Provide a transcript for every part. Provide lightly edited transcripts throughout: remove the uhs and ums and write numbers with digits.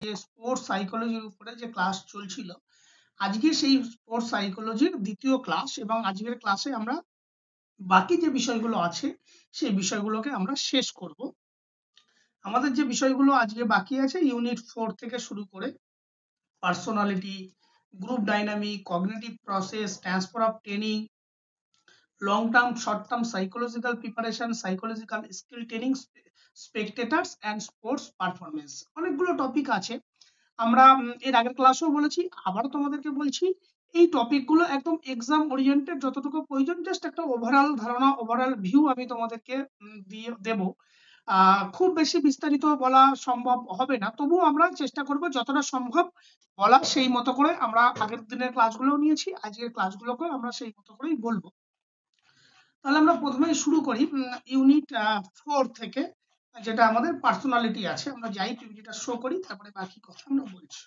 যে স্পোর্টস সাইকোলজির উপরে যে ক্লাস চলছিল, আজকে সেই স্পোর্টস সাইকোলজির দ্বিতীয় ক্লাস এবং আজকের ক্লাসে আমরা বাকি যে বিষয়গুলো আছে সেই বিষয়গুলোকে আমরা শেষ করব। আমাদের যে বিষয়গুলো আজকে বাকি আছে ইউনিট 4 থেকে শুরু করে personality, group dynamic, cognitive process, transfer of training, long term short term psychological preparation, psychological skill training, স্পেকটেটার্স and sports performance, অনেকগুলো টপিক আছে। আমরা এর আগের ক্লাসেও বলেছি, আবারও তোমাদেরকে বলছি, এই টপিকগুলো একদম এক্সাম ওরিয়েন্টেড, যতটুকু প্রয়োজন জাস্ট একটা ওভারঅল ধারণা, ওভারঅল ভিউ আমি তোমাদেরকে দিয়ে দেব। খুব বেশি বিস্তারিত বলা সম্ভব হবে না, তবুও আমরা চেষ্টা করব যতটা সম্ভব বলা। সেই মতো করে আমরা আগের দিনের ক্লাসগুলো নিয়েছি, আজকের ক্লাসগুলোকে আমরা সেই মতো করেই বলবো। তাহলে আমরা প্রথমেই শুরু করি ইউনিট 4 থেকে, যেটা আমাদের পার্সোনালিটি আছে। আমরা যাই পিপিটিটা শো করি, তারপরে বাকি কথা আমরা বলছি।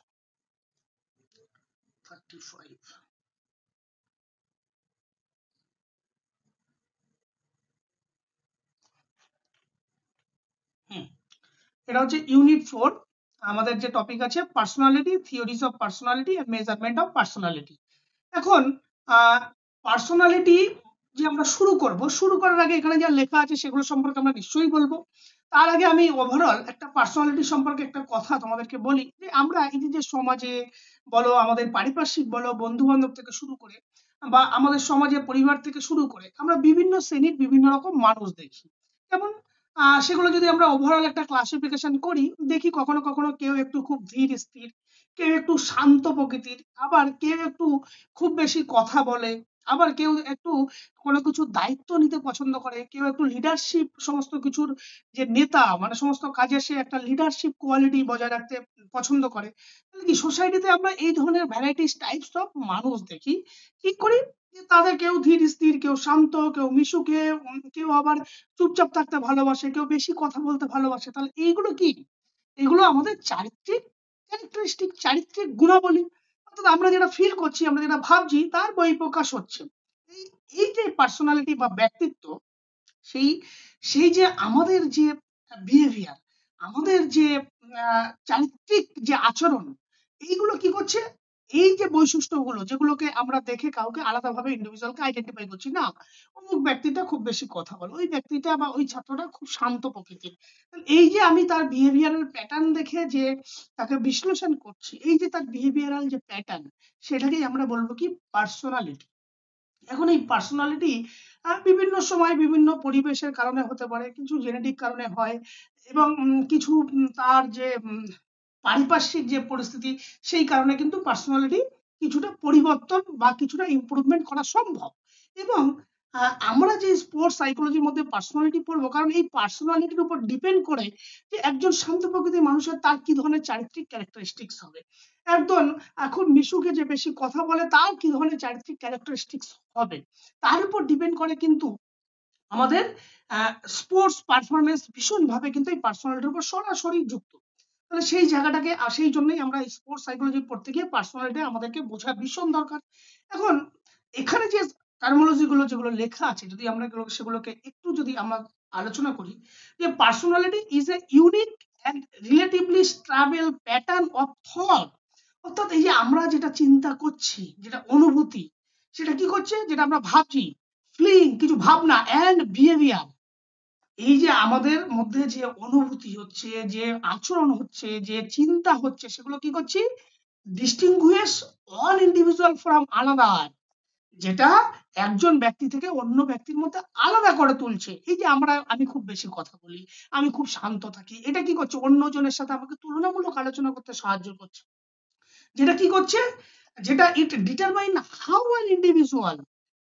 35 এটা হচ্ছে ইউনিট 4। আমাদের যে টপিক আছে personality, theories of personality and measurement of personality. এখন পার্সোনালিটি যে আমরা শুরু করার আগে এখানে যা লেখা আছে সেগুলো সম্পর্কে আমরা নিশ্চয়ই বলবো। তার আগে আমি ওভারঅল একটা পার্সোনালিটি সম্পর্কে একটা কথা তোমাদেরকে বলি, যে আমরা এই যে সমাজে বলো, আমাদের পারিপার্শ্বিক বলো, বন্ধু বান্ধব থেকে শুরু করে বা আমাদের সমাজে পরিবার থেকে শুরু করে আমরা বিভিন্ন শ্রেণীর বিভিন্ন রকম মানুষ দেখি। যেমন সেগুলো যদি আমরা ওভারঅল একটা ক্লাসিফিকেশন করি, দেখি কখনো কখনো কেউ একটু খুব ধীর স্থির, কেউ একটু শান্ত প্রকৃতির, আবার কেউ একটু খুব বেশি কথা বলে, আবার কেউ একটু কোনো কিছু দায়িত্ব নিতে পছন্দ করে, কেউ একটু লিডারশিপ, সমস্ত কিছুর যে নেতা, মানে সমস্ত কাজে সে একটা লিডারশিপ কোয়ালিটি বজায় রাখতে পছন্দ করে। তাহলে কি সোসাইটিতে আমরা এই ধরনের ভ্যারাইটিস টাইপস অফ মানুষ দেখি। কি করি, যে তাদের কেউ ধীর স্থির, কেউ শান্ত, কেউ মিশুকে, কেউ আবার চুপচাপ থাকতে ভালোবাসে, কেউ বেশি কথা বলতে ভালোবাসে। তাহলে এইগুলো কি? এগুলো আমাদের চারিত্রিক ক্যারেক্টারিস্টিক, চারিত্রিক গুণাবলী। অর্থাৎ আমরা যেটা ফিল করছি, আমরা যেটা ভাবছি, তার বহিঃপ্রকাশ হচ্ছে। এই এই যে পার্সোনালিটি বা ব্যক্তিত্ব, সেই সেই যে আমাদের যে বিহেভিয়ার, আমাদের যে চারিত্রিক যে আচরণ, এইগুলো কি করছে? এই যে বৈশিষ্ট্যগুলো, যেগুলোকে আমরা দেখে কাউকে আলাদাভাবে ইন্ডিভিজুয়ালকে আইডেন্টিফাই করছি না, অমুক ব্যক্তিটা খুব বেশি কথা বলে, ওই ব্যক্তিটা বা ওই ছাত্রটা খুব শান্ত প্রকৃতির। এই যে আমি তার বিহেভিয়ারাল প্যাটার্ন দেখে যে তাকে বিশ্লেষণ করছি, এই যে তার বিহেভিয়ারাল যে প্যাটার্ন, সেটাকেই আমরা বলবো কি পার্সোনালিটি। এখন এই পার্সোনালিটি বিভিন্ন সময় বিভিন্ন পরিবেশের কারণে হতে পারে, কিছু জেনেটিক কারণে হয়, এবং কিছু তার যে পারিপার্শ্বিক যে পরিস্থিতি, সেই কারণে কিন্তু পার্সোনালিটি কিছুটা পরিবর্তন বা কিছুটা ইমপ্রুভমেন্ট করা সম্ভব। এবং আমরা যে স্পোর্টস সাইকোলজির মধ্যে পার্সোনালিটি পড়বো, কারণ এই পার্সোনালিটির উপর ডিপেন্ড করে যে একজন শান্ত প্রকৃতির মানুষের তার কি ধরনের চারিত্রিক ক্যারেক্টারিস্টিক্স হবে, একজন এখন মিশুকে যে বেশি কথা বলে তার কি ধরনের চারিত্রিক ক্যারেক্টারিস্টিক্স হবে, তার উপর ডিপেন্ড করে কিন্তু আমাদের স্পোর্টস পারফরমেন্স ভীষণভাবে কিন্তু এই পার্সোনালিটির উপর সরাসরি যুক্ত। তাহলে সেই জায়গাটাকে, সেই জন্যই আমরা স্পোর্টস সাইকোলজি পড়তে গিয়ে পার্সোনালিটি আমাদেরকে বোঝা ভীষণ দরকার। এখন এখানে যে টার্মোলজি গুলো যেগুলো লেখা আছে, যদি আমরা সেগুলোকে একটু যদি আমরা আলোচনা করি, যে personality is a unique and relatively stable pattern of thought. অর্থাৎ এই যে আমরা যেটা চিন্তা করছি, যেটা অনুভূতি, সেটা কি করছে, যেটা আমরা ভাবছি, ফিলিং, কিছু ভাবনা, অ্যান্ড বিহেভিয়ার, এই যে আমাদের মধ্যে যে অনুভূতি হচ্ছে, যে আচরণ হচ্ছে, যে চিন্তা হচ্ছে, সেগুলো কি করছি, distinguished all individual from another, যেটা একজন ব্যক্তি থেকে অন্য ব্যক্তির মধ্যে আলাদা করে তুলছে। এই যে আমি খুব বেশি কথা বলি, আমি খুব শান্ত থাকি, এটা কি করছে, অন্যজনের সাথে আমাকে তুলনামূলক আলোচনা করতে সাহায্য করছে। যেটা কি করছে, যেটা it determine how an individual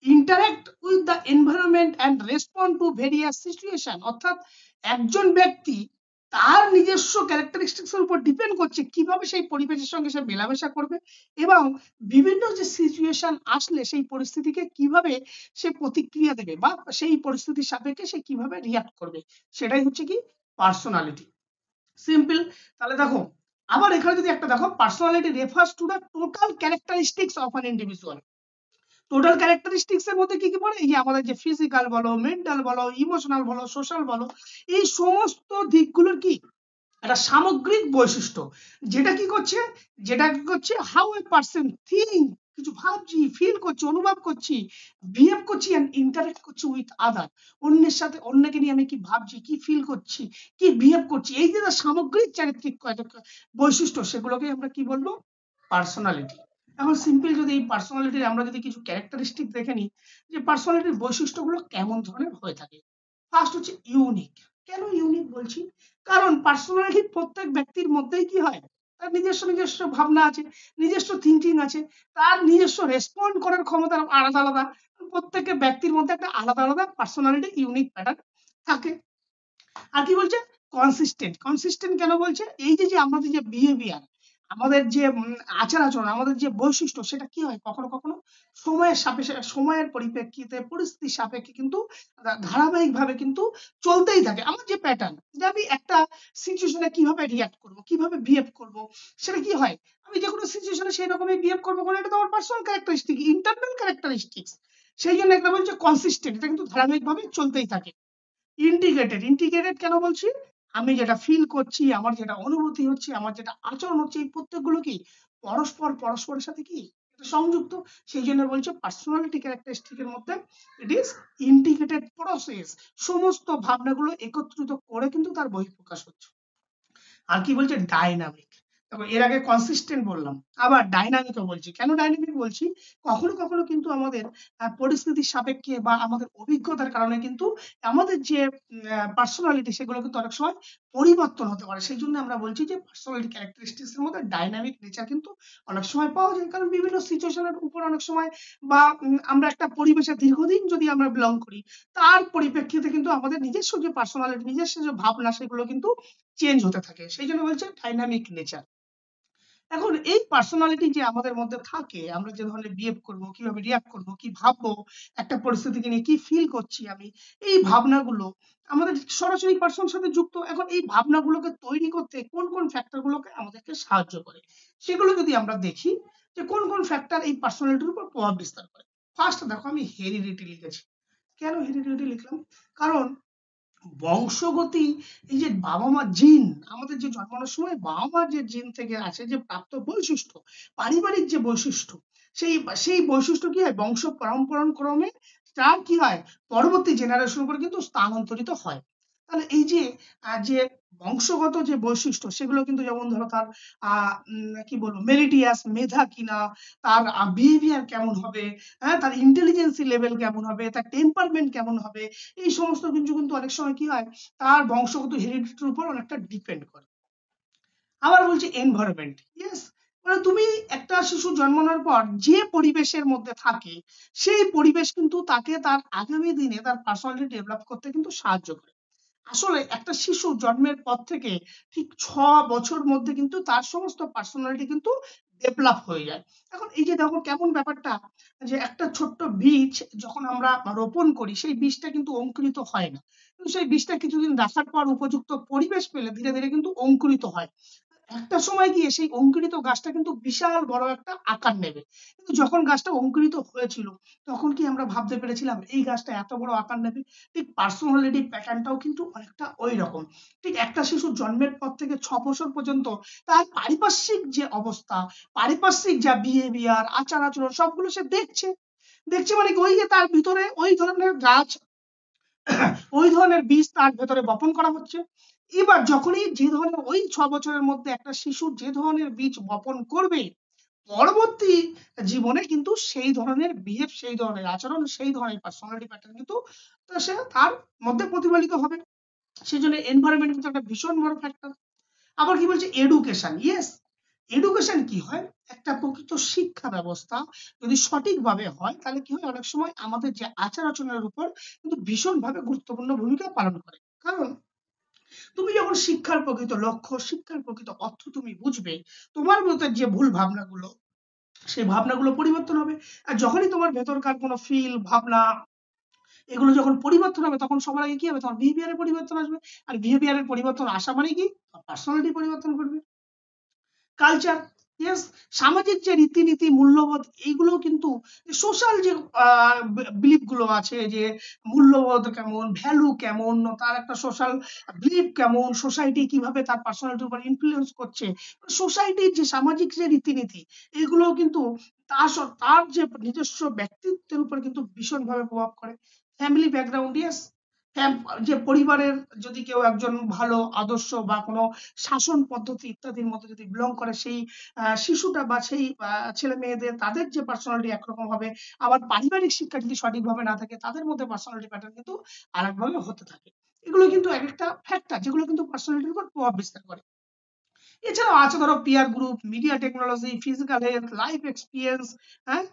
interact with the environment and respond to various situation. অর্থাৎ একজন ব্যক্তি তার নিজস্ব ক্যারেক্টারিস্টিক্স এর উপর ডিপেন্ড করছে কিভাবে সেই পরিবেশের সঙ্গে সে মেলামেশা করবে, এবং বিভিন্ন যে সিচুয়েশন আসলে সেই পরিস্থিতিকে কিভাবে সে প্রতিক্রিয়া দেবে, বা সেই পরিস্থিতির সাপেক্ষে সে কিভাবে রিয়াক্ট করবে, সেটাই হচ্ছে কি পার্সোনালিটি। সিম্পল। তাহলে দেখো, আবার এখানে যদি একটা দেখো, personality refers to the total characteristics of an individual. Total characteristics এর মধ্যে কি কি পড়ে, এই যে আমাদের যে ফিজিক্যাল বলো, মেন্টাল বলো, ইমোশনাল বলো, সোশ্যাল বলো, এই সমস্ত দিকগুলোর কি একটা সামগ্রিক বৈশিষ্ট্য, যেটা কি করছে হাউ এ পার্সন থিঙ্ক, কিছু ভাবছি, ফিল করছি, অনুভব করছি, বিহেভ করছি এন্ড ইন্টারেক্ট করছি উইথ আদার, অন্যের সাথে, অন্যকে নিয়ে আমি কি ভাবছি, কি ফিল করছি, কি বিহেভ করছি, এই যে সামগ্রিক চারিত্রিক বৈশিষ্ট্য, সেগুলোকে আমরা কি বলবো, পার্সোনালিটি। এখন সিম্পল যদি এই পার্সোনালিটির আমরা যদি কিছু ক্যারেক্টারিস্টিক দেখে নিই, যে পার্সোনালিটির বৈশিষ্ট্যগুলো কেমন ধরনের হয়ে থাকে। ফার্স্ট হচ্ছে ইউনিক। কেন ইউনিক বলছি? কারণ পার্সোনালিটি প্রত্যেক ব্যক্তির মধ্যেই কি হয়, তার নিজস্ব ভাবনা আছে, নিজস্ব থিঙ্কিং আছে, তার নিজস্ব রেসপন্ড করার ক্ষমতা আলাদা আলাদা। প্রত্যেকের ব্যক্তির মধ্যে একটা আলাদা আলাদা পার্সোনালিটি ইউনিক প্যাটার্ন থাকে। আর কি বলছে, কনসিস্টেন্ট কেন বলছে, এই যে আমাদের যে বিহেভিয়ার, আমাদের যে আচার আচরণ, আমাদের যে বৈশিষ্ট্য, সেটা কি হয় কখনো কখনো সময়ের সাপেক্ষে, সময়ের পরিপ্রেক্ষিতে, পরিস্থিতির সাপেক্ষে কিন্তু ধারাবাহিক ভাবে কিন্তু চলতেই থাকে। আমার যে প্যাটার্ন, যে আমি একটা সিচুয়েশনে কিভাবে রিয়াক্ট করব, কিভাবে বিহেভ করব, সেটা কি হয়, আমি যে কোনো সিচুয়েশনে সেই রকমই বিহেভ করবো, কারণ এটা তো আমার পার্সোনাল ক্যারেক্টারিস্টিক, ইন্টারনাল ক্যারেক্টারিস্টিক্স। সেই জন্য একটা বলছে কনসিস্টেন্ট, এটা কিন্তু ধারাবাহিক ভাবে চলতেই থাকে। ইন্টিগ্রেটেড কেন বলছি, আমি যেটা ফিল করছি, আমার যেটা অনুভূতি হচ্ছে, আমার যেটা আচরণ হচ্ছে, এই প্রত্যেকগুলো কি পরস্পরের সাথে কি সংযুক্ত। সেই জন্য বলছে পার্সোনালিটি ক্যারেক্টারিস্টিকের মধ্যে ইট ইজ ইন্টিগ্রেটেড প্রসেস, সমস্ত ভাবনাগুলো একত্রিত করে কিন্তু তার বহিঃপ্রকাশ হচ্ছে। আর কি বলছে, ডাইনামিক। দেখো এর আগে কনসিস্টেন্ট বললাম, আবার ডাইনামিকও বলছি। কেন ডাইনামিক বলছি, কখনো কখনো কিন্তু আমাদের পরিস্থিতির সাপেক্ষে বা আমাদের অভিজ্ঞতার কারণে কিন্তু আমাদের যে পার্সোনালিটি, সেগুলো কিন্তু অনেক সময় পরিবর্তন হতে পারে। সেই জন্য আমরা বলছি যে পার্সোনালিটি ক্যারেক্টারিস্টিক্স এর মধ্যে ডাইনামিক নেচার কিন্তু অনেক সময় পাওয়া যায়, কারণ বিভিন্ন সিচুয়েশনের উপর অনেক সময়, বা আমরা একটা পরিবেশে দীর্ঘদিন যদি আমরা বিলং করি, তার পরিপ্রেক্ষিতে কিন্তু আমাদের নিজস্ব যে পার্সোনালিটি, নিজস্ব যে ভাবনা, সেগুলো কিন্তু চেঞ্জ হতে থাকে। সেই জন্য বলছে ডাইনামিক নেচার। এখন এই পার্সোনালিটি যে আমাদের মধ্যে থাকে, আমরা যে ধরনের বিহেভ করব, কিভাবে রিয়াক্ট করব, কি ভাববো, একটা পরিস্থিতিকে নিয়ে কি ফিল করছি আমি, এই ভাবনাগুলো আমাদের সরাসরি পার্সোনাল সাথে যুক্ত। এখন এই ভাবনাগুলোকে তৈরি করতে কোন কোন ফ্যাক্টর গুলোকে আমাদেরকে সাহায্য করে, সেগুলো যদি আমরা দেখি, যে কোন কোন ফ্যাক্টর এই পার্সোনালিটির উপর প্রভাব বিস্তার করে। ফার্স্ট দেখো, আমি হেরিডিটি লিখেছি। কেন হেরিডিটি লিখলাম, কারণ বংশগতি, এই যে বাবা মা জিন, আমাদের যে জন্মানোর সময় বাবা মার যে জিন থেকে আছে যে প্রাপ্ত বৈশিষ্ট্য, পারিবারিক যে বৈশিষ্ট্য, সেই সেই বৈশিষ্ট্য কি হয়, বংশ পরম্পরা ক্রমে তার কি হয়, পরবর্তী জেনারেশন উপর কিন্তু স্থানান্তরিত হয়। তাহলে এই যে যে বংশগত যে বৈশিষ্ট্য, সেগুলো কিন্তু যেমন ধরো তার কি বলবো, মেরিটিয়াস, মেধা কিনা, তার বিহেভিয়ার কেমন হবে, হ্যাঁ, তার ইন্টেলিজেন্সি লেভেল কেমন হবে, তার টেম্পারমেন্ট কেমন হবে, এই সমস্ত কিছু কিন্তু অনেক সময় কি হয়, তার বংশগত হেরিডিটির উপর অনেকটা ডিপেন্ড করে। আবার বলছি এনভায়রনমেন্ট, ইয়েস, মানে তুমি একটা শিশু জন্মানোর পর যে পরিবেশের মধ্যে থাকে, সেই পরিবেশ কিন্তু তাকে তার আগামী দিনে তার পার্সোনালিটি ডেভেলপ করতে কিন্তু সাহায্য করে। আসলে একটা শিশু জন্মের পর থেকে ঠিক 6 বছর মধ্যে কিন্তু তার সমস্ত পার্সোনালিটি কিন্তু ডেভেলপ হয়ে যায়। এখন এই যে দেখো কেমন ব্যাপারটা, যে একটা ছোট্ট বীজ যখন আমরা রোপণ করি, সেই বীজটা কিন্তু অঙ্কুরিত হয় না, কিন্তু সেই বীজটা কিছুদিন রাখার পর উপযুক্ত পরিবেশ পেলে ধীরে ধীরে কিন্তু অঙ্কুরিত হয়। একটা সময় গিয়ে সেই অঙ্কুরিত গাছটা কিন্তু বিশাল বড় একটা আকার নেবে। কিন্তু যখন গাছটা অঙ্কুরিত হয়েছিল, তখন কি আমরা ভাবতে পেরেছিলাম এই গাছটা এত বড় আকার নেবে? ঠিক পার্সোনালিটি প্যাটার্নটাও কিন্তু অনেকটা ওই রকম। ঠিক একটা শিশু জন্মের পর থেকে 6 বছর পর্যন্ত তার পারিপার্শ্বিক যে অবস্থা, পারিপার্শ্বিক যা বিহেভিয়ার, আচার আচরণ, সবগুলো সে দেখছে। দেখছে মানে কি, ওই যে তার ভিতরে ওই ধরনের গাছ, ওই ধরনের বীজ তার ভেতরে বপন করা হচ্ছে। এবার যখনই যে ধরনের ওই 6 বছরের মধ্যে একটা শিশু যে ধরনের বীজ বপন করবে, পরবর্তী জীবনে কিন্তু সেই ধরনের বিহেভ, সেই ধরনের আচরণ, সেই ধরনের পার্সোনালিটি প্যাটার্ন কিন্তু সে তার মধ্যে প্রতিফলিত হবে। সেই জন্য এনভায়রনমেন্ট কিন্তু একটা ভীষণ বড় ফ্যাক্টর। আবার কি বলছে, এডুকেশন, ইয়েস, এডুকেশন কি হয়, একটা প্রকৃত শিক্ষা ব্যবস্থা যদি সঠিকভাবে হয়, তাহলে কি হয়, অনেক সময় আমাদের যে আচার আচরণের উপর কিন্তু ভীষণভাবে গুরুত্বপূর্ণ ভূমিকা পালন করে। কারণ তুমি যখন শিক্ষার প্রকৃত লক্ষ্য, শিক্ষার প্রকৃত অর্থ তুমি বুঝবে, তোমার মধ্যে যে ভুল ভাবনাগুলো, সেই ভাবনাগুলো পরিবর্তন হবে। আর যখনই তোমার ভেতরকার কোনো ফিল, ভাবনা, এগুলো যখন পরিবর্তন হবে, তখন সবার আগে কি হবে, তোমার বিহেভিয়ারের পরিবর্তন আসবে। আর বিহেভিয়ারের পরিবর্তন আসা মানে কি, পার্সোনালিটি পরিবর্তন করবে। কালচার, ইয়েস, সামাজিক যে রীতিনীতি মূল্যবোধ এইগুলো কিন্তু সোশ্যাল যে বিলিফ গুলো আছে, যে মূল্যবোধ কেমন, ভ্যালু কেমন, তার একটা সোশ্যাল বিলিফ কেমন, সোসাইটি কিভাবে তার পার্সোনালিটির উপর ইনফ্লুয়েন্স করছে, সোসাইটির যে সামাজিক যে রীতিনীতি এগুলো কিন্তু তার যে নিজস্ব ব্যক্তিত্বের উপর কিন্তু ভীষণভাবে প্রভাব করে। ফ্যামিলি ব্যাকগ্রাউন্ড, ইয়েস, যে পরিবারের যদি কেউ একজন ভালো আদর্শ বা কোনো শাসন পদ্ধতি ইত্যাদির মধ্যে যদি বিলং করে, সেই শিশুটা বা সেই ছেলে মেয়েদের তাদের যে পার্সোনালিটি একরকম হবে, আবার পারিবারিক শিক্ষা যদি সঠিকভাবে না থাকে তাদের মধ্যে পার্সোনালিটি প্যাটার্ন কিন্তু আরেকভাবে হতে থাকে। এগুলো কিন্তু এক একটা ফ্যাক্টর যেগুলো কিন্তু পার্সোনালিটির উপর প্রভাব বিস্তার করে। এছাড়াও আছে ধরো peer group, media technology, physical health, life experience, হ্যাঁ,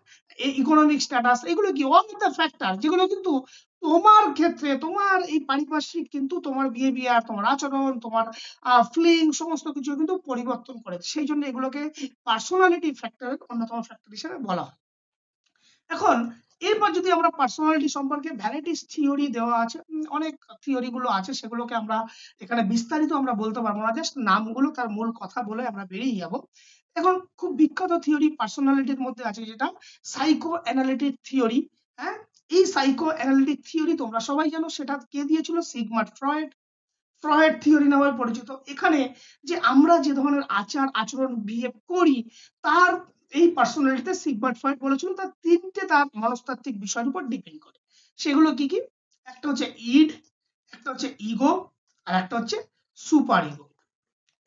ইকোনমিক স্ট্যাটাস, এগুলো কি অল দ্য ফ্যাক্টর যেগুলো কিন্তু তোমার ক্ষেত্রে তোমার এই পারিপার্শ্বিক কিন্তু তোমার বিহেভিয়ার, তোমার আচরণ, তোমার ফিলিং সমস্ত কিছু কিন্তু পরিবর্তন করে। সেই জন্য এগুলোকে পার্সোনালিটি ফ্যাক্টরের অন্যতম ফ্যাক্টর হিসেবে বলা হয়। এখন এরপর যদি আমরা পার্সোনালিটি সম্পর্কে ভ্যারাইটিস থিওরি দেওয়া আছে, অনেক থিওরি গুলো আছে, সেগুলোকে আমরা এখানে বিস্তারিত আমরা বলতে পারবো না, জাস্ট নামগুলো তার মূল কথা বলে আমরা বেরিয়ে যাব। এখন খুব বিখ্যাত থিওরি পার্সোনালিটির মধ্যে আছে যেটা সাইকো অ্যানালিটিক থিওরি। হ্যাঁ, এই সাইকো অ্যানালিটিক থিওরি তোমরা সবাই জানো, সেটা কে দিয়েছিল? Sigmund Freud. ফ্রয়েড থিওরি নামে পরিচিত। এখানে যে আমরা যে ধরনের আচার আচরণ বিহেভ করি, তার এই পার্সোনালিটিতে সিগমান্ড ফ্রয়েড বলেছিল তার তিনটে তার মনস্তাত্ত্বিক বিষয়ের উপর ডিপেন্ড করে। সেগুলো কি কি? একটা হচ্ছে ইড, একটা হচ্ছে ইগো, আর একটা হচ্ছে সুপার ইগো।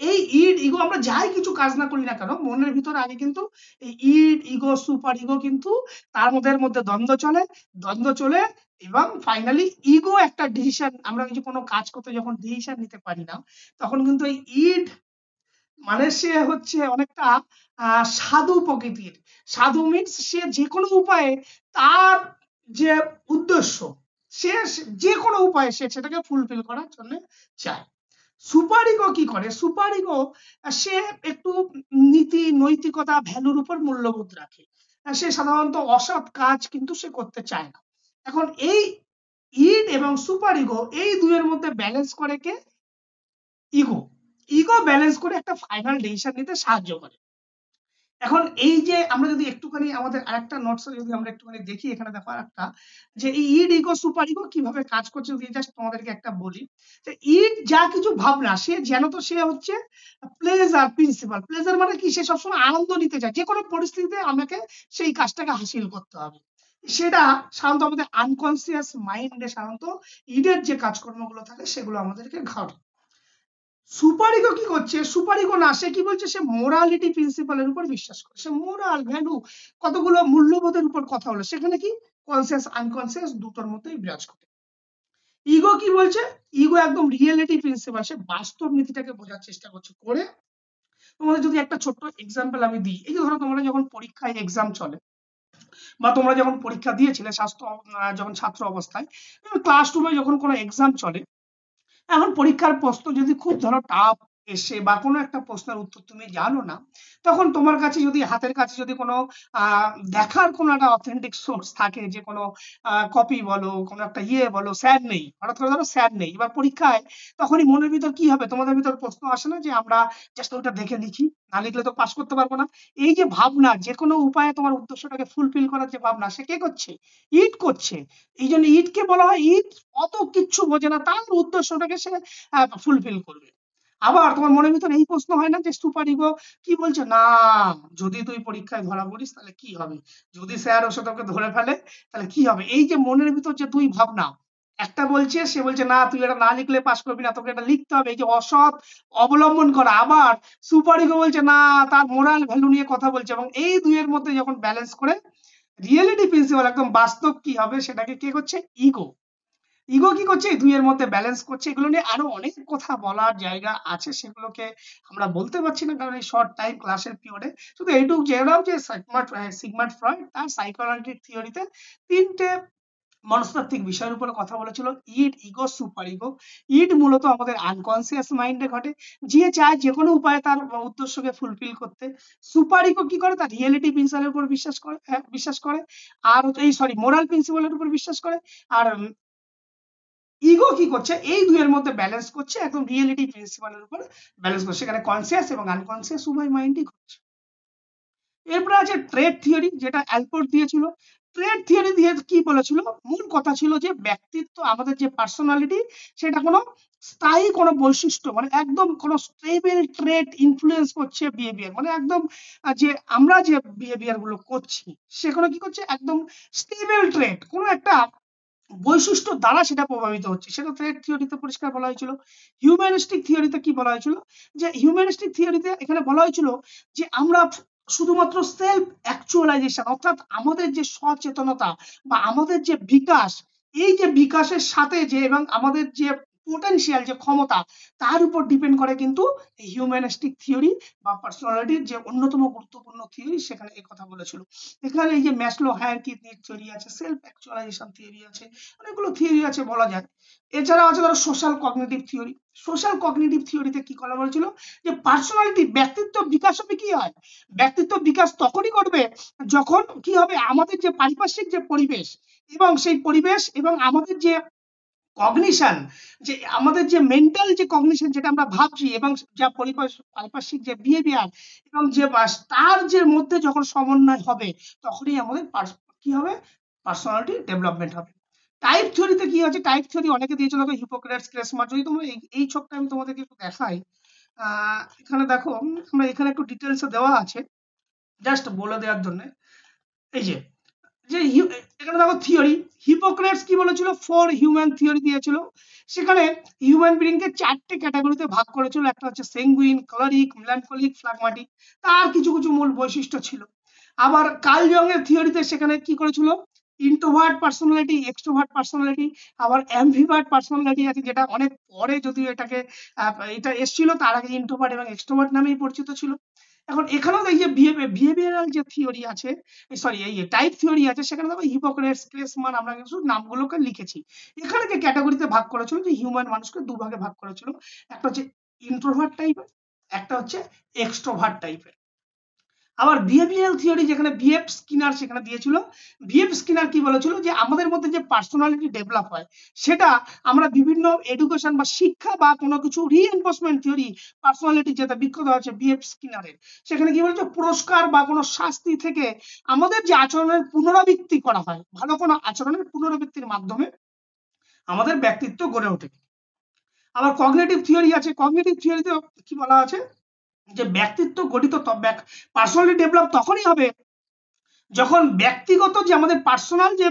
এই ইড ইগো আমরা যাই কিছু কাজ না করি না কেন, মনের ভিতরে আগে কিন্তু এই ইড ইগো সুপার ইগো কিন্তু তার মধ্যে দ্বন্দ্ব চলে এবং ফাইনালি ইগো একটা ডিসিশন, আমরা কিছু কোনো কাজ করতে যখন ডিসিশন নিতে পারি না, তখন কিন্তু এই ইড মানে সে হচ্ছে অনেকটা সাধু প্রকৃতির। সাধু মিন্স সে যে কোনো উপায়ে তার যে উদ্দেশ্য, সে যে কোনো উপায়ে সে সেটাকে ফুলফিল করার জন্য চায়। সুপার ইগো কি করে? সুপার ইগো সে একটু নীতি নৈতিকতা ভ্যালুর উপর মূল্যবোধ রাখে। সে সাধারণত অসৎ কাজ কিন্তু সে করতে চায় না। এখন এই ইড এবং সুপার ইগো এই দুইয়ের মধ্যে ব্যালেন্স করে কে? ইগো। ইগো ব্যালেন্স করে একটা ফাইনাল ডিসিশন নিতে সাহায্য করে। এখন এই যে আমরা যদি একটুখানি আমাদের আরেকটা নোটস যদি আমরা একটুখানি দেখি, এখানে দেখো আরেকটা, যে এই ইড ইগো সুপার ইগো কিভাবে কাজ করছে যদি জাস্ট তোমাদেরকে একটা বলি। যে ইড যা কিছু ভাবনা, সে যেন তো সে হচ্ছে প্লেজার প্রিন্সিপাল। প্লেজার মানে কি? সে সবসময় আনন্দ নিতে চায়, যে কোনো পরিস্থিতিতে আমাকে সেই কাজটাকে হাসিল করতে হবে। সেটা সাধারণত আমাদের আনকনসিয়াস মাইন্ডে সাধারণত ইডের যে কাজকর্মগুলো থাকে সেগুলো আমাদেরকে ঘটে। সুপার ইগো কি করছে? সুপার ইগো না, সে কি বলছে? সে মোরালিটি প্রিন্সিপালের উপর বিশ্বাস করে। সে মোরাল ভ্যালু কতগুলো মূল্যবোধের উপর কথা হলো, সেখানে কি কনসিয়াস আনকনসিয়াস দুটোর মধ্যেই বিরাজ করে। ইগো কি বলছে? ইগো একদম রিয়েলিটি প্রিন্সিপাল, সে বাস্তব নীতিটাকে বোঝার চেষ্টা করছে। করে তোমাদের যদি একটা ছোট্ট এক্সাম্পল আমি দিই, এই যে ধরো তোমরা যখন পরীক্ষায় এক্সাম চলে বা তোমরা যখন পরীক্ষা দিয়েছিলে যখন ছাত্র অবস্থায়, ক্লাসরুমে যখন কোনো এক্সাম চলে, এখন পরীক্ষার প্রশ্ন যদি খুব ধরো টাফ এসে বা কোনো একটা প্রশ্নের উত্তর তুমি জানো না, তখন তোমার কাছে যদি হাতের কাছে যদি কোনো দেখার কোনো একটা অথেন্টিক সোর্স থাকে, যে কোনো কপি বলো, কোনো একটা বলো, স্যার নেই, হঠাৎ করে ধরো স্যার নেই, এবার পরীক্ষায় তখনই মনের ভিতর কি হবে? তোমাদের ভিতর প্রশ্ন আসে না যে আমরা জাস্ট ওটা দেখে লিখি, না লিখলে তো পাস করতে পারবো না। এই যে ভাবনা, যে কোনো উপায়ে তোমার উদ্দেশ্যটাকে ফুলফিল করার যে ভাবনা, সে কে করছে? ইট করছে। এই জন্য ইটকে বলা হয় ইট অত কিচ্ছু বোঝে না, তার উদ্দেশ্যটাকে সে ফুলফিল করবে। আবার তোমার মনের ভিতরে এই প্রশ্ন হয় না যে সুপার ইগো কি বলছে? না, যদি তুই পরীক্ষায় ধরা পড়িস তাহলে কি হবে? যদি স্যার ওসে তোকে ধরে ফেলে তাহলে কি হবে? এই যে মনের ভিতর যে দুই ভাবনা, একটা বলছে, সে বলছে না তুই এটা না লিখলে পাস করবি না, তোকে এটা লিখতে হবে, এই যে অসৎ অবলম্বন করা। আবার সুপার ইগো বলছে না, তার মোরাল ভ্যালু নিয়ে কথা বলছে। এবং এই দুইয়ের মধ্যে যখন ব্যালেন্স করে রিয়েলিটি প্রিন্সিপাল, একদম বাস্তব কি হবে সেটাকে কে করছে? ইগো। ইগো কি করছে? এই দুইয়ের মধ্যে ব্যালেন্স করছে। এগুলো নিয়ে আরো অনেক কথা বলার জায়গা আছে, সেগুলোকে আমরা বলতে পারছি না কারণ এই শর্ট টাইম ক্লাসের পিরিয়ডে। শুধু এইটুকু জেনে নাও যে সিগমান্ড ফ্রয়েড তার সাইকোঅ্যানালিটিক থিওরিতে তিনটে মনস্তাত্ত্বিক বিষয়ের উপরে কথা বলেছিল: ইড, ইগো, সুপার ইগো। ইড মূলত আমাদের আনকনসিয়াস মাইন্ডে ঘটে, যে চায় যে কোনো উপায়ে তার উদ্দেশ্যকে ফুলফিল করতে। সুপার ইগো কি করে? তার রিয়েলিটি প্রিন্সিপালের উপর বিশ্বাস করে, আর এই মোরাল প্রিন্সিপালের উপর বিশ্বাস করে। আর ইগো কি করছে? এই দুইয়ের মধ্যে ব্যালেন্স করছে, একদম রিয়েলিটি প্রিন্সিপালের উপর ব্যালেন্স করছে। সেখানে কনসিয়াস এবং আনকনসিয়াস উভয় মাইন্ডই ঘটছে। এরপরে আছে ট্রেড থিওরি, যেটা অ্যালপোর্ট দিয়েছিল। ট্রেড থিওরি দিয়ে কি বলেছিল, মূল কথা ছিল যে ব্যক্তিত্ব, আমাদের যে পার্সোনালিটি, সেটা কোনো স্থায়ী কোনো বৈশিষ্ট্য, মানে একদম কোনো স্টেবল ট্রেড ইনফ্লুয়েন্স করছে বিহেভিয়ার, মানে একদম যে আমরা যে বিহেভিয়ার গুলো করছি সেগুলো কি করছে, একদম স্টেবল ট্রেড, কোনো একটা বৈশিষ্ট্য দ্বারা সেটা প্রভাবিত হচ্ছে, সেটা ট্রেড থিওরিতে পরিষ্কার বলা হয়েছিল। হিউম্যানিস্টিক থিওরিতে কি বলা হয়েছিল, যে হিউম্যানিস্টিক থিওরিতে এখানে বলা হয়েছিল যে আমরা শুধুমাত্র সেলফ অ্যাকচুয়ালাইজেশন, অর্থাৎ আমাদের যে সচেতনতা বা আমাদের যে বিকাশ, এই যে বিকাশের সাথে যে এবং আমাদের যে পোটেনশিয়াল, যে ক্ষমতা, তার উপর ডিপেন্ড করে কিন্তু হিউম্যানিস্টিক থিওরি বা পার্সোনালিটির যে অন্যতম গুরুত্বপূর্ণ থিওরি, সেখানে এই কথা বলেছিল। এখানে এই যে ম্যাসলো হায়ারার্কি থিওরি আছে, সেলফ অ্যাকচুয়ালাইজেশন থিওরি আছে, অনেকগুলো থিওরি আছে বলা যায়। এছাড়াও আছে ধরো social cognitive theory. Social cognitive থিওরিতে কি করা হয়েছিল, যে পার্সোনালিটি, ব্যক্তিত্ব বিকাশ হবে কি হয়, ব্যক্তিত্ব বিকাশ তখনই ঘটবে যখন কি হবে, আমাদের যে পারিপার্শ্বিক যে পরিবেশ, এবং সেই পরিবেশ এবং আমাদের যে কগনিশন, যে আমাদের যে মেন্টাল যে কগনিশন, যেটা আমরা ভাবছি, এবং যা পারিপার্শ্বিক যে বিহেভিয়ার, এবং যে তার যে মধ্যে যখন সমন্বয় হবে, তখনই আমাদের কি হবে, পার্সোনালিটি ডেভেলপমেন্ট হবে। টাইপ থিওরিতে কি আছে, টাইপ থিওরি অনেকে দিয়েছে, দেখো হিপোক্রেটস, ক্লেসমার। যদি তোমরা এই ছকটা আমি তোমাদেরকে একটু দেখাই, এখানে দেখো, আমরা এখানে একটু ডিটেলসে দেওয়া আছে, জাস্ট বলে দেওয়ার জন্য। এই যে যে এখানে দেখো থিওরি, হিপোক্রেটস কি বলেছিল, 4 হিউম্যান থিওরি দিয়েছিল। সেখানে হিউম্যান বিং কে 4টে ক্যাটাগরিতে ভাগ করেছিল, একটা হচ্ছে সেঙ্গুইন, কলারিক, মেলানকলিক, ফ্লাগমাটিক, তার কিছু কিছু মূল বৈশিষ্ট্য ছিল। আবার কার্ল জং এর থিওরিতে সেখানে কি করেছিল, ইন্ট্রোভার্ট পার্সোনালিটি, এক্সট্রোভার্ট পার্সোনালিটি, আবার অ্যাম্বিভার্ট পার্সোনালিটি আছে, যেটা অনেক পরে যদিও এটা এসেছিল, তার আগে ইন্ট্রোভার্ট এবং এক্সট্রোভার্ট নামেই পরিচিত ছিল। এখন এখানেও এই যে বিহেভিয়ারাল যে থিওরি আছে, সরি এই টাইপ থিওরি আছে, সেখানে দেখো হিপোক্রেটস, ক্লেসমান, আমরা কিন্তু নামগুলোকে লিখেছি। এখানে যে ক্যাটাগরিতে ভাগ করেছিল, যে হিউম্যান মানুষকে দুভাগে ভাগ করেছিল, একটা হচ্ছে ইন্ট্রোভার্ট টাইপের, একটা হচ্ছে এক্সট্রোভার্ট টাইপের। আবার বিহেভিয়ারাল থিওরি যেখানে বিএফ স্কিনার সেখানে দিয়েছিল, বিএফ স্কিনার কি বলেছিল, যে আমাদের মধ্যে যে পার্সোনালিটি ডেভেলপ হয়, সেটা আমরা বিভিন্ন এডুকেশন বা শিক্ষা বা কোনো কিছু রিএনফোর্সমেন্ট থিওরি, পার্সোনালিটি যেটা বিখ্যাত আছে বিএফ স্কিনারের, সেখানে কি বলেছে, পুরস্কার বা কোনো শাস্তি থেকে আমাদের যে আচরণের পুনরাবৃত্তি করা হয়, ভালো কোনো আচরণের পুনরাবৃত্তির মাধ্যমে আমাদের ব্যক্তিত্ব গড়ে ওঠে। আবার কগনিটিভ থিওরি আছে, কগনিটিভ থিওরিতে কি বলা আছে, যে ব্যক্তিত্ব গঠিত, পার্সোনালিটি ডেভেলপ তখনই হবে যখন ব্যক্তিগত যে আমাদের পার্সোনাল যে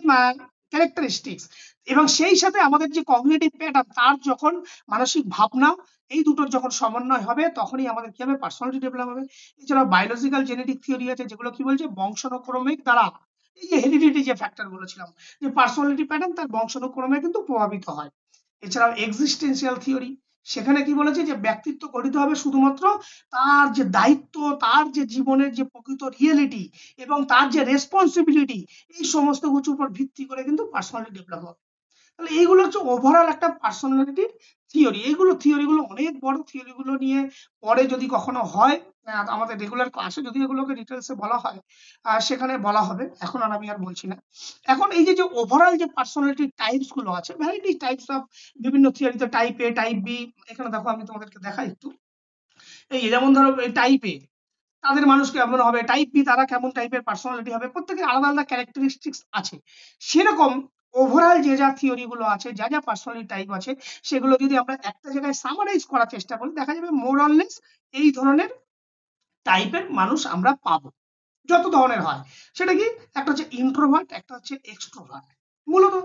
ক্যারেক্টারিস্টিক্স এবং সেই সাথে আমাদের যে কগনিটিভ প্যাটার্ন, তার যখন মানসিক ভাবনা, এই দুটোর যখন সমন্বয় হবে, তখনই আমাদের কি হবে, পার্সোনালিটি ডেভেলপ হবে। এছাড়াও বায়োলজিক্যাল জেনেটিক থিওরি আছে, যেগুলো কি বলছে, বংশানুক্রমিক দ্বারা, এই যে হেরিডিটি যে ফ্যাক্টর বলেছিলাম, যে পার্সোনালিটি প্যাটার্ন তার বংশানুক্রমে কিন্তু প্রভাবিত হয়। এছাড়াও এক্সিস্টেন্সিয়াল থিওরি, সেখানে কি বলেছে, যে ব্যক্তিত্ব গঠিত হবে শুধুমাত্র তার যে দায়িত্ব, তার যে জীবনের যে প্রকৃত রিয়েলিটি এবং তার যে রেসপন্সিবিলিটি, এই সমস্ত কিছুর উপর ভিত্তি করে কিন্তু পার্সোনালিটি ডেভেলপ হবে। তাহলে এইগুলো হচ্ছে ওভারঅল একটা পার্সোনালিটির থিওরি। এইগুলো থিওরিগুলো অনেক বড়, থিওরিগুলো নিয়ে পরে যদি কখনো হয়, আমাদের রেগুলার ক্লাসে যদি এগুলোকে ডিটেলসে বলা হয়, সেখানে বলা হবে, এখন আর আমি আর বলছি না। এখন এই যে ওভারঅল যে পার্সোনালিটি টাইপস গুলো আছে, ভ্যারাইটি টাইপস অফ, বিভিন্ন থিওরিতে টাইপ এ, টাইপ বি, এখানে দেখো আমি তোমাদেরকে দেখাই একটু। এই যেমন ধরো টাইপ এ তাদের মানুষ কেমন হবে, টাইপ বি তারা কেমন টাইপের পার্সোনালিটি হবে, প্রত্যেকের আলাদা আলাদা ক্যারেক্টারিস্টিক্স আছে। সেরকম ওভারঅল যে যা থিওরি গুলো আছে, যা যা পার্সোনালিটি টাইপ আছে, সেগুলো যদি আমরা একটা জায়গায় সামারাইজ করার চেষ্টা করি, দেখা যাবে মোর অর লেস এই ধরনের টাইপের মানুষ আমরা পাবো, যত ধরনের হয়। সেটা কি, একটা হচ্ছে ইন্ট্রোভার্ট, একটা হচ্ছে এক্সট্রোভার্ট। মূলত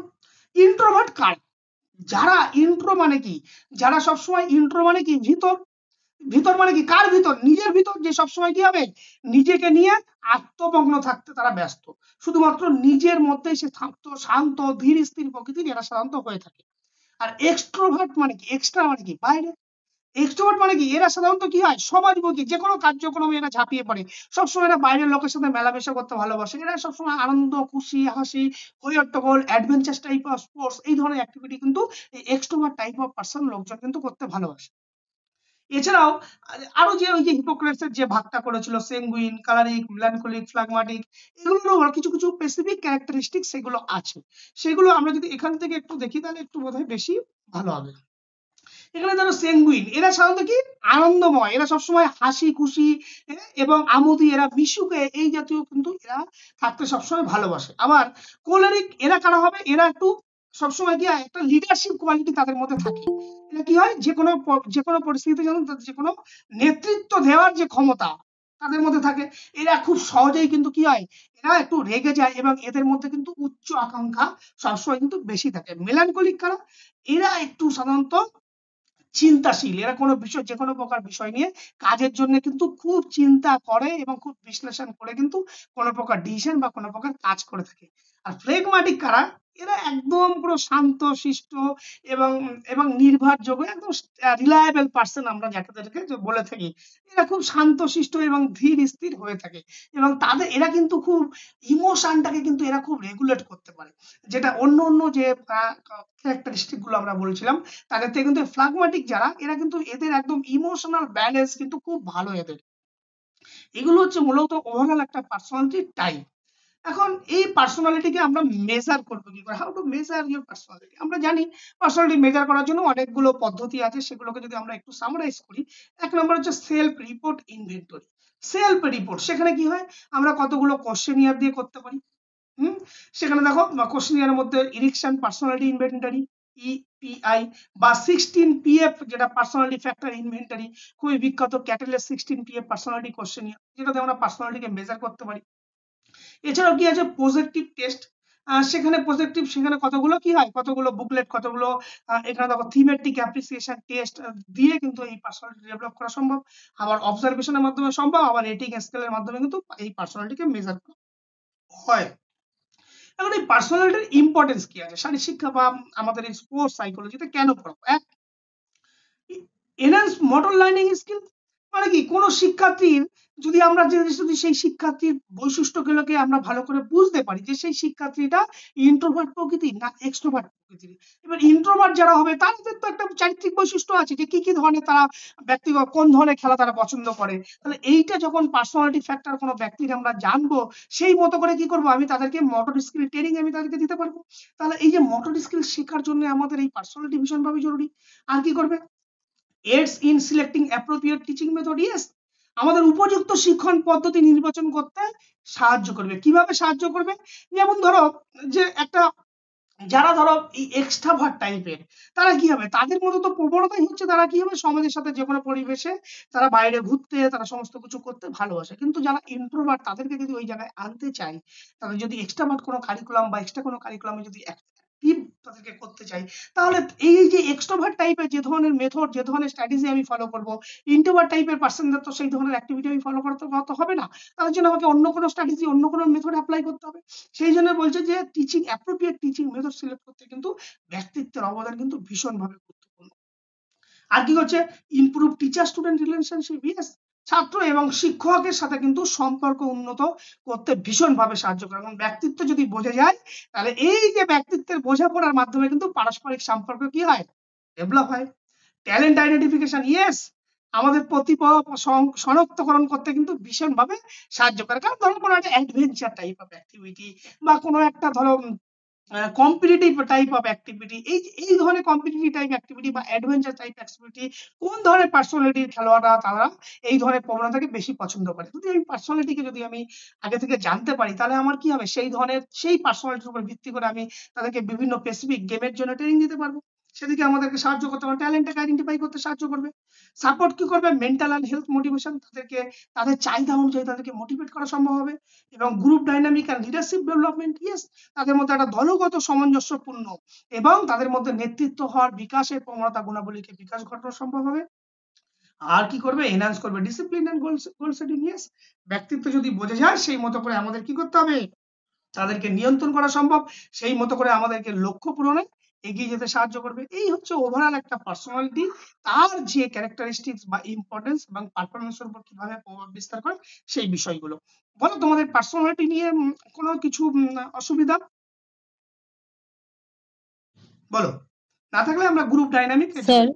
ইন্ট্রোভার্ট কার, যারা ইন্ট্রো মানে কি, যারা সবসময় ইন্ট্রো মানে কি, ভিতর, ভিতর মানে কি, কার ভিতর, নিজের ভিতর, যে সবসময় কি হবে, নিজেকে নিয়ে আত্মমগ্ন থাকতে তারা ব্যস্ত, শুধুমাত্র নিজের মধ্যেই সে থাকতো, শান্ত ধীর স্থির প্রকৃতির এরা সাধারণত হয়ে থাকে। আর এক্সট্রোভার্ট মানে কি, এক্সট্রা মানে কি, বাইরে। এক্সট্রোভার্ট মানে কি, এরা সাধারণত কি হয়, সমাজমুখী, যে কোনো কার্যক্রমে এরা ঝাঁপিয়ে পড়ে, সবসময় এরা বাইরের লোকের সাথে মেলামেশা করতে ভালোবাসে, এরা সবসময় আনন্দ, খুশি, হাসি, হইহট্টগোল, অ্যাডভেঞ্চার টাইপ অফ স্পোর্টস, এই ধরনের অ্যাক্টিভিটি কিন্তু এই এক্সট্রোভার্ট টাইপ অফ পার্সন লোকজন কিন্তু করতে ভালোবাসে। এছাড়াও আরো যে ওই যে হিপোক্রেটসের যে ভাগটা করেছিল, সেঙ্গুইন, কালারিক, মেলানকলিক, ফ্লাগমাটিক, এগুলোরও কিছু কিছু স্পেসিফিক ক্যারেক্টারিস্টিক সেগুলো আছে। সেগুলো আমরা যদি এখান থেকে একটু দেখি, তাহলে একটু বোধহয় বেশি ভালো হবে। এখানে ধরো সেঙ্গুইন, এরা সাধারণত কি আনন্দময়, এরা সবসময় হাসি খুশি এবং আমোদি, এরা মিশুকে এই জাতীয় কিন্তু এরা থাকতে সবসময় ভালোবাসে। আবার কোলারিক এরা কারা হবে, এরা একটু সবসময় কি একটা লিডারশিপ কোয়ালিটি তাদের মধ্যে থাকে। এটা কি হয়, যে কোনো পরিস্থিতিতে যেন যে কোনো নেতৃত্ব দেওয়ার যে ক্ষমতা তাদের মধ্যে থাকে। এরা খুব সহজেই কিন্তু কি হয়, এরা একটু রেগে যায় এবং এদের মধ্যে কিন্তু উচ্চ আকাঙ্ক্ষা সবসময় কিন্তু বেশি থাকে। মেলানকলিক কারা, এরা একটু সাধারণত চিন্তাশীল, এরা কোনো বিষয় যে কোনো প্রকার বিষয় নিয়ে কাজের জন্য কিন্তু খুব চিন্তা করে এবং খুব বিশ্লেষণ করে কিন্তু কোনো প্রকার ডিসিশন বা কোনো প্রকার কাজ করে থাকে। আর ফ্লেগমাটিক কারা, এরা একদম পুরো শান্ত শিষ্ট এবং এবং নির্ভরযোগ্য, একদম রিলায়েবল পার্সন আমরা যাদেরকে বলে থাকি। এরা খুব শান্ত শিষ্ট এবং ধীর স্থির হয়ে থাকে এবং তাদের এরা কিন্তু খুব ইমোশনটাকে কিন্তু এরা খুব রেগুলেট করতে পারে, যেটা অন্য অন্য যে ক্যারেক্টারিস্টিক গুলো আমরা বলছিলাম তাদের থেকে কিন্তু ফ্লাগমাটিক যারা, এরা কিন্তু এদের একদম ইমোশনাল ব্যালেন্স কিন্তু খুব ভালো এদের। এগুলো হচ্ছে মূলত ওভারঅল একটা পার্সোনালিটি টাইপ। এখন এই পার্সোনালিটিকে আমরা মেজার করবো কি করে, how to measure your personality. আমরা জানি পার্সোনালিটি মেজার করার জন্য অনেকগুলো পদ্ধতি আছে, সেগুলোকে যদি আমরা একটু সামারাইজ করি, এক নম্বর হচ্ছে self report inventory. Self report, সেখানে কি হয়, আমরা কতগুলো কোশ্চেনিয়ার দিয়ে করতে পারি। সেখানে দেখো কোশ্চেনিয়ারের মধ্যে ইরিকসন পার্সোনালিটি ইনভেন্টরি, ইপিআই বা 16PF যেটা পার্সোনালিটি ফ্যাক্টর ইনভেন্টরি, খুবই বিখ্যাত ক্যাটেলের 16PF পার্সোনালিটি কোশ্চেনিয়ার, যেটাতে আমরা পার্সোনালিটিকে মেজার করতে পারি। এছাড়াও কি আছে প্রজেক্টিভ টেস্ট, সেখানে কতগুলো কি হয়, কতগুলো বুকলেট, কতগুলো এখানে দেখো থিমেটিক অ্যাপ্রিসিয়েশন টেস্ট দিয়ে কিন্তু এই পার্সোনালিটি ডেভেলপ করা সম্ভব। আবার অবজারভেশনের মাধ্যমে সম্ভব, আবার রেটিং স্কেলের মাধ্যমে কিন্তু এই পার্সোনালিটিকে মেজার করা হয়। এখন এই পার্সোনালিটির ইম্পর্টেন্স কি আছে শারীরিক শিক্ষা বা আমাদের এই স্পোর্টস সাইকোলজিতে কেন পড়াবো। এক, এনহান্স মোটর লার্নিং স্কিল, মানে কি কোনো শিক্ষার্থীর যদি আমরা যদি সেই শিক্ষার্থীর বৈশিষ্ট্যগুলোকে আমরা ভালো করে বুঝতে পারি যে সেই শিক্ষার্থীটা ইন্ট্রোভার্ট প্রকৃতির না এক্সট্রোভার্ট প্রকৃতির। এবার ইন্ট্রোভার্ট যারা হবে তাদের তো একটা চারিত্রিক বৈশিষ্ট্য আছে যে কি কি ধরনের তারা ব্যক্তিগত কোন ধরনের খেলা তারা পছন্দ করে। তাহলে এইটা যখন পার্সোনালিটি ফ্যাক্টর কোনো ব্যক্তির আমরা জানবো, সেই মতো করে কি করব, আমি তাদেরকে মোটর স্কিল ট্রেনিং আমি তাদেরকে দিতে পারবো। তাহলে এই যে মোটর স্কিল শেখার জন্য আমাদের এই পার্সোনালিটি ভীষণভাবে জরুরি। আর কি করবে, aids in selecting appropriate teaching method, yes, আমাদের উপযুক্ত শিক্ষণ পদ্ধতি নির্বাচন করতে সাহায্য করবে। কিভাবে সাহায্য করবে, যেমন ধরো যে একটা যারা ধরো এই এক্সট্রাভার্ট টাইপের, তারা কি হবে, তাদের মধ্যে তো প্রবণতাই হচ্ছে তারা কি হবে সমাজের সাথে যে কোনো পরিবেশে তারা বাইরে ঘুরতে, তারা সমস্ত কিছু করতে ভালোবাসে। কিন্তু যারা ইন্ট্রোভার্ট তাদেরকে যদি ওই জায়গায় আনতে চাই, তাদের যদি এক্সট্রাভার্ট কোনো কারিকুলাম বা এক্সট্রা কোনো কারিকুলামে যদি অ্যাক্টিভ তাদেরকে করতে চাই, তাহলে এই যে এক্সট্রোভার্ট টাইপের যে ধরনের মেথড, যে ধরনের স্ট্র্যাটেজি আমি ফলো করব, ইন্ট্রোভার্ট টাইপের পার্সনদের তো সেই ধরনের অ্যাক্টিভিটি আমি ফলো করতে হবে না। তার জন্য আমাকে অন্য কোনো স্ট্র্যাটেজি, অন্য কোনো মেথড অ্যাপ্লাই করতে হবে। সেই জন্য বলছে যে teaching appropriate teaching method select করতে কিন্তু ব্যক্তিত্বের অবদান কিন্তু ভীষণভাবে গুরুত্বপূর্ণ। আর কি হচ্ছে, improve teacher student relationship, yes, ছাত্র এবং শিক্ষকের সাথে কিন্তু সম্পর্ক উন্নত করতে ভীষণভাবে সাহায্য করে। কারণ ব্যক্তিত্ব যদি বোঝা যায়, তাহলে এই যে ব্যক্তিত্বের বোঝাপড়ার মাধ্যমে কিন্তু পারস্পরিক সম্পর্ক কি হয়, ডেভেলপ হয়। ট্যালেন্ট আইডেন্টিফিকেশন, ইয়েস, আমাদের প্রতিভা শনাক্তকরণ করতে কিন্তু ভীষণভাবে সাহায্য করে। কারণ ধরো কোনো একটা অ্যাডভেঞ্চার টাইপ অফ অ্যাক্টিভিটি বা কোনো একটা ধরো কম্পিটিটিভ টাইপ অফ অ্যাক্টিভিটি, এই ধরনের কম্পিটিটিভ টাইপ অ্যাক্টিভিটি বা অ্যাডভেঞ্চার টাইপ অ্যাক্টিভিটি কোন ধরনের পার্সোনালিটির খেলোয়াড়রা তারা এই ধরনের প্রবণতাকে বেশি পছন্দ করে। যদি আমি পার্সোনালিটিকে যদি আমি আগে থেকে জানতে পারি, তাহলে আমার কি হবে, সেই পার্সোনালিটির উপর ভিত্তি করে আমি তাদেরকে বিভিন্ন স্পেসিফিক গেমের জন্য ট্রেনিং দিতে পারবো। সেদিকে আমাদেরকে সাহায্য করতে পারবে, ট্যালেন্টটাকে আইডেন্টিফাই করতে সাহায্য করবে। সাপোর্ট কি করবে, মেন্টাল অ্যান্ড হেলথ মোটিভেশন, তাদেরকে তাদের চাহিদা অনুযায়ী তাদেরকে মোটিভেট করা সম্ভব হবে। এবং গ্রুপ ডাইনামিক আর লিডারশিপ ডেভেলপমেন্ট, ইয়েস, তাদের মধ্যে একটা দলগত সামঞ্জস্যপূর্ণ এবং তাদের মধ্যে নেতৃত্ব হওয়ার বিকাশের প্রবণতা গুণাবলীকে বিকাশ ঘটানো সম্ভব হবে। আর কি করবে, এনহান্স করবে discipline and goal setting, yes, ব্যক্তিত্ব যদি বোঝা যায় সেই মতো করে আমাদের কি করতে হবে, তাদেরকে নিয়ন্ত্রণ করা সম্ভব, সেই মতো করে আমাদেরকে লক্ষ্য পূরণে এগিয়ে যেতে সাহায্য করবে। এই হচ্ছে ওভারঅল একটা পার্সোনালিটি, তার যে ক্যারেক্টারিস্টিক্স বা ইম্পর্টেন্স এবং পারফরমেন্সের উপর কিভাবে প্রভাব বিস্তার করে সেই বিষয়গুলো। বলো তোমাদের পার্সোনালিটি নিয়ে কোনো কিছু অসুবিধা, বলো, না থাকলে আমরা গ্রুপ ডাইনামিক স্যার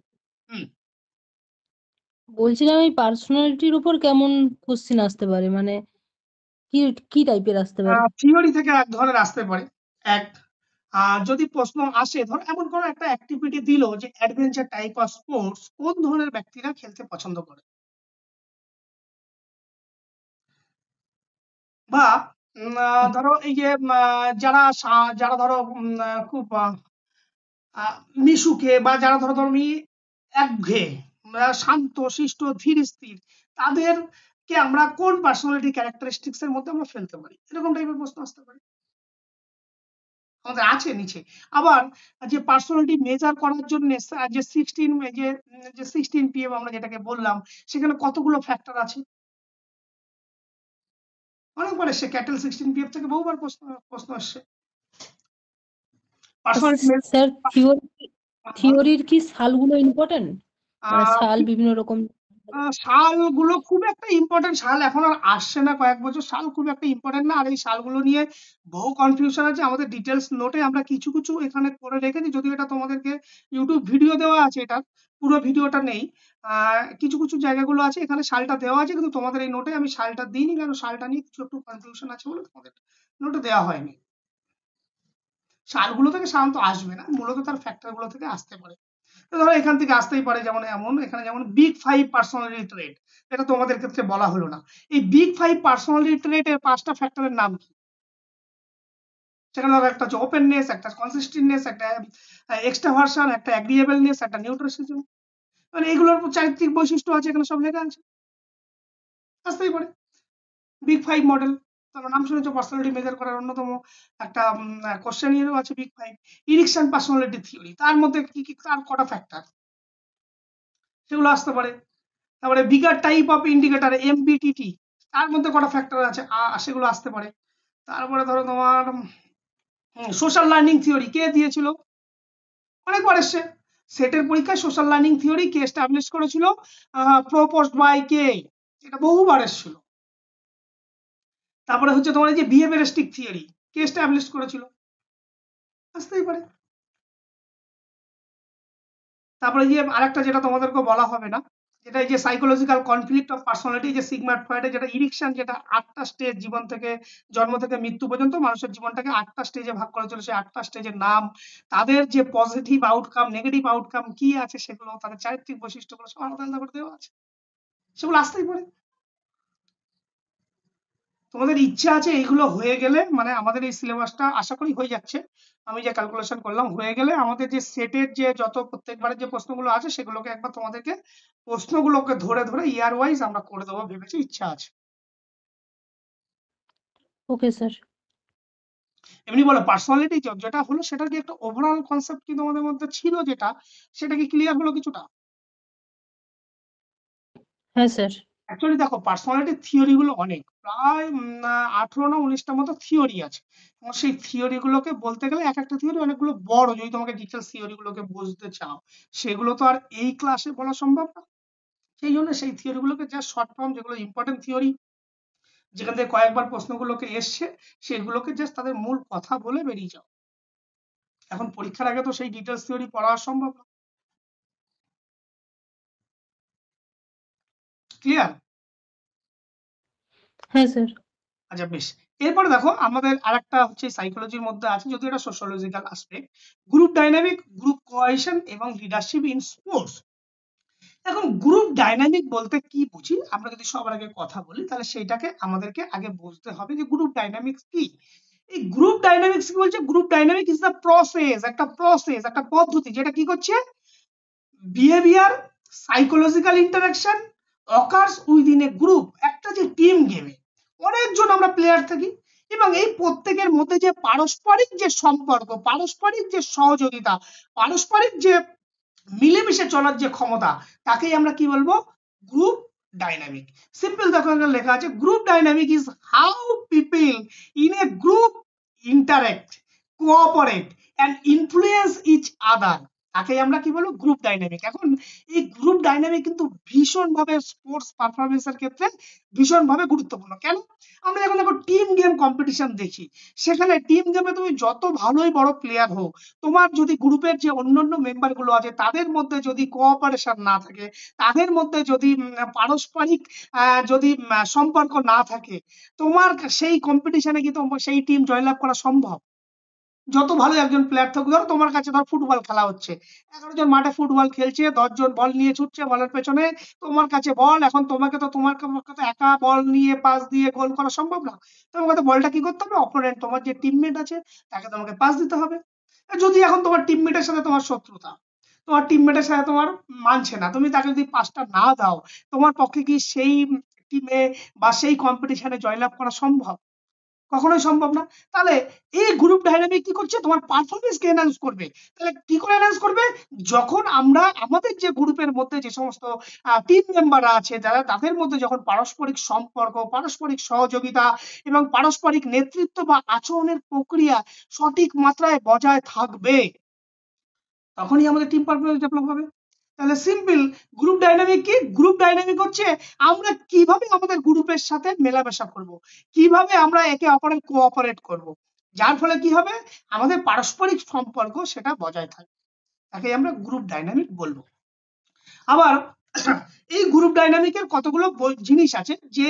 বলছিলাম এই পার্সোনালিটির উপর কেমন কোশ্চেন আসতে পারে, মানে কি কি টাইপের আসতে পারে? থিওরি থেকে এক ধরনের আসতে পারে। এক, যদি প্রশ্ন আসে, ধর এমন কোনো একটা অ্যাক্টিভিটি দিল যে অ্যাডভেঞ্চার টাইপ অফ স্পোর্টস কোন ধরনের ব্যক্তিরা খেলতে পছন্দ করে, বা ধরো এই যে যারা ধরো খুব মিশুকে, বা যারা ধরো তুমি একঘেয়ে, শান্ত শিষ্ট ধীর স্থির, তাদেরকে আমরা কোন পার্সোনালিটি ক্যারেক্টারিস্টিক্স এর মধ্যে আমরা ফেলতে পারি, এরকম টাইপের প্রশ্ন আসতে পারে, আমাদের আছে নিচে। আবার যে পার্সোনালিটি মেজার করার জন্য যে 16 PM আমরা যেটাকে বললাম, সেখানে কতগুলো ফ্যাক্টর আছে, অনেকবার এসছে ক্যাটেল 16 PM থেকে বহুবার প্রশ্ন আসছে। পার্সোনালিটি স্যার থিওরির কি সালগুলো ইম্পর্টেন্ট, মানে সাল বিভিন্ন রকম? সালগুলো খুব একটা ইম্পর্টেন্ট, সাল এখন আর আসছে না, কয়েক বছর সাল খুব একটা ইম্পর্টেন্ট না। আর এই সালগুলো নিয়ে বহু কনফিউশন আছে, আমাদের ডিটেলস নোটে আমরা কিছু কিছু এখানে করে রেখেছি, যদিও এটা তোমাদেরকে ইউটিউব ভিডিও দেওয়া আছে, এটা পুরো ভিডিওটা নেই, কিছু কিছু জায়গাগুলো আছে এখানে সালটা দেওয়া আছে, কিন্তু তোমাদের এই নোটে আমি সালটা দিইনি, কারণ সালটা নিয়ে কিছু একটু কনফিউশন আছে বলে তোমাদের নোটে দেওয়া হয়নি। সালগুলো থেকে সাধারণত আসবে না, মূলত তার ফ্যাক্টর গুলো থেকে আসতে পারে। ধরো এখান থেকে আসতেই পারে, যেমন এখানে যেমন বিগ 5 পার্সোনালিটি ট্রেট, এটা তোমাদের ক্ষেত্রে বলা হলো না। এই বিগ 5 পার্সোনালিটি ট্রেট এর 5টা ফ্যাক্টরের নাম কি? সেখানে ধরো একটা হচ্ছে ওপেননেস, একটা কনসিস্টেন্টনেস, একটা এক্সট্রাভার্সন, একটা অ্যাগ্রিয়েবলনেস, একটা নিউট্রালিজম, মানে এইগুলোর চারিত্রিক বৈশিষ্ট্য আছে, এখানে সব লেখা আছে, আসতেই পারে। বিগ 5 মডেল, তোমরা নাম শুনেছো, পার্সোনালিটি মেজার করার অন্যতম একটা কোশ্চেনিয়ারও আছে বিগ 5। ইরিকসন পার্সোনালিটি থিওরি, তার মধ্যে কি কি, তার কটা ফ্যাক্টর, সেগুলো আসতে পারে। তারপরে বিগার টাইপ অফ ইন্ডিকেটর এমবিটিটি, তার মধ্যে কটা ফ্যাক্টর আছে, সেগুলো আসতে পারে। তারপরে ধরো তোমার সোশ্যাল লার্নিং থিওরি কে দিয়েছিল, অনেকবার এসছে, সেটের পরীক্ষায় সোশ্যাল লার্নিং থিওরি কে এস্টাবলিশ করেছিল, প্রপোজড বাই কে, এটা বহুবার এসেছিল। তারপরে হচ্ছে তোমার এই যে বিহেভিয়ারিস্টিক থিওরি কে এস্টাবলিশ করেছিল, আসতেই পারে। তারপরে যে আরেকটা যেটা তোমাদেরকে বলা হবে না, যেটা এই যে সাইকোলজিক্যাল কনফ্লিক্ট অফ পার্সোনালিটি, যে সিগমান্ড ফ্রয়েডের যেটা ইরিকশন, যেটা 8টা স্টেজ, জীবন থেকে জন্ম থেকে মৃত্যু পর্যন্ত মানুষের জীবনটাকে 8টা স্টেজে ভাগ করেছিল, সেই 8টা স্টেজের নাম, তাদের যে পজিটিভ আউটকাম নেগেটিভ আউটকাম কি আছে, সেগুলো তাদের চারিত্রিক বৈশিষ্ট্যগুলো সব আলাদা আলাদা করে দেওয়া আছে, সেগুলো আসতেই পারে। তোমাদের ইচ্ছা আছে এইগুলো হয়ে গেলে, মানে আমাদের এই সিলেবাসটা আশা করি হয়ে যাচ্ছে, আমি যে ক্যালকুলেশন করলাম হয়ে গেলে, আমাদের যে সেটের যে যত প্রত্যেকবারের যে প্রশ্নগুলো আছে, সেগুলোকে একবার তোমাদেরকে প্রশ্নগুলোকে ধরে ধরে ইয়ার ওয়াইজ আমরা করে দেবো ভেবেছি, ইচ্ছা আছে। Okay sir. এমনি বলো, পার্সোনালিটি যেটা হলো, সেটার কি একটা ওভারঅল কনসেপ্ট কি তোমাদের মধ্যে ছিল, যেটা সেটা কি ক্লিয়ার হলো কিছুটা? হ্যাঁ স্যার। অ্যাকচুয়ালি দেখো, পার্সোনালিটি থিওরি গুলো অনেক, প্রায় 18 না 19টার মতো থিওরি আছে, এবং সেই থিওরি গুলোকে বলতে গেলে এক একটা থিওরি অনেকগুলো বড়, যদি তোমাকে ডিটেলস থিওরি গুলোকে বুঝতে চাও, সেগুলো তো আর এই ক্লাসে বলা সম্ভব না। সেই জন্য সেই থিওরি গুলোকে জাস্ট শর্ট ফর্ম, যেগুলো ইম্পর্টেন্ট থিওরি, যেখান থেকে কয়েকবার প্রশ্নগুলোকে এসছে, সেগুলোকে জাস্ট তাদের মূল কথা বলে বেরিয়ে যাও। এখন পরীক্ষার আগে তো সেই ডিটেলস থিওরি পড়া সম্ভব না। ক্লিয়ার? হ্যাঁ স্যার। আচ্ছা বেশ, এরপরে দেখো আমাদের আরেকটা হচ্ছে সাইকোলজির মধ্যে আছে, যদি এটা sociological aspect, group dynamic, group cohesion এবং লিডারশিপ ইন স্পোর্টস। এখন গ্রুপ ডাইনামিক বলতে কি বুঝি, আমরা যদি সবার আগে কথা বলি, তাহলে সেইটাকে আমাদেরকে আগে বুঝতে হবে যে গ্রুপ ডাইনামিক্স কি। এই গ্রুপ ডাইনামিক্স কি বলছে, group dynamic is the process, একটা পদ্ধতি, যেটা কি করছে, behaviour, psychological interaction occurs within a group, একটা যে টিম গেমে অনেকজন আমরা প্লেয়ার থাকি, এবং এই প্রত্যেকের মধ্যে যে পারস্পরিক যে সম্পর্ক, পারস্পরিক যে সহযোগিতা, পারস্পরিক যে মিলেমিশে চলার যে ক্ষমতা, তাকেই আমরা কি বলবো, গ্রুপ ডাইনামিক। সিম্পল দেখো এখানে লেখা আছে, group dynamic is how people in a group interact, cooperate and influence each other, তাকেই আমরা কি বলবো, গ্রুপ ডাইনামিক। এখন এই গ্রুপ ডাইনামিক কিন্তু ভীষণ ভাবে স্পোর্টস পারফরমেন্সের ক্ষেত্রে ভীষণ ভাবে গুরুত্বপূর্ণ। কেন? আমরা যখন দেখো টিম গেম কম্পিটিশন দেখি, সেখানে টিম গেমে তুমি যত ভালোই বড় প্লেয়ার হোক, তোমার যদি গ্রুপের যে অন্যান্য মেম্বার গুলো আছে, তাদের মধ্যে যদি কোঅপারেশন না থাকে, তাদের মধ্যে যদি পারস্পরিক যদি সম্পর্ক না থাকে, তোমার সেই কম্পিটিশনে কি সেই টিম জয়লাভ করা সম্ভব? যত ভালো একজন প্লেয়ার থাকুক, ধরো তোমার কাছে ধর ফুটবল খেলা হচ্ছে, 11 জন মাঠে ফুটবল খেলছে, 10 জন বল নিয়ে ছুটছে বলের পেছনে, তোমার কাছে বল, এখন তোমাকে তো একা বল নিয়ে পাস দিয়ে গোল করা সম্ভব না, তোমাকে তো বলটা কি করতে হবে, অপোনেন্ট তোমার যে টিমমেট আছে তাকে তোমাকে পাস দিতে হবে। যদি এখন তোমার টিমমেটের সাথে তোমার শত্রুতা, তোমার টিমমেটের সাথে তোমার মানছে না, তুমি তাকে যদি পাসটা না দাও, তোমার পক্ষে কি সেই টিমে বা সেই কম্পিটিশনে জয়লাভ করা সম্ভব? কখনোই সম্ভব না। তাহলে এই গ্রুপ ডাইনামিক কি করছে, তোমার পারফরমেন্সকে এনহান্স করবে। তাহলে কি করে এনহান্স করবে, যখন আমরা আমাদের যে গ্রুপের মধ্যে যে সমস্ত টিম মেম্বাররা আছে, যারা তাদের মধ্যে যখন পারস্পরিক সম্পর্ক, পারস্পরিক সহযোগিতা এবং পারস্পরিক নেতৃত্ব বা আচরণের প্রক্রিয়া সঠিক মাত্রায় বজায় থাকবে, তখনই আমাদের টিম পারফরমেন্স ডেভেলপ হবে। তাহলে সিম্পল গ্রুপ ডাইনামিক কি, গ্রুপ ডাইনামিক হচ্ছে আমরা কিভাবে আমাদের গ্রুপের সাথে মেলামেশা করব, কিভাবে আমরা একে অপরের কোঅপারেট করব, যার ফলে কি হবে, আমাদের পারস্পরিক সম্পর্ক সেটা বজায় থাকবে, তাকে আমরা গ্রুপ ডাইনামিক বলবো। আবার এই গ্রুপ ডাইনামিকের কতগুলো জিনিস আছে, যে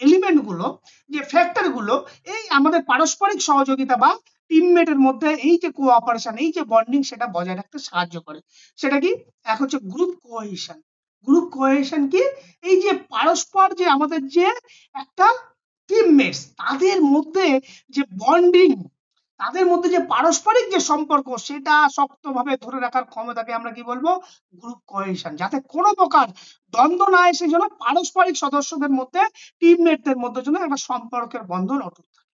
এলিমেন্ট গুলো, যে ফ্যাক্টর গুলো এই আমাদের পারস্পরিক সহযোগিতা বা টিমমেটের মধ্যে এই যে কোঅপারেশন, এই যে বন্ডিং সেটা বজায় রাখতে সাহায্য করে। সেটা কি, এক হচ্ছে গ্রুপ কোহেশন। গ্রুপ কোহেশন কি, এই যে পারস্পর যে আমাদের যে একটা টিমমেটস তাদের মধ্যে যে বন্ডিং, তাদের মধ্যে যে পারস্পরিক যে সম্পর্ক সেটা শক্তভাবে ধরে রাখার ক্ষমতাকে আমরা কি বলবো, গ্রুপ কোহেশন। যাতে কোনো প্রকার দ্বন্দ্ব না এসে যেন পারস্পরিক সদস্যদের মধ্যে, টিমমেটদের মধ্যে যেন একটা সম্পর্কের বন্ধন অটুট থাকে।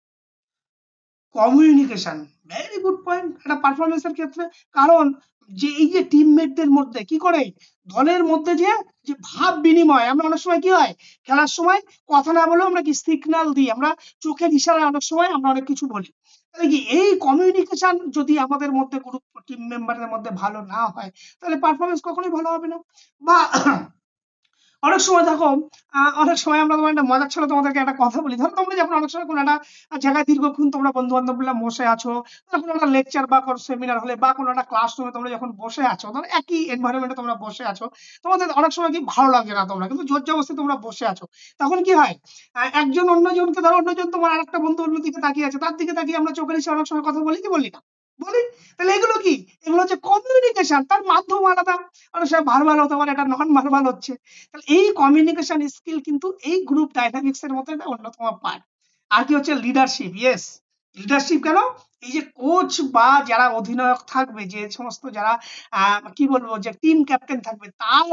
কমিউনিকেশন, ভেরি গুড পয়েন্ট এটা পারফরমেন্সের ক্ষেত্রে। কারণ যে এই যে টিমমেটদের মধ্যে কি করে, দলের মধ্যে যে যে ভাব বিনিময়, আমরা অনেক সময় কি হয়, খেলার সময় কথা না বলেও আমরা কি সিগন্যাল দিই, আমরা চোখের ইশারায় অনেক সময় আমরা অনেক কিছু বলি। তাহলে কি এই কমিউনিকেশন যদি আমাদের মধ্যে গ্রুপ টিম মেম্বারদের মধ্যে ভালো না হয়, তাহলে পারফরমেন্স কখনোই ভালো হবে না। বা অনেক সময় দেখো, অনেক সময় আমরা তোমার একটা মজার ছিল, তোমাদেরকে একটা কথা বলি, ধরো তোমরা যখন অনেক সময় কোনো একটা জায়গায় দীর্ঘক্ষণ তোমরা বন্ধু বান্ধব মিলে বসে আছো, কোনো একটা লেকচার বা কোনো সেমিনার হলে বা কোনো একটা ক্লাসরুমে তোমরা যখন বসে আছো, ধরো একই এনভায়রনমেন্টে তোমরা বসে আছো, তোমাদের অনেক সময় কি ভালো লাগছে না, তোমরা কিন্তু জোর জবরদস্তি তোমরা বসে আছো, তখন কি হয়, একজন অন্যজনকে, ধরো অন্যজন তোমার আরেকটা বন্ধু অন্যদিকে তাকিয়ে আছে, তার দিকে তাকিয়ে আমরা চোখের ইশারায় অনেক সময় কথা বলি কি বলি না, বলি। তাহলে এগুলো কি, এগুলো হচ্ছে কমিউনিকেশন, তার মাধ্যম আলাদা, অনেক সময় ভার্বাল হতে পারে, এটা নন ভার্বাল হচ্ছে। তাহলে এই কমিউনিকেশন স্কিল কিন্তু এই গ্রুপ ডাইনামিক্স এর মধ্যে একটা অন্যতম পার্ট। আর কি হচ্ছে লিডারশিপ, ইয়েস লিডারশিপ। কেন, এই যে কোচ বা যারা অধিনায়ক থাকবে, যে সমস্ত যারা কি বলবো, যে টিম ক্যাপ্টেন থাকবে, তার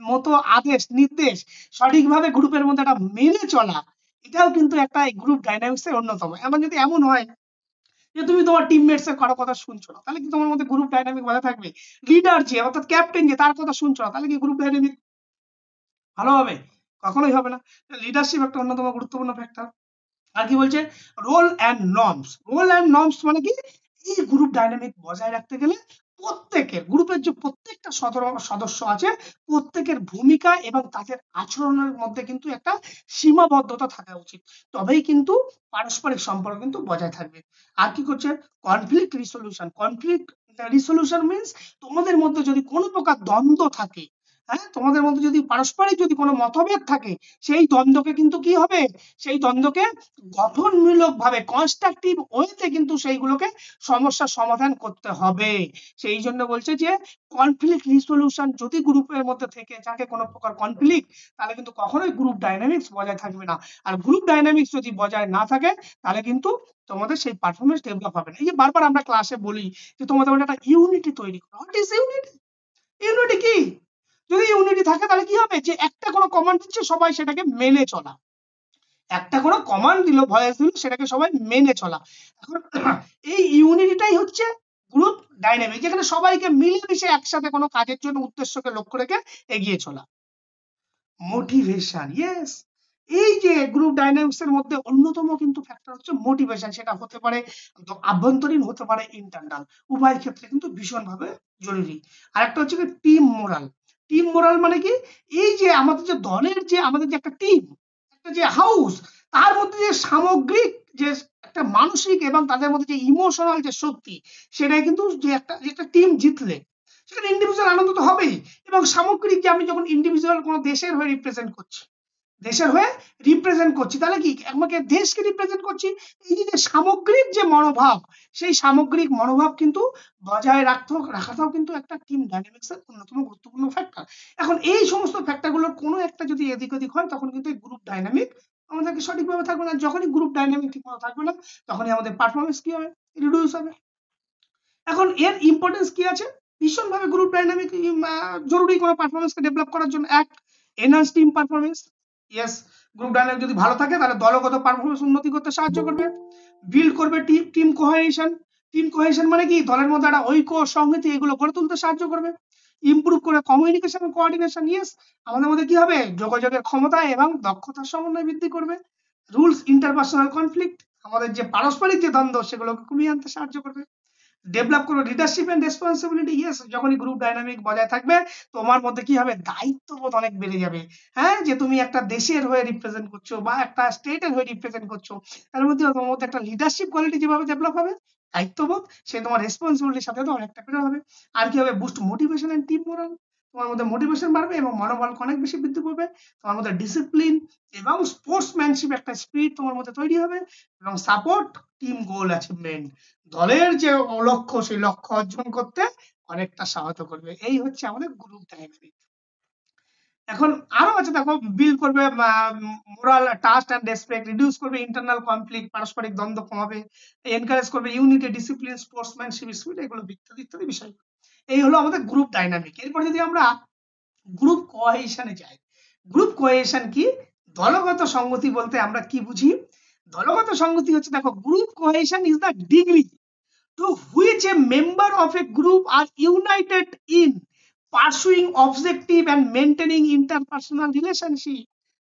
মতো আদেশ নির্দেশ সঠিকভাবে গ্রুপের মধ্যে একটা মেনে চলা, এটাও কিন্তু একটা গ্রুপ ডাইনামিক্স এর অন্যতম। এমন যদি এমন হয় যে তুমি তোমার টিমমেটস এর কারো কথা শুনছো না, তাহলে কি তোমার মধ্যে গ্রুপ ডাইনামিক বজায় থাকবে? লিডার যে অর্থাৎ ক্যাপ্টেন যে তার কথা শুনছো না, তাহলে কি গ্রুপ ডাইনামিক ভালো হবে? কখনোই হবে না। লিডারশিপ একটা অন্যতম গুরুত্বপূর্ণ ফ্যাক্টর। আর কি বলছে, role and norms. Role and norms মানে কি, এই গ্রুপ ডাইনামিক বজায় রাখতে গেলে প্রত্যেকের গ্রুপের যে প্রত্যেকটা সদস্য আছে, প্রত্যেকের ভূমিকা এবং তাদের আচরণের মধ্যে কিন্তু একটা সীমাবদ্ধতা থাকা উচিত, তবেই কিন্তু পারস্পরিক সম্পর্ক কিন্তু বজায় থাকবে। আর কি করছে, conflict resolution. Conflict resolution means তোমাদের মধ্যে যদি কোনো প্রকার দ্বন্দ্ব থাকে, হ্যাঁ, তোমাদের মধ্যে যদি পারস্পরিক যদি কোনো মতভেদ থাকে, সেই দ্বন্দ্বকে কিন্তু কি হবে, সেই দ্বন্দ্বকে গঠনমূলক ভাবে কনস্ট্রাকটিভ ওয়েতে কিন্তু সেইগুলোকে সমস্যার সমাধান করতে হবে। সেই জন্য বলছে যে কনফ্লিক্ট রিসলিউশন যদি গ্রুপের মধ্যে থেকে থাকে কোনো প্রকার কনফ্লিক্ট, তাহলে কিন্তু কখনোই গ্রুপ ডাইনামিক্স বজায় থাকবে না। আর গ্রুপ ডাইনামিক্স যদি বজায় না থাকে, তাহলে কিন্তু তোমাদের সেই পারফরমেন্স ডেভেলপ হবে না। এই যে বারবার আমরা ক্লাসে বলি যে তোমাদের মধ্যে একটা ইউনিটি তৈরি করো। What is unity? ইউনিটি কি, যদি ইউনিটি থাকে তাহলে কি হবে, যে একটা কোনো কমান্ড দিচ্ছে সবাই সেটাকে মেনে চলা, একটা কোনো কমান্ড দিল, ভয়েস দিল, সেটাকে সবাই মেনে চলা। এখন এই ইউনিটিটাই হচ্ছে গ্রুপ ডাইনামিক, যেখানে সবাইকে মিলেমিশে একসাথে কোনো কাজের জন্য উদ্দেশ্যকে লক্ষ্য রেখে এগিয়ে চলা। মোটিভেশন, ইয়েস, এই যে গ্রুপ ডাইনামিক্স এর মধ্যে অন্যতম কিন্তু ফ্যাক্টর হচ্ছে মোটিভেশন। সেটা হতে পারে আভ্যন্তরীণ, হতে পারে ইন্টারনাল, উভয় ক্ষেত্রে কিন্তু ভীষণভাবে জরুরি। আরেকটা হচ্ছে টিম মোরাল। টিম মোরাল মানে কি, এই যে আমাদের যে দলের যে আমাদের যে একটা টিম, একটা যে হাউস, তার মধ্যে যে সামগ্রিক যে একটা মানসিক এবং তাদের মধ্যে যে ইমোশনাল যে শক্তি, সেটাই কিন্তু যে একটা টিম জিতলে সেখানে ইন্ডিভিজুয়াল আনন্দ তো হবেই, এবং সামগ্রিক যে আমি যখন ইন্ডিভিজুয়াল কোনো দেশের হয়ে রিপ্রেজেন্ট করছি, তাহলে কি আমাকে দেশকে রিপ্রেজেন্ট করছি, এই যে সামগ্রিক যে মনোভাব, সেই সামগ্রিক মনোভাব কিন্তু বজায় রাখাটাও কিন্তু একটা টিম ডাইনামিক্সের অন্যতম গুরুত্বপূর্ণ ফ্যাক্টর। এখন এই সমস্ত ফ্যাক্টরগুলোর কোনো একটা যদি এদিক ওদিক হয় তখন কিন্তু এই গ্রুপ ডাইনামিক আমাদেরকে সঠিকভাবে থাকবে না। যখনই গ্রুপ ডাইনামিক ঠিকমতো থাকবে না তখনই আমাদের পারফরমেন্স কি হবে, রিডিউস হবে। এখন এর ইম্পর্টেন্স কি আছে, ভীষণভাবে গ্রুপ ডাইনামিক জরুরি কোনো পারফরমেন্সকে ডেভেলপ করার জন্য। এক, enhance team performance. Yes, group dynamic যদি ভালো থাকে তাহলে দলগত পারফরমেন্স উন্নতি করতে সাহায্য করবে। বিল্ড করবে টিম কোহেশন। টিম কোহেশন মানে কি, দলের মধ্যে একটা ঐক্য সংহতি এগুলো গড়ে তুলতে সাহায্য করবে। ইমপ্রুভ করে কমিউনিকেশন এবং কোঅর্ডিনেশন। ইয়েস, আমাদের মধ্যে কি হবে, যোগাযোগের ক্ষমতা এবং দক্ষতার সমন্বয় বৃদ্ধি করবে। রুলস ইন্টারপার্সোনাল কনফ্লিক্ট, আমাদের যে পারস্পরিক যে দ্বন্দ্ব সেগুলোকে কমিয়ে আনতে সাহায্য করবে। ডেভেলপ করো লিডারশিপ এন্ড রেসপন্সিবিলিটি। ইয়েস, যখনই গ্রুপ ডাইনামিক বজায় থাকবে তোমার মধ্যে কি হবে, দায়িত্ববোধ অনেক বেড়ে যাবে। হ্যাঁ, যে তুমি একটা দেশের হয়ে রিপ্রেজেন্ট করছো বা একটা স্টেটের হয়ে রিপ্রেজেন্ট করছো, তার মধ্যে তোমার মধ্যে একটা লিডারশিপ কোয়ালিটি যেভাবে ডেভেলপ হবে, দায়িত্ববোধ, সে তোমার রেসপন্সিবিলিটির সাথে তো অনেকটা বেড়ে হবে। আর কি হবে, boost motivation and team morale, তোমার মধ্যে মোটিভেশন বাড়বে এবং মনোবল অনেক বেশি বৃদ্ধি পাবে। তোমার মধ্যে ডিসিপ্লিন এবং স্পোর্টসম্যানশিপ একটা স্পিরিট তোমার মধ্যে তৈরি হবে। এবং সাপোর্ট টিম গোল অ্যাচিভমেন্ট, দলের যে লক্ষ্য সেই লক্ষ্য অর্জন করতে অনেকটা সহায়তা করবে। এই হচ্ছে আমাদের গ্রুপ ডাইনামিক। এখন আরো আছে, দেখো, বিল্ড করবে morale, trust and respect, reduce করবে ইন্টারনাল কনফ্লিক্ট, পারস্পরিক দ্বন্দ্ব কমাবে, এনকারেজ করবে ইউনিটি, ডিসিপ্লিন, স্পোর্টসম্যানশিপ স্পিরিট, এগুলো ইত্যাদি ইত্যাদি বিষয়। এই হলো আমাদের গ্রুপ ডাইনামিক। এরপর যদি আমরা গ্রুপ কোহেশনে যাই, গ্রুপ কোহেশন কি, দলগত সংগতি বলতে আমরা কি বুঝি? দলগত সংগতি হচ্ছে, দেখো, group cohesion is the degree to which a member of a group are united in pursuing objective and maintaining interpersonal relationship.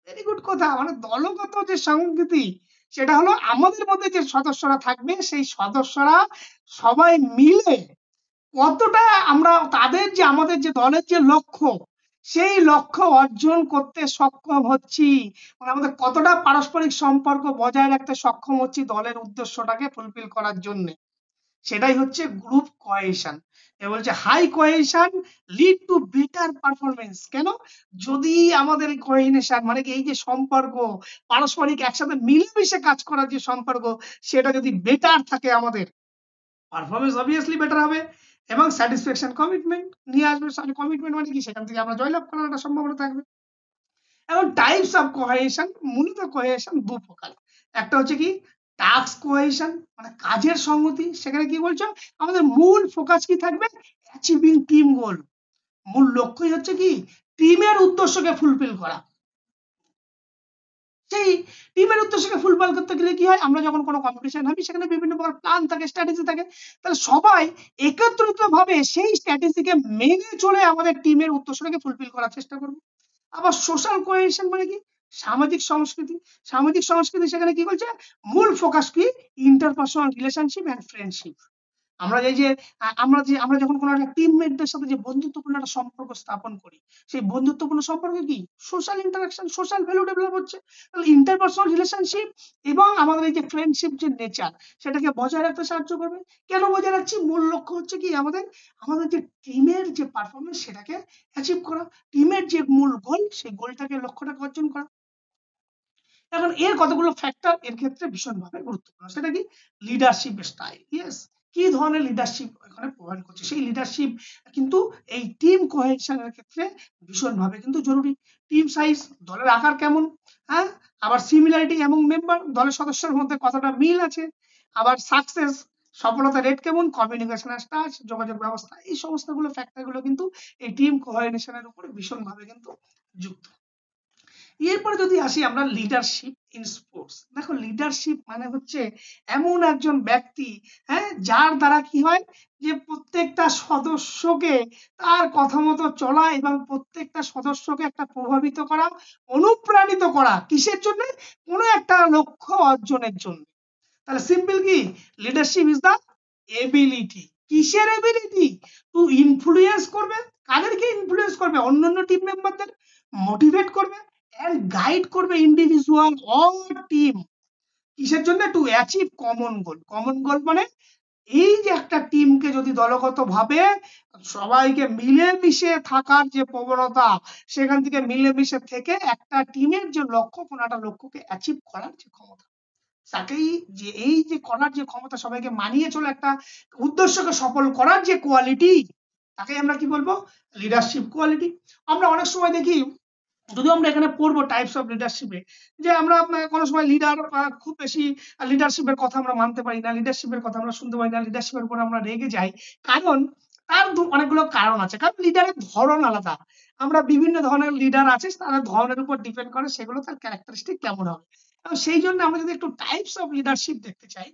Very good কথা, মানে দলগত যে সংগতি সেটা হলো আমাদের মধ্যে যে সদস্যরা থাকবে সেই সদস্যরা সবাই মিলে কতটা আমরা তাদের যে আমাদের যে দলের যে লক্ষ্য সেই লক্ষ্য অর্জন করতে সক্ষম হচ্ছি, মানে আমাদের কতটা পারস্পরিক সম্পর্ক বজায় রাখতে সক্ষম হচ্ছি দলের উদ্দেশ্যটাকে ফুলফিল করার জন্য, সেটাই হচ্ছে গ্রুপ কোহেশন। এ বলছে high cohesion lead to better performance. কেন? যদি আমাদের কোহেশন মানে কি, এই যে সম্পর্ক পারস্পরিক একসাথে মিলেমিশে কাজ করার যে সম্পর্ক সেটা যদি বেটার থাকে, আমাদের পারফরমেন্স অবভিয়াসলি বেটার হবে এবং স্যাটিসফ্যাকশন কমিটমেন্ট নিয়ে আসবে। কমিটমেন্ট মানে কি, সেখান থেকে আমরা জয়লাভ করার একটা সম্ভাবনা থাকবে। এবং টাইপস অফ কোহেশন, মূলত কোহেশন দু প্রকার। একটা হচ্ছে কি টাস্ক কোহেশন, মানে কাজের সংগতি। সেখানে কি বলছো, আমাদের মূল ফোকাস কি থাকবে, অ্যাচিভিং টিম গোল। মূল লক্ষ্যই হচ্ছে কি, টিমের উদ্দেশ্যকে ফুলফিল করা। সেই টিমের উদ্দেশ্যকে ফুলফিল করতে গেলে কি হয়, আমরা যখন কোনো কম্পিটিশন হবে সেখানে বিভিন্ন প্রকার প্ল্যান থাকে, স্ট্র্যাটেজি থাকে, তাহলে সবাই একত্রিত ভাবে সেই স্ট্র্যাটেজিকে মেনে চলে আমাদের টিমের উদ্দেশ্যটাকে ফুলফিল করার চেষ্টা করবো। আবার সোশ্যাল কোহেশন মানে কি, সামাজিক সংস্কৃতি। সামাজিক সংস্কৃতি সেখানে কি বলছে, মূল ফোকাস কি, ইন্টারপার্সোনাল রিলেশনশিপ এন্ড ফ্রেন্ডশিপ। আমরা যখন কোনো একটা টিমমেটদের সাথে যে বন্ধুত্বপূর্ণ একটা সম্পর্ক স্থাপন করি, সেই বন্ধুত্বপূর্ণ সম্পর্কে কি social interaction, social value develop হচ্ছে। তাহলে ইন্টারপার্সোনাল রিলেশনশিপ এবং আমাদের এই যে ফ্রেন্ডশিপ যে নেচার সেটাকে বজায় রাখতে সাহায্য করবে। কেন বজায় রাখছি, মূল লক্ষ্য হচ্ছে কি, আমাদের যে টিমের যে পারফরমেন্স সেটাকে অ্যাচিভ করা, টিমের যে মূল গোল সেই গোলটাকে লক্ষ্যটাকে অর্জন করা। এখন এর কতগুলো ফ্যাক্টর এর ক্ষেত্রে ভীষণভাবে গুরুত্বপূর্ণ। সেটা কি, লিডারশিপ স্টাইল। ইয়েস, কি ধরনের লিডারশিপ এখানে প্রোভাইড করছে, সেই লিডারশিপ কিন্তু এই টিম কোহেশনের ক্ষেত্রে ভীষণভাবে কিন্তু জরুরি। টিম সাইজ, দলের আকার কেমন, হ্যাঁ, আবার সিমিলারিটি এবং মেম্বার, দলের সদস্যের মধ্যে কতটা মিল আছে, আবার সাকসেস, সফলতা রেট কেমন, কমিউনিকেশন স্টাইল, যোগাযোগ ব্যবস্থা, এই সমস্ত গুলো ফ্যাক্টর গুলো কিন্তু এই টিম কোহেশনের উপরে ভীষণভাবে কিন্তু যুক্ত। এরপরে যদি আসি আমরা লিডারশিপ ইন স্পোর্টস, দেখো, লিডারশিপ মানে হচ্ছে এমন একজন ব্যক্তি, হ্যাঁ, যার দ্বারা কি হয়, যে প্রত্যেকটা সদস্যকে তার কথা মতো চলা এবং প্রত্যেকটা সদস্যকে একটা প্রভাবিত করা, অনুপ্রাণিত করা, কিসের জন্য, কোনো একটা লক্ষ্য অর্জনের জন্য। তাহলে সিম্পল কি, লিডারশিপ ইজ দা এবিলিটি, কিসের এবিলিটি, টু ইনফ্লুয়েন্স করবে, কাদেরকে ইনফ্লুয়েন্স করবে, অন্যান্য টিম মেম্বারদের মোটিভেট করবে and guide করবে ইন্ডিভিজুয়াল অর টিম, কিসের জন্য, to achieve common goal. Common goal মানে এই যে একটা টিমকে যদি দলগত ভাবে সবাইকে মিলেমিশে থাকার যে প্রবণতা, সেখান থেকে মিলেমিশে থেকে একটা টিমের যে লক্ষ্য, কোনো একটা লক্ষ্যকে অ্যাচিভ করার যে ক্ষমতা, তাকেই যে এই যে করার যে ক্ষমতা, সবাইকে মানিয়ে চলে একটা উদ্দেশ্যকে সফল করার যে কোয়ালিটি, তাকে আমরা কি বলবো? Leadership quality. আমরা অনেক সময় দেখি, যদিও আমরা এখানে পড়বো টাইপস অফ লিডারশিপে, যে আমরা কোনো সময় লিডার খুব বেশি লিডারশিপের কথা আমরা মানতে পারি না, লিডারশিপের কথা আমরা শুনতে পারি না, লিডারশিপের উপর আমরা রেগে যাই। কারণ তার অনেকগুলো কারণ আছে, কারণ লিডারের ধরন আলাদা। আমরা বিভিন্ন ধরনের লিডার আছে, তার ধরনের উপর ডিপেন্ড করে সেগুলো তার ক্যারেক্টারিস্টিক কেমন হবে। সেই জন্য আমরা যদি একটু টাইপস অফ লিডারশিপ দেখতে চাই,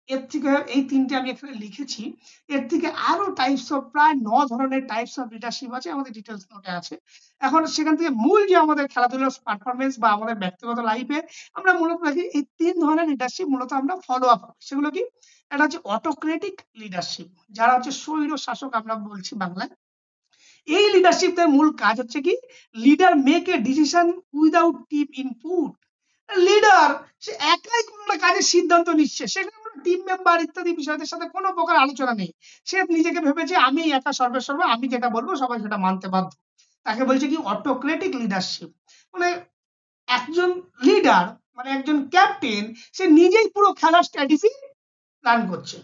এর থেকে এই তিনটে আমি এখানে লিখেছি, এর থেকে আরো টাইপস অফ প্রায় 9 ধরনের টাইপস অফ লিডারশিপ আছে, আমাদের ডিটেলস নোটে আছে। এখন সেখান থেকে মূল যে আমাদের খেলাধুলার পারফরমেন্স বা আমাদের ব্যক্তিগত লাইফে আমরা মূলত দেখি এই 3 ধরনের লিডারশিপ মূলত আমরা ফলো আপ করি। সেগুলো কি? একটা হচ্ছে অটোক্রেটিক লিডারশিপ, যারা হচ্ছে স্বৈর শাসক আমরা বলছি বাংলায়। এই লিডারশিপের মূল কাজ হচ্ছে কি? Leader make a decision without team input. Leader সে একাই কোনো একটা কাজের সিদ্ধান্ত নিচ্ছে, সেখানে কোনো টিম মেম্বার ইত্যাদি বিষয়দের সাথে কোনো প্রকার আলোচনা নেই। সে নিজেকে ভেবেছে আমি একা সর্বেসর্ব, আমি যেটা বলবো সবাই সেটা মানতে বাধ্য। তাকে বলছে কি? Autocratic leadership. মানে একজন লিডার, মানে একজন ক্যাপ্টেন, সে নিজেই পুরো খেলার স্ট্র্যাটেজি প্ল্যান করছে,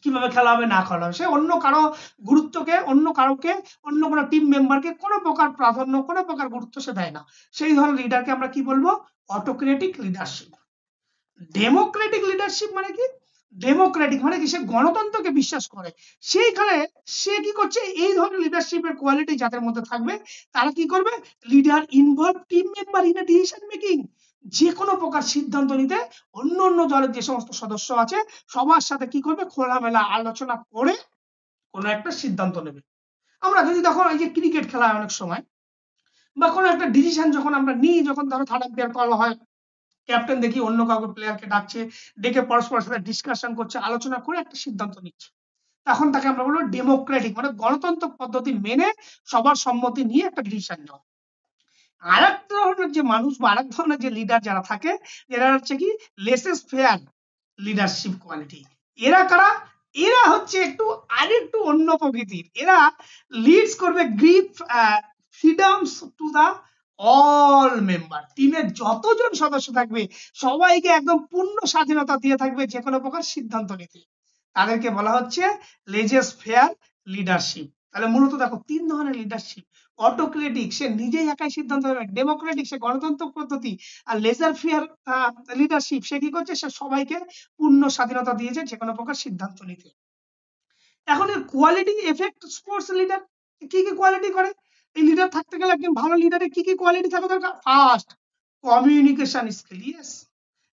কিভাবে খেলা হবে না খেলা হবে। সে অন্য কারো গুরুত্বকে, অন্য কারোকে, অন্য কোনো টিম মেম্বারকে কোনো প্রকার প্রাধান্য, কোনো প্রকার গুরুত্ব সে দেয় না। সেই ধরনের লিডারকে আমরা কি বলবো? Autocratic leadership. ডেমোক্রেটিক লিডারশিপ মানে কি? ডেমোক্রেটিক মানে কি? সে গণতন্ত্রকে বিশ্বাস করে। সেইখানে সে কি করছে? এই ধরনের লিডারশিপের কোয়ালিটি যাদের মধ্যে থাকবে, তারা কি করবে? Leader involve team member in a decision making. যে কোনো প্রকার সিদ্ধান্ত নিতে অন্য অন্য দলের যে সমস্ত সদস্য আছে সবার সাথে কি করবে? খোলামেলা আলোচনা করে কোনো একটা সিদ্ধান্ত নেবে। আমরা যদি তখন এই যে ক্রিকেট খেলা হয় অনেক সময়, বা কোনো একটা ডিসিশন যখন আমরা নিই, যখন ধরো থার্ড আম্পায়ার করা হয়, ক্যাপ্টেন দেখি অন্য কাউকে প্লেয়ারকে ডাকছে, ডেকে পরস্পরের সাথে ডিসকাশন করছে, আলোচনা করে একটা সিদ্ধান্ত নিচ্ছে, তখন তাকে আমরা বলবো ডেমোক্রেটিক, মানে গণতন্ত্র পদ্ধতি মেনে সবার সম্মতি নিয়ে একটা ডিসিশন নেওয়া। আরেক ধরনের যে মানুষ বা আরেক ধরনের যে লিডার যারা থাকে, এরা হচ্ছে কি? Laces fair leadership quality. এরা কারা? এরা হচ্ছে একটু আরেকটু অন্য প্রকৃতির। এরা লিডস করবে grip freedoms to the all member. টিমের যতজন সদস্য থাকবে সবাইকে একদম পূর্ণ স্বাধীনতা দিয়ে থাকবে যে কোনো প্রকার সিদ্ধান্ত নিতে। তাদেরকে বলা হচ্ছে লেজেস ফেয়ার লিডারশিপ। তাহলে মূলত দেখো 3 ধরনের লিডারশিপ। অটোক্রেটিক, সে নিজেই একাই সিদ্ধান্ত নেবে। ডেমোক্রেটিক, সে গণতন্ত্র পদ্ধতি। আর লেজার ফেয়ার লিডারশিপ, সে কি করছে? সে সবাইকে পূর্ণ স্বাধীনতা দিয়েছে যে কোনো প্রকার সিদ্ধান্ত নিতে। এখন এর কোয়ালিটি এফেক্ট স্পোর্টস লিডার কি কি কোয়ালিটি করে? এই লিডার থাকতে গেলে একজন ভালো লিডারের কি কি কোয়ালিটি থাকা দরকার? First, communication skill. ইয়েস,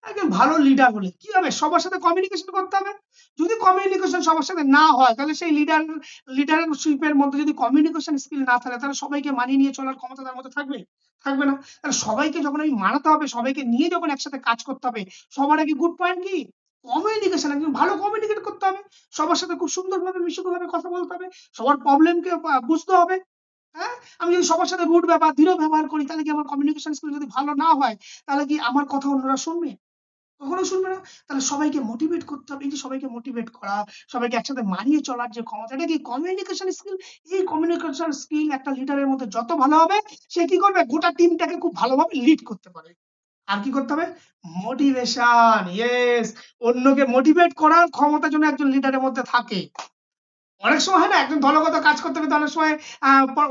একজন ভালো লিডার হলে কি হবে? সবার সাথে কমিউনিকেশন করতে হবে। যদি কমিউনিকেশন সবার সাথে না হয়, তাহলে সেই লিডারশিপের মধ্যে যদি কমিউনিকেশন স্কিল না থাকে, তাহলে সবাইকে মানিয়ে নিয়ে চলার ক্ষমতা তার মধ্যে থাকবে? থাকবে না। তাহলে সবাইকে যখন আমি মানাতে হবে, সবাইকে নিয়ে যখন একসাথে কাজ করতে হবে, সবার আগে গুড পয়েন্ট কি? কমিউনিকেশন। একজন ভালো কমিউনিকেট করতে হবে, সবার সাথে খুব সুন্দরভাবে মিশুকভাবে কথা বলতে হবে, সবার প্রবলেমকে বুঝতে হবে। হ্যাঁ, আমি যদি সবার সাথে রুড ব্যবহার, দৃঢ় ব্যবহার করি, তাহলে কি আমার কমিউনিকেশন স্কিল যদি ভালো না হয়, তাহলে কি আমার কথা অন্যরা শুনবে? কখনো শুনবে না। তাহলে সবাইকে মোটিভেট করতে হবে। এই যে সবাইকে মোটিভেট করা, সবাইকে একসাথে মানিয়ে চলার যে ক্ষমতা, এটা কি কমিউনিকেশন স্কিল। এই কমিউনিকেশন স্কিল একটা লিডারের মধ্যে যত ভালো হবে, সে কি করবে? গোটা টিমটাকে খুব ভালোভাবে লিড করতে পারে। আর কি করতে হবে? মোটিভেশন। ইয়েস, অন্যকে মোটিভেট করার ক্ষমতা যেন একজন লিডারের মধ্যে থাকে। অনেক সময় হয় না, একজন দলগত কাজ করতে হবে, অনেক সময়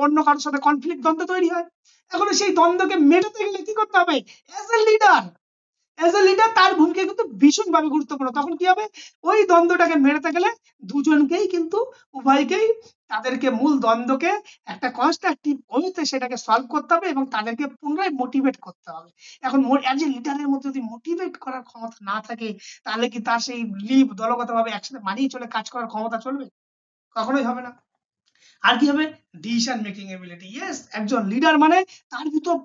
অন্য কারোর সাথে কনফ্লিক্ট, দ্বন্দ্ব তৈরি হয়। এখন সেই দ্বন্দ্বকে মেটাতে গেলে কি করতে হবে? অ্যাজ এ লিডার, তার ভূমিকা কিন্তু ভীষণভাবে গুরুত্বপূর্ণ। তখন কি হবে? ওই দ্বন্দ্বটাকে মেটাতে গেলে দুজনকেই কিন্তু, উভয়কেই, তাদেরকে মূল দ্বন্দ্বকে একটা কনস্ট্রাকটিভ ওয়েতে সেটাকে সলভ করতে হবে এবং তাদেরকে পুনরায় মোটিভেট করতে হবে। এখন অ্যাজ এ লিডারের মধ্যে যদি মোটিভেট করার ক্ষমতা না থাকে, তাহলে কি তার সেই দলগতভাবে একসাথে মানিয়ে চলে কাজ করার ক্ষমতা চলবে? কখনোই হবে না। আর কি হবে? Decision making ability. ইয়েস, একজন লিডার মানে তার ভিতর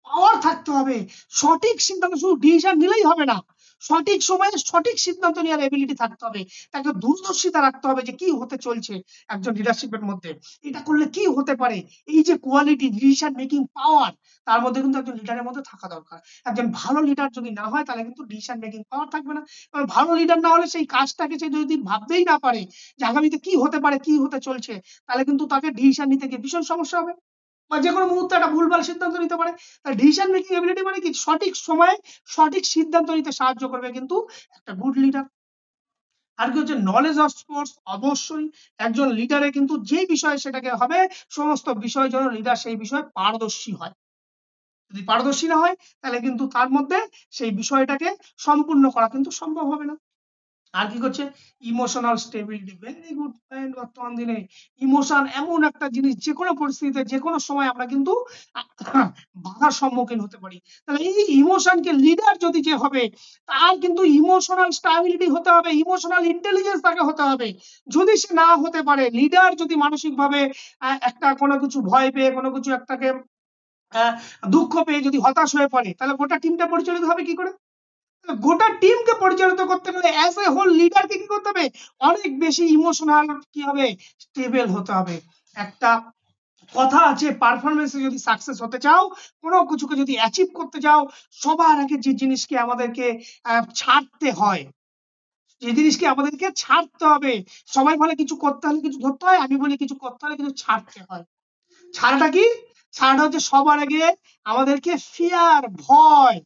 পাওয়ার থাকতে হবে। সঠিক সিদ্ধান্ত, শুধু ডিসিশন নিলেই হবে না, সঠিক সময়ে সঠিক সিদ্ধান্ত নেওয়ার এবিলিটি থাকতে হবে। তাকে দূরদর্শিতা রাখতে হবে যে কি হতে চলছে একজন লিডারশিপের মধ্যে, এটা করলে কি হতে পারে। এই যে কোয়ালিটি, ডিসিশন মেকিং পাওয়ার, তার মধ্যে কিন্তু একজন লিডারের মধ্যে থাকা দরকার। একজন ভালো লিডার যদি না হয়, তাহলে কিন্তু ডিসিশন মেকিং পাওয়ার থাকবে না। কারণ ভালো লিডার না হলে সেই কাজটাকে সে যদি ভাবতেই না পারে যে আগামীতে কি হতে পারে, কি হতে চলছে, তাহলে কিন্তু তাকে ডিসিশন নিতে গিয়ে ভীষণ সমস্যা হবে। বা যে কোনো মুহূর্তে একটা ভুলভাল সিদ্ধান্ত নিতে পারে। তাই ডিসিশন মেকিং এবিলিটি মানে কি, সঠিক সময়ে সঠিক সিদ্ধান্ত নিতে সাহায্য করবে কিন্তু একটা গুড লিডার। আর কি হচ্ছে নলেজ অফ স্পোর্টস, অবশ্যই একজন লিডারে কিন্তু যে বিষয়ে সেটাকে হবে, সমস্ত বিষয় যেন লিডার সেই বিষয়ে পারদর্শী হয়। যদি পারদর্শী না হয় তাহলে কিন্তু তার মধ্যে সেই বিষয়টাকে সম্পূর্ণ করা কিন্তু সম্ভব হবে না। আর কি করছে emotional stability, very good point. বর্তমান দিনে ইমোশন এমন একটা জিনিস, যে কোনো পরিস্থিতিতে যে কোনো সময় আমরা কিন্তু বাধার সম্মুখীন হতে পারি। তাহলে এই ইমোশনকে লিডার যদি যে হবে, তার কিন্তু ইমোশনাল স্টেবিলিটি হতে হবে, ইমোশনাল ইন্টেলিজেন্স তাকে হতে হবে। যদি সে না হতে পারে, লিডার যদি মানসিকভাবে একটা কোনো কিছু ভয় পেয়ে, কোনো কিছু একটাকে দুঃখ পেয়ে যদি হতাশ হয়ে পড়ে, তাহলে গোটা টিমটা পরিচালিত হবে কি করে? গোটা টিমকে পরিচালিত করতে গেলে অ্যাজ এ হোল লিডারকে কি করতে হবে, অনেক বেশি ইমোশনাল কি হবে, স্টেবল হতে হবে। একটা কথা আছে, পারফরমেন্সে যদি সাকসেস হতে চাও, কোনো কিছুকে যদি অ্যাচিভ করতে চাও, সবার আগে যে জিনিসকে আমাদেরকে ছাড়তে হয়, যে জিনিসকে আমাদেরকে ছাড়তে হবে। সবাই বলে কিছু করতে হলে কিছু ধরতে হয়, আমি বলি কিছু করতে হলে কিছু ছাড়তে হয়। ছাড়াটা কি? ছাড়াটা হচ্ছে সবার আগে আমাদেরকে ফিয়ার, ভয়,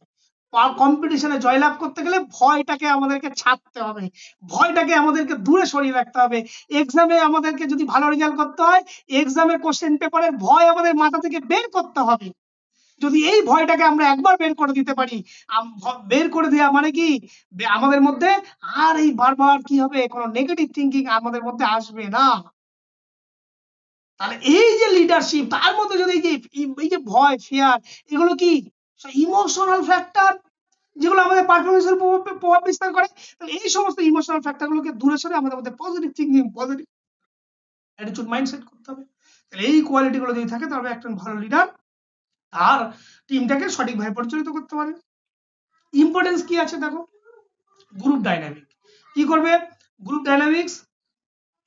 কম্পিটিশনে জয়লাভ করতে গেলে ভয়টাকে আমাদেরকে ছাড়তে হবে, ভয়টাকে আমাদেরকে দূরে সরিয়ে রাখতে হবে। এক্সামে আমাদেরকে যদি ভালো রেজাল্ট করতে হয়, এক্সামের কোশ্চেন পেপারের ভয় আমাদের মাথা থেকে বের করতে হবে। যদি এই ভয়টাকে আমরা একবার বের করে দিতে পারি, বের করে দেওয়া মানে কি, আমাদের মধ্যে আর এই বারবার কি হবে, কোনো নেগেটিভ থিঙ্কিং আমাদের মধ্যে আসবে না। তাহলে এই যে লিডারশিপ, তার মধ্যে যদি এই যে ভয়, ফিয়ার, এগুলো কি ইমোশনাল ফ্যাক্টর, যেগুলো আমাদের পারফরমেন্সের প্রভাব বিস্তার করে। তাহলে এই সমস্ত ইমোশনাল ফ্যাক্টরগুলোকে দূরে সরে আমাদের মধ্যে positive thinking, positive attitude, mindset করতে হবে। তাহলে এই কোয়ালিটিগুলো যদি থাকে, তবে একজন ভালো লিডার আর টিমটাকে সঠিকভাবে পরিচালিত করতে পারে। ইম্পর্টেন্স কি আছে দেখো, গ্রুপ ডাইনামিক কি করবে, গ্রুপ ডাইনামিক্স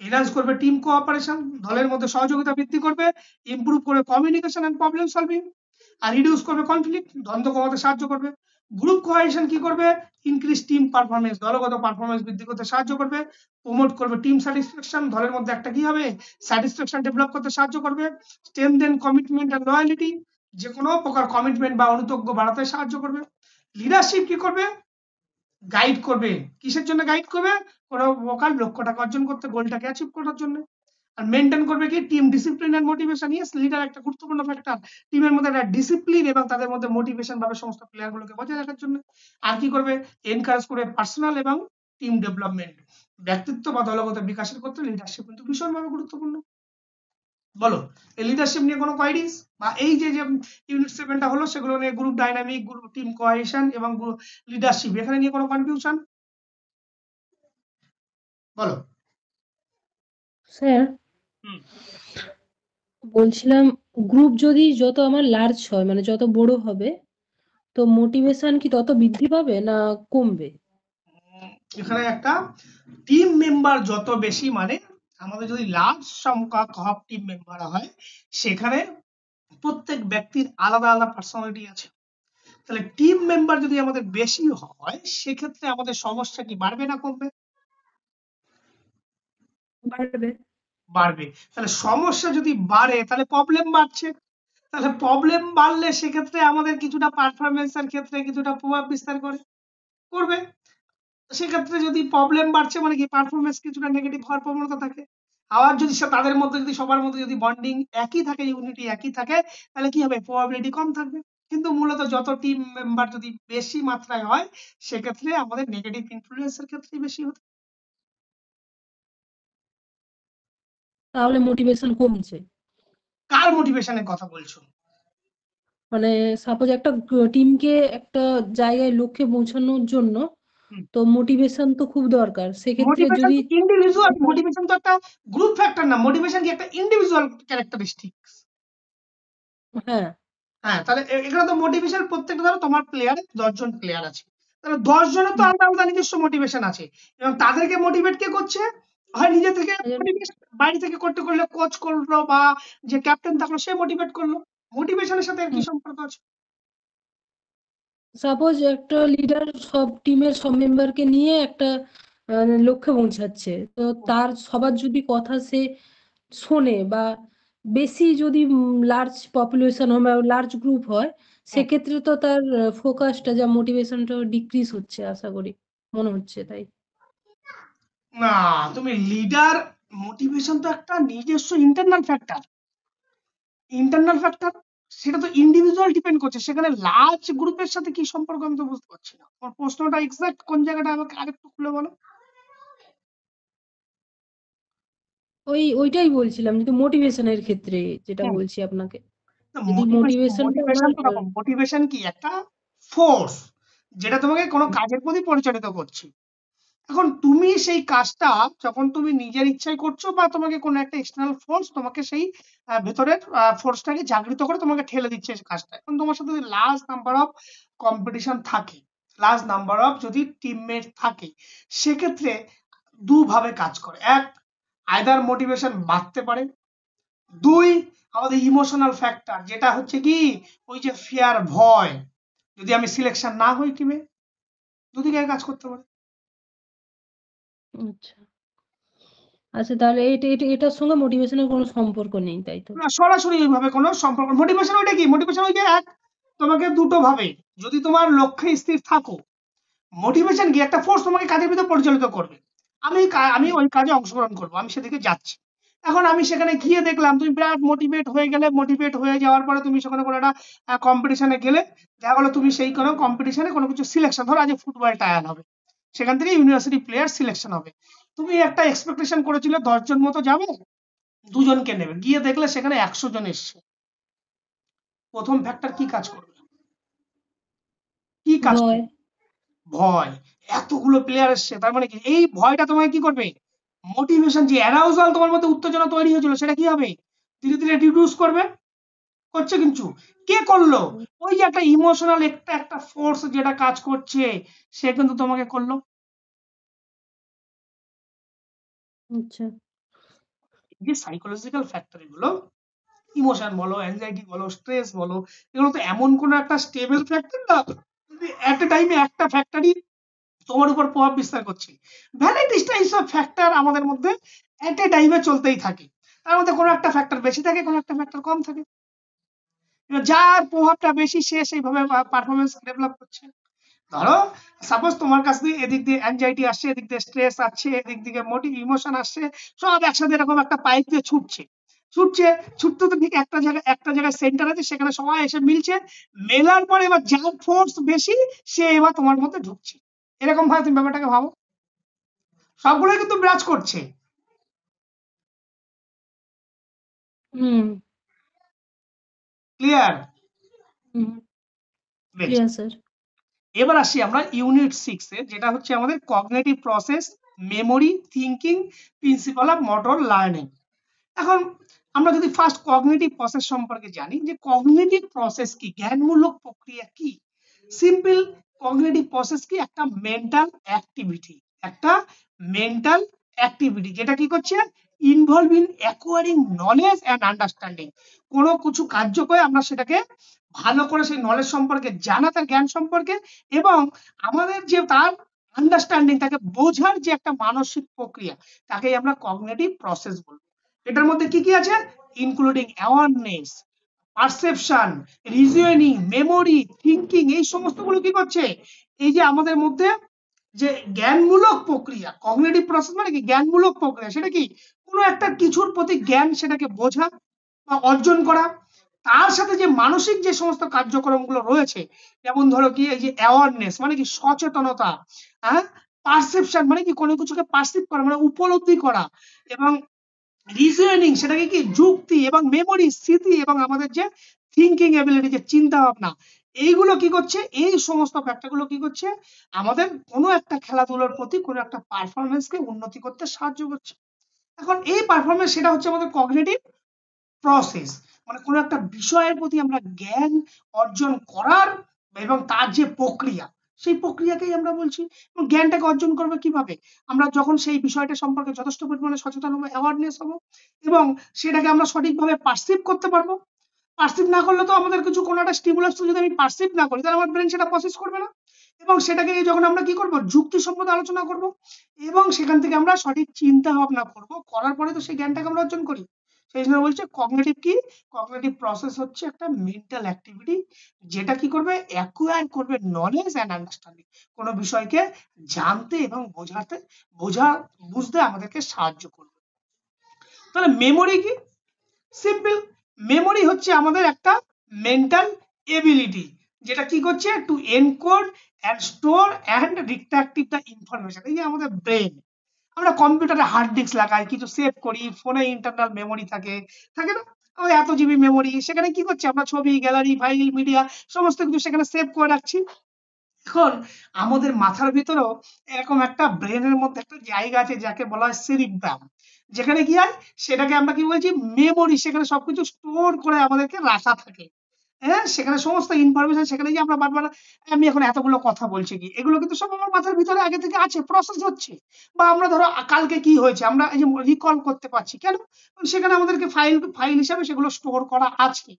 এনহান্স করবে টিম কোঅপারেশন, দলের মধ্যে সহযোগিতা বৃদ্ধি করবে, ইমপ্রুভ করবে কমিউনিকেশন এন্ড প্রবলেম সলভিং, আর রিডিউস করবে কনফ্লিক্ট, দ্বন্দ্ব কমাতে সাহায্য করবে। গ্রুপ কোহেশন কি করবে, ইনক্রিজ টিম পারফরমেন্স, দলগত পারফরমেন্স বৃদ্ধি করতে সাহায্য করবে। প্রমোট করবে টিম স্যাটিসফ্যাকশন, দলের মধ্যে একটা কি হবে, স্যাটিসফ্যাকশন ডেভেলপ করতে সাহায্য করবে। স্ট্রেনথেন কমিটমেন্ট এন্ড লয়ালিটি, যে কোনো প্রকার কমিটমেন্ট বা অনুতজ্ঞ বাড়াতে সাহায্য করবে। লিডারশিপ কি করবে, গাইড করবে, কিসের জন্য গাইড করবে, কোনো প্রকার লক্ষ্যটাকে অর্জন করতে, গোলটাকে অ্যাচিভ করার জন্য। আর মেনটেন করবে কি, team discipline and motivation. Yes, leader একটা গুরুত্বপূর্ণ ফ্যাক্টর, টিমের মধ্যে একটা ডিসিপ্লিন এবং তাদের মধ্যে মোটিভেশন ভাবে সমস্ত প্লেয়ার গুলোকে বজায় রাখার জন্য। আর কি করবে, এনকারেজ করবে পার্সোনাল এবং টিম ডেভেলপমেন্ট, ব্যক্তিত্ব বা দলগত বিকাশের ক্ষেত্রে লিডারশিপ কিন্তু ভীষণভাবে গুরুত্বপূর্ণ। বলো, এই লিডারশিপ নিয়ে কোনো কোয়ারিজ, বা এই যে ইউনিট 7টা হলো, সেগুলো নিয়ে group dynamic, group team cohesion এবং লিডারশিপ, এখানে নিয়ে কোনো কনফিউশন? বলো স্যার, বলছিলাম গ্রুপ যদি যত আমার লার্জ হয়, মানে যত বড় হবে, তো মোটিভেশন কি তত বৃদ্ধি পাবে না কমবে? এখানে একটা টিম মেম্বার যত বেশি, মানে আমাদের যদি লার্জ সংখ্যক টিম মেম্বার হয়, সেখানে প্রত্যেক ব্যক্তির আলাদা আলাদা পার্সোনালিটি আছে। তাহলে টিম মেম্বার যদি আমাদের বেশি হয়, সেক্ষেত্রে আমাদের সমস্যা কি বাড়বে না কমবে? বাড়বে। বাড়বে। তাহলে সমস্যা যদি বাড়ে, তাহলে প্রবলেম বাড়ছে। তাহলে প্রবলেম বাড়লে সেক্ষেত্রে আমাদের কিছুটা পারফরমেন্সের ক্ষেত্রে কিছুটা প্রভাব বিস্তার করবে। সেক্ষেত্রে যদি প্রবলেম বাড়ছে, মানে কি পারফরমেন্স কিছুটা নেগেটিভ হওয়ার প্রবণতা থাকে। আবার যদি তাদের মধ্যে যদি সবার মধ্যে যদি বন্ডিং একই থাকে, ইউনিটি একই থাকে, তাহলে কি হবে, প্রবাবিলিটি কম থাকবে। কিন্তু মূলত যত টিম মেম্বার যদি বেশি মাত্রায় হয়, সেক্ষেত্রে আমাদের নেগেটিভ ইনফ্লুয়েন্সের ক্ষেত্রে বেশি হতে। তাহলে মোটিভেশন কমছে। কার মোটিভেশনের কথা বলছো? মানে সাপোজ একটা টিমকে একটা জায়গায় লক্ষ্যে পৌঁছানোর জন্য তো মোটিভেশন তো খুব দরকার। সেক্ষেত্রে মোটিভেশন যদি তো ইন্ডিভিজুয়াল, মোটিভেশন তো একটা গ্রুপ ফ্যাক্টর না, মোটিভেশন কি একটা ইন্ডিভিজুয়াল ক্যারেক্টারিস্টিক্স। হ্যাঁ, হ্যাঁ, তাহলে এখানে তো মোটিভেশন, প্রত্যেকটা ধরো তোমার প্লেয়ারে 10 জন প্লেয়ার আছে, তাহলে 10 জনের তো আলাদা আলাদা নিজস্ব মোটিভেশন আছে, এবং তাদেরকে মোটিভেট কে করছে, হয় নিজে থেকে মোটিভেশন, বাইরে থেকে করতে করলে কোচ করলো বা যে ক্যাপ্টেন থাকলো সে মোটিভেট করলো। মোটিভেশনের সাথে এর কি সম্পর্ক আছে? সাপোজ একটা লিডার সব টিমের সব মেম্বারকে নিয়ে একটা লক্ষ্যে পৌঁছাচ্ছে, তো তার সবার যদি কথা সে শোনে বা বেশি যদি লার্জ পপুলেশন হয় বা লার্জ গ্রুপ হয়, সেক্ষেত্রে তো তার ফোকাসটা যা মোটিভেশনটা ডিক্রিজ হচ্ছে আশা করি, মনে হচ্ছে তাই। না, তুমি লিডার, মোটিভেশন তো একটা নিজস্ব ইন্টারনাল ফ্যাক্টর। সেটা তো ইন্ডিভিজুয়াল ডিপেন্ড করছে, সেখানে লার্জ গ্রুপের সাথে কি সম্পর্ক আমি তো বুঝতে পারছি না। তোমার প্রশ্নটা এক্সাক্ট কোন জায়গাটা আমাকে আরেকটু খুলে বলো। ওইটাই বলছিলাম, যদি মোটিভেশনের ক্ষেত্রে যেটা হুম, বলছি আপনাকে, যদি মোটিভেশনটা মোটিভেশন তো দেখো, মোটিভেশন কি একটা ফোর্স যেটা তোমাকে কোনো কাজের প্রতি পরিচালিত করছে। এখন তুমি সেই কাজটা যখন তুমি নিজের ইচ্ছায় করছো, বা তোমাকে কোনো একটা এক্সটার্নাল ফোর্স তোমাকে সেই ভেতরের ফোর্সটাকে জাগৃত করে তোমাকে ঠেলে দিচ্ছে সেই কাজটা। এখন তোমার সাথে যদি লার্জ নাম্বার অফ কম্পিটিশন থাকে, লার্জ নাম্বার অফ যদি টিমমেট থাকে, সেক্ষেত্রে দুভাবে কাজ করে। এক, আইদার মোটিভেশন বাড়তে পারে। দুই, আমাদের ইমোশনাল ফ্যাক্টর, যেটা হচ্ছে কি ওই যে ফিয়ার, ভয়, যদি আমি সিলেকশন না হই টিমে, দুদিকে কাজ করতে পারে। আচ্ছা আচ্ছা, তাহলে এটার সঙ্গে মোটিভেশনের কোনো সম্পর্ক নেই, তাই তো? না, সরাসরি ওইভাবে কোনো সম্পর্ক। মোটিভেশন ওইটা কি, মোটিভেশন ওই যে এক, তোমাকে দুটো ভাবে, যদি তোমার লক্ষ্যে স্থির থাকো, মোটিভেশন কি একটা ফোর্স তোমাকে কাজের ভিতর পরিচালিত করবে। আমি ওই কাজে অংশগ্রহণ করবো, আমি সেদিকে যাচ্ছি। এখন আমি সেখানে গিয়ে দেখলাম তুমি বিরাট মোটিভেট হয়ে গেলে, মোটিভেট হয়ে যাওয়ার পরে তুমি সেখানে কোনো একটা কম্পিটিশনে গেলে, দেখা গেলো তুমি সেই কোনো কম্পিটিশনে কোনো কিছু সিলেকশন, ধরো আজ ফুটবল ট্রায়াল হবে, সেখান থেকে ইউনিভার্সিটি প্লেয়ার সিলেকশন হবে। তুমি একটা এক্সপেকটেশন করেছিলে 10 জন মতো যাবে, দুজনকে নেবে, গিয়ে দেখলে সেখানে 100 জন এসছে। প্রথম ফ্যাক্টর কি কাজ করবে? কি কাজ ভয়। করবে? ভয়। এতগুলো প্লেয়ার এসছে, তার মানে কি এই ভয়টা তোমাকে কি করবে? মোটিভেশন, যে অ্যারাউজাল তোমার মধ্যে উত্তেজনা তৈরি হয়েছিল, সেটা কি হবে? ধীরে ধীরে রিডিউস করবে। করছে কিন্তু কে করলো? ওই যে একটা ইমোশনাল একটা একটা ফোর্স যেটা কাজ করছে, সে কিন্তু তোমাকে করলো। আচ্ছা। যে সাইকোলজিক্যাল ফ্যাক্টর, এগুলো ইমোশন বলো, অ্যাংজাইটি বলো, স্ট্রেস বলো, এগুলো তো এমন কোন একটা স্টেবল ফ্যাক্টর না, এট এ টাইমে একটা ফ্যাক্টরই তোমার উপর প্রভাব বিস্তার করছে। ভ্যারাইটিস টাইপস অফ ফ্যাক্টর আমাদের মধ্যে এট এ টাইমে চলতেই থাকে। তার মধ্যে কোনো একটা ফ্যাক্টর বেশি থাকে, কোনো একটা ফ্যাক্টর কম থাকে। এবার যার প্রভাবটা বেশি সে সেইভাবে পারফরমেন্স ডেভেলপ করছে। ধরো সাপোজ তোমার কাছ দিয়ে এদিক দিয়ে অ্যাংজাইটি আসছে, এদিক দিয়ে স্ট্রেস আসছে, এদিক দিকে মোটিভ ইমোশন আসছে, সব একসাথে এরকম একটা পাইপ দিয়ে ছুটছে। ছুটছে, ছুটতে তো ঠিক একটা জায়গায় সেন্টার আছে, সেখানে সবাই এসে মিলছে। মেলার পরে এবার যার ফোর্স বেশি, সে এবার তোমার মধ্যে ঢুকছে। এরকম ভাবে তুমি ব্যাপারটাকে ভাবো, সবগুলোই কিন্তু বিরাজ করছে। হুম। ক্লিয়ার? হুম। বেশ, ক্লিয়ার স্যার। এবার আসি আমরা ইউনিট 6 এ, যেটা হচ্ছে আমাদের cognitive process, memory, thinking, principal of motor learning. এখন আমরা যদি ফার্স্ট কগনিটিভ প্রসেস সম্পর্কে জানি, যে কগনিটিভ প্রসেস কি, জ্ঞানমূলক প্রক্রিয়া কি। সিম্পল, কগনিটিভ প্রসেস কি একটা মেন্টাল অ্যাক্টিভিটি, একটা মেন্টাল অ্যাক্টিভিটি যেটা কি করছে, involve in acquiring knowledge and understanding. কোনো কিছু কার্য করে আমরা সেটাকে ভালো করে সেই নলেজ সম্পর্কে জানা, তার জ্ঞান সম্পর্কে, এবং আমাদের যে তার আন্ডারস্ট্যান্ডিং, তাকে বোঝার যে একটা মানসিক প্রক্রিয়া, তাকেই আমরা কগনিটিভ প্রসেস বলবো। এটার মধ্যে কি কি আছে? Including awareness, perception, reasoning, memory, thinking, এই সমস্তগুলো কি করছে, এই যে আমাদের মধ্যে যে জ্ঞানমূলক প্রক্রিয়া, কগনিটিভ প্রসেস মানে কি জ্ঞানমূলক প্রক্রিয়া, সেটা কি কোনো একটা কিছুর প্রতি জ্ঞান, সেটাকে বোঝা বা অর্জন করা। তার সাথে যে মানসিক যে সমস্ত কার্যক্রমগুলো রয়েছে, যেমন ধরো কি এই যে অ্যাওয়ারনেস মানে কি সচেতনতা, হ্যাঁ, পারসেপশন মানে কি কোনো কিছুকে পারসিভ করা মানে উপলব্ধি করা, এবং রিজনিং সেটাকে কি যুক্তি, এবং মেমোরি স্মৃতি, এবং আমাদের যে থিঙ্কিং এবিলিটি যে চিন্তা ভাবনা, এইগুলো কি করছে, এই সমস্ত ফ্যাক্টরগুলো কি করছে, আমাদের কোনো একটা খেলাধুলার প্রতি কোনো একটা পারফরমেন্সকে উন্নতি করতে সাহায্য করছে। এখন এই পারফরমেন্স সেটা হচ্ছে আমাদের কগনিটিভ প্রসেস, মানে কোনো একটা বিষয়ের প্রতি আমরা জ্ঞান অর্জন করার, এবং তার যে প্রক্রিয়া, সেই প্রক্রিয়াকেই আমরা বলছি। এবং জ্ঞানটাকে অর্জন করবে কিভাবে? আমরা যখন সেই বিষয়টা সম্পর্কে যথেষ্ট পরিমাণে সচেতন হবো, অ্যাওয়ারনেস হবো, এবং সেটাকে আমরা সঠিকভাবে পারসিভ করতে পারবো। পারসিভ না করলে তো আমাদের কিছু কোনো একটা স্টিমুলাস যদি আমি পারসিভ না করি, তাহলে আমার ব্রেন সেটা প্রসেস করবে না। এবং সেটাকে নিয়ে যখন আমরা কি করব, যুক্তিসম্মত আলোচনা করব, এবং সেখান থেকে আমরা সঠিক চিন্তা ভাবনা করব, করার পরে তো সেই জ্ঞানটাকে আমরা অর্জন করি। সেই জন্য বলছে কগনিটিভ কি, কগনিটিভ প্রসেস হচ্ছে একটা মেন্টাল অ্যাক্টিভিটি যেটা কি করবে, অ্যাকোয়ার করবে নলেজ অ্যান্ড আন্ডারস্ট্যান্ডিং, কোনো বিষয়কে জানতে এবং বুঝতে আমাদেরকে সাহায্য করবে। তাহলে মেমোরি কি? সিম্পল, মেমোরি হচ্ছে আমাদের একটা মেন্টাল এবিলিটি যেটা কি করছে, to encode and store and retractive the information. এই যে আমাদের ব্রেন, আমরা কম্পিউটারে হার্ড ডিস্ক লাগাই, কিছু সেভ করি, ফোনে ইন্টারনাল মেমোরি থাকে থাকে না, আমাদের এত জিবি মেমোরি, সেখানে কি করছে আমরা ছবি, গ্যালারি, ফাইল, মিডিয়া সমস্ত কিছু সেখানে সেভ করে রাখছি। এখন আমাদের মাথার ভিতরেও এরকম একটা ব্রেনের মধ্যে একটা জায়গা আছে যাকে বলা হয় সেরিব্রাম, যেখানে কি হয় সেটাকে আমরা কি বলছি মেমোরি, সেখানে সবকিছু স্টোর করে আমাদেরকে রাখা থাকে। হ্যাঁ, সেখানে সমস্ত ইনফরমেশন, সেখানে যে আমরা বারবার আমি এখন এতগুলো কথা বলছি কি, এগুলো কিন্তু সব আমার মাথার ভিতরে আগে থেকে আছে, প্রসেস হচ্ছে। বা আমরা ধরো কালকে কি হয়েছে আমরা এই যে রিকল করতে পারছি কেন, কারণ সেখানে আমাদেরকে ফাইল ফাইল হিসাবে সেগুলো স্টোর করা আছে।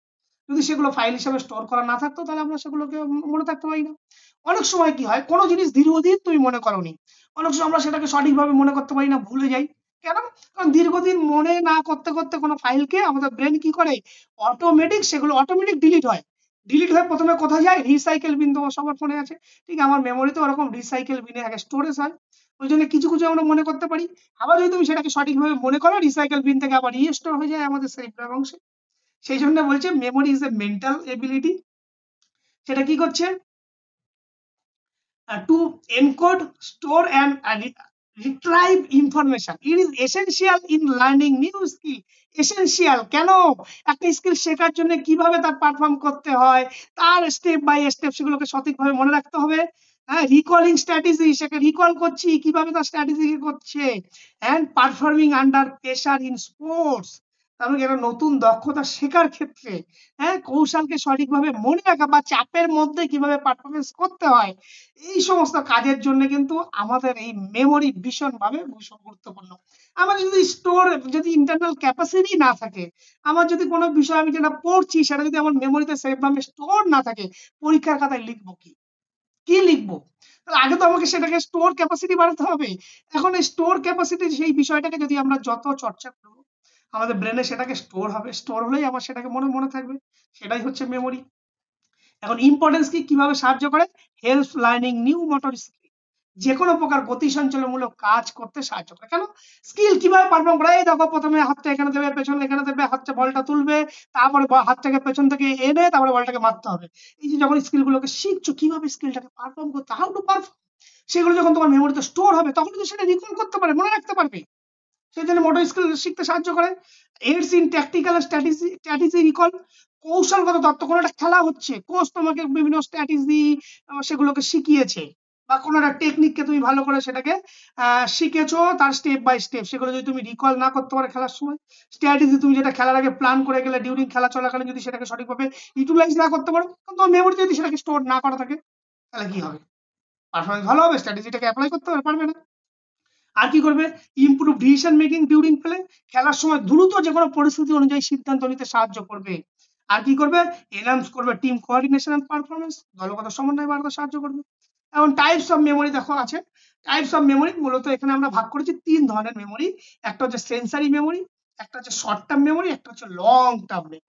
যদি সেগুলো ফাইল হিসাবে স্টোর করা না থাকতো তাহলে আমরা সেগুলোকে মনে থাকতে পারি না। অনেক সময় কি হয়, কোনো জিনিস দীর্ঘদিন তুমি মনে করোনি, অনেক সময় আমরা সেটাকে সঠিকভাবে মনে করতে পারি না, ভুলে যাই। কেন? কারণ দীর্ঘদিন মনে না করতে করতে কোনো ফাইলকে আমাদের ব্রেন কি করে, অটোমেটিক সেগুলো অটোমেটিক ডিলিট হয়। ডিলিট হয়ে প্রথমে কোথায় যায়, রিসাইকেল বিন, তোমার সবার ফোনে আছে, ঠিক আমার মেমোরিতে ওরকম রিসাইকেল বিনে আগে স্টোরেজ হয়। ওই জন্য কিছু কিছু আমরা মনে করতে পারি, আবার যদি তুমি সেটাকে সঠিকভাবে মনে করো রিসাইকেল বিন থেকে আবার রিস্টোর হয়ে যায় আমাদের সেরিব্রাম অংশে। সেই জন্য বলছে memory is a mental ability, সেটা কি করছে, to encode, store and retrieve information. It is essential in learning new skill. Essential কেন? একটা স্কিল শেখার জন্য কিভাবে তার পারফর্ম করতে হয়, তার স্টেপ বাই স্টেপ সেগুলোকে সঠিকভাবে মনে রাখতে হবে। হ্যাঁ, রিকলিং স্ট্র্যাটেজি, সেকে রিকল করছি কিভাবে তার স্ট্র্যাটেজি করছে, and performing under pressure in sports. তার মানে একটা নতুন দক্ষতা শেখার ক্ষেত্রে, হ্যাঁ, কৌশলকে সঠিকভাবে মনে রাখা বা চাপের মধ্যে কিভাবে পারফরমেন্স করতে হয়, এই সমস্ত কাজের জন্য কিন্তু আমাদের এই মেমোরি ভীষণভাবে ভীষণ গুরুত্বপূর্ণ। আমার যদি স্টোর, যদি ইন্টারনাল ক্যাপাসিটি না থাকে, আমার যদি কোনো বিষয় আমি যেটা পড়ছি সেটা যদি আমার মেমোরিতে সেভাবে স্টোর না থাকে, পরীক্ষার খাতায় লিখবো কি, কি লিখবো? তাহলে আগে তো আমাকে সেটাকে স্টোর ক্যাপাসিটি বাড়াতে হবে। এখন এই স্টোর ক্যাপাসিটি সেই বিষয়টাকে যদি আমরা যত চর্চা করব, আমাদের ব্রেনে সেটাকে স্টোর হবে, স্টোর হলেই আমার সেটাকে মনে মনে থাকবে, সেটাই হচ্ছে মেমোরি। এখন ইম্পর্টেন্স কি, কিভাবে সাহায্য করে, help learning new motor skill, যে কোনো প্রকার গতি সঞ্চালনমূলক কাজ করতে সাহায্য করে। কেন? স্কিল কিভাবে পারফর্ম করে, এই দেখো প্রথমে হাতটা এখানে দেবে, পেছনে এখানে দেবে, হাতটা বলটা তুলবে, তারপরে হাতটাকে পেছন থেকে এনে তারপরে বলটাকে মারতে হবে। এই যে যখন স্কিল গুলোকে শিখছো কিভাবে স্কিলটাকে পারফর্ম করতে, হাউ টু পারফর্ম, সেগুলো যখন তোমার মেমোরিতে স্টোর হবে তখন তো সেটা রিকল করতে পারবে, মনে রাখতে পারবে। সেই জন্য মোটর স্কিল শিখতে সাহায্য করে। AIDS in tactical strategy recall, কৌশলগত তত্ত্ব, কোনো একটা খেলা হচ্ছে, কোচ তোমাকে বিভিন্ন স্ট্র্যাটেজি সেগুলোকে শিখিয়েছে, বা কোনো একটা টেকনিককে তুমি ভালো করে সেটাকে শিখেছো, তার স্টেপ বাই স্টেপ সেগুলো যদি তুমি রিকল না করতে পারো খেলার সময়, স্ট্র্যাটেজি তুমি যেটা খেলার আগে প্ল্যান করে গেলে ডিউরিং খেলা চলাকালীন যদি সেটাকে সঠিকভাবে ইউটিলাইজ না করতে পারো, কারণ তোমার মেমোরিতে যদি সেটাকে স্টোর না করা থাকে, তাহলে কি হবে, পারফরমেন্স ভালো হবে, স্ট্র্যাটেজিটাকে অ্যাপ্লাই করতে পারবে না। আর কি করবে, improve decision making during play, খেলার সময় দ্রুত যে কোনো পরিস্থিতি অনুযায়ী সিদ্ধান্ত নিতে সাহায্য করবে। আর কি করবে, এনহান্স করবে টিম কোঅর্ডিনেশন এন্ড পারফরমেন্স, দলগত সমন্বয় বাড়াতে সাহায্য করবে। এখন টাইপস অফ মেমোরি দেখো আছে, টাইপস অফ মেমোরি মূলত এখানে আমরা ভাগ করেছি তিন ধরনের মেমোরি, একটা হচ্ছে সেন্সারি মেমোরি, একটা হচ্ছে শর্ট টার্ম মেমোরি, একটা হচ্ছে long term memory.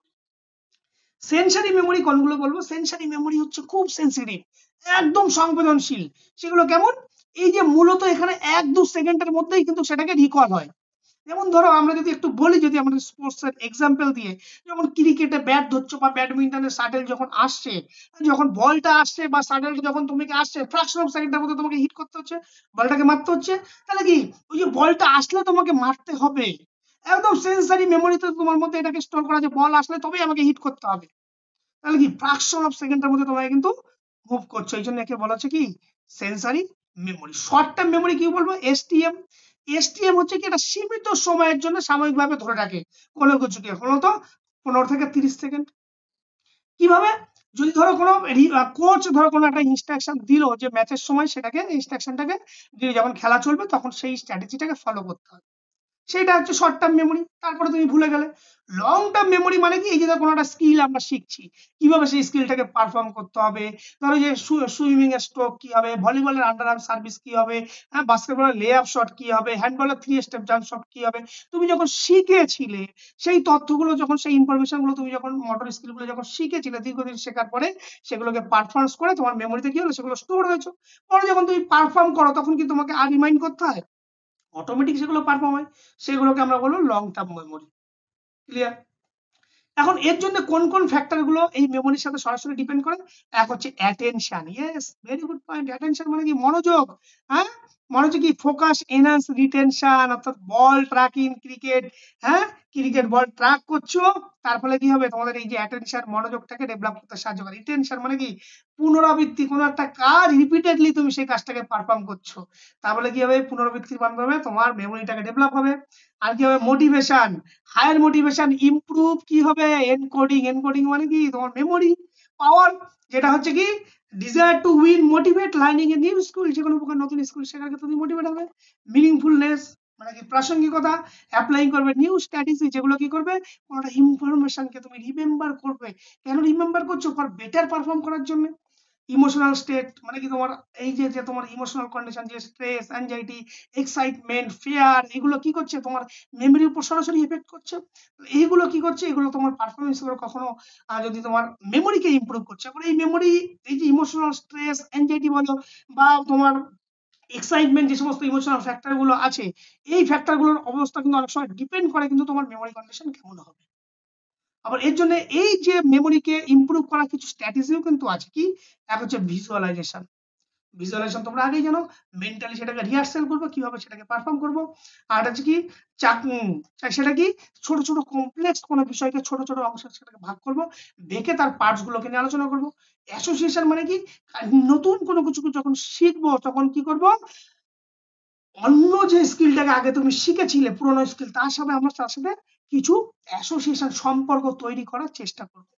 Sensory memory কোনগুলো বলবো, সেন্সারি মেমোরি হচ্ছে খুব সেন্সিটিভ, একদম সংবেদনশীল। সেগুলো কেমন, এই যে মূলত এখানে 1-2 সেকেন্ডের মধ্যেই কিন্তু সেটাকে রিকল হয়। যেমন ধরো আমরা যদি একটু বলি, যদি আমাদের স্পোর্টস এর এক্সাম্পল দিয়ে, যেমন ক্রিকেটে ব্যাট ধরছো বা ব্যাডমিন্টনে শাটল যখন আসছে, যখন বলটা আসছে বা শাটলটা যখন তোমাকে আসছে, ফ্র্যাকশন অফ সেকেন্ডের মধ্যে তোমাকে হিট করতে হচ্ছে, বলটাকে মারতে হচ্ছে, তাহলে কি ওই যে বলটা আসলে তোমাকে মারতে হবে, একদম সেন্সারি মেমোরিতে তোমার মধ্যে এটাকে স্টোর করা, যে বল আসলে তবেই আমাকে হিট করতে হবে, তাহলে কি ফ্র্যাকশন অফ সেকেন্ডের মধ্যে তোমাকে কিন্তু মুভ করছো, এই জন্য একে বলা হচ্ছে কি sensory memory. Short term memory কি বলবো, এসটিএম। এসটিএম হচ্ছে কি একটা সীমিত সময়ের জন্য সাময়িকভাবে ধরে রাখে কোনো কিছুকে, মূলত 15 থেকে 30 সেকেন্ড। কিভাবে, যদি ধরো কোনো কোচ ধরো কোনো একটা ইনস্ট্রাকশন দিল যে ম্যাচের সময় সেটাকে ইনস্ট্রাকশনটাকে যখন খেলা চলবে তখন সেই স্ট্র্যাটেজিটাকে ফলো করতে হবে, সেটা হচ্ছে শর্ট টার্ম মেমোরি, তারপরে তুমি ভুলে গেলে। লং টার্ম মেমোরি মানে কি, এই যে কোনো একটা স্কিল আমরা শিখছি, কিভাবে সেই স্কিলটাকে পারফর্ম করতে হবে, ধরো যে সুইমিং এর স্ট্রোক কি হবে, ভলিবলের আন্ডার আর্ম সার্ভিস কি হবে, হ্যাঁ বাস্কেটবলের লে আপ শট কি হবে, হ্যান্ডবলের 3 স্টেপ জাম্প শট কি হবে, তুমি যখন শিখেছিলে সেই তথ্যগুলো, যখন সেই ইনফরমেশন গুলো তুমি যখন মোটর স্কিল গুলো যখন শিখেছিলে দীর্ঘদিন শেখার পরে, সেগুলোকে পারফর্মস করে তোমার মেমোরিতে কি হলো, সেগুলো স্টোর হয়েছে। পরে যখন তুমি পারফর্ম করো তখন কি তোমাকে আর রিমাইন্ড করতে হয়, অটোমেটিক সেগুলো পারফর্ম হয়, সেগুলোকে আমরা বলবো লং টার্ম মেমোরি। ক্লিয়ার? এখন এর জন্য কোন কোন ফ্যাক্টর গুলো এই মেমোরির সাথে সরাসরি ডিপেন্ড করে? এক হচ্ছে attention. Yes, very good point. Attention মানে কি? মনোযোগ। হ্যাঁ, মনোযোগ কি? ফোকাস, এনহান্স রিটেনশন, অর্থাৎ বল ট্র্যাকিং, ক্রিকেট, হ্যাঁ ক্রিকেট বল ট্র্যাক করছো, তার ফলে কি হবে, তোমাদের এই যে অ্যাটেনশন মনোযোগটাকে ডেভেলপ করতে সাহায্য করে। রিটেনশন মানে কি? পুনরাবৃত্তি, কোনো একটা কাজ রিপিটেডলি তুমি সেই কাজটাকে পারফর্ম করছো, তাহলে কি হবে, পুনরাবৃত্তির মাধ্যমে তোমার মেমোরিটাকে ডেভেলপ হবে। আর কি হবে? মোটিভেশন, হায়ার মোটিভেশন, ইমপ্রুভ কি হবে, এনকোডিং। এনকোডিং মানে কি? তোমার মেমোরি পাওয়ার, যেটা হচ্ছে কি desire to win, motivate, learning a new skill, যে কোনো প্রকার নতুন স্কিল শেখার ক্ষেত্রে তুমি মোটিভেট হবে। মিনিংফুলনেস মানে কি? প্রাসঙ্গিকতা, অ্যাপ্লাইং করবে নিউ স্ট্র্যাটেজি, যেগুলো কি করবে, কোনটা ইনফরমেশনকে তুমি রিমেম্বার করবে। কেন রিমেম্বার করছো? ফর বেটার পারফর্ম করার জন্য। ইমোশনাল স্টেট মানে কি? তোমার এই যে যে তোমার ইমোশনাল কন্ডিশন, যে স্ট্রেস, অ্যাংজাইটি, এক্সাইটমেন্ট, ফিয়ার, এগুলো কি করছে, তোমার মেমোরির উপর সরাসরি এফেক্ট করছে। এইগুলো কি করছে, এগুলো তোমার পারফরমেন্স গুলো কখনো যদি তোমার মেমোরিকে ইমপ্রুভ করছে। এখন এই মেমোরি, এই যে ইমোশনাল স্ট্রেস, অ্যাংজাইটি বলো বা তোমার এক্সাইটমেন্ট, যে সমস্ত ইমোশনাল ফ্যাক্টর গুলো আছে, এই ফ্যাক্টর গুলোর অবস্থা কিন্তু অনেক সময় ডিপেন্ড করে কিন্তু তোমার মেমোরি কন্ডিশন কেমন হবে। আবার এর জন্য এই যে মেমোরিকে ইমপ্রুভ করার কিছু স্ট্র্যাটেজিও কিন্তু আছে। কি? এক হচ্ছে ভিজুয়ালাইজেশন। ভিজুয়ালাইজেশন তোমরা আগেই জানো, মেন্টালি সেটাকে রিহার্সাল করবো, কিভাবে সেটাকে পারফর্ম করবো। আর হচ্ছে কি, সেটা কি, ছোট ছোট কমপ্লেক্স কোনো বিষয়কে ছোট ছোট অংশে সেটাকে ভাগ করবো, দেখে তার পার্টস গুলোকে নিয়ে আলোচনা করবো। অ্যাসোসিয়েশন মানে কি? নতুন কোনো কিছু যখন শিখবো তখন কি করব, অন্য যে স্কিলটাকে আগে তুমি শিখেছিলে, পুরোনো স্কিল, তার সাথে আমরা তার সাথে কিছু অ্যাসোসিয়েশন, সম্পর্ক তৈরি করার চেষ্টা করব।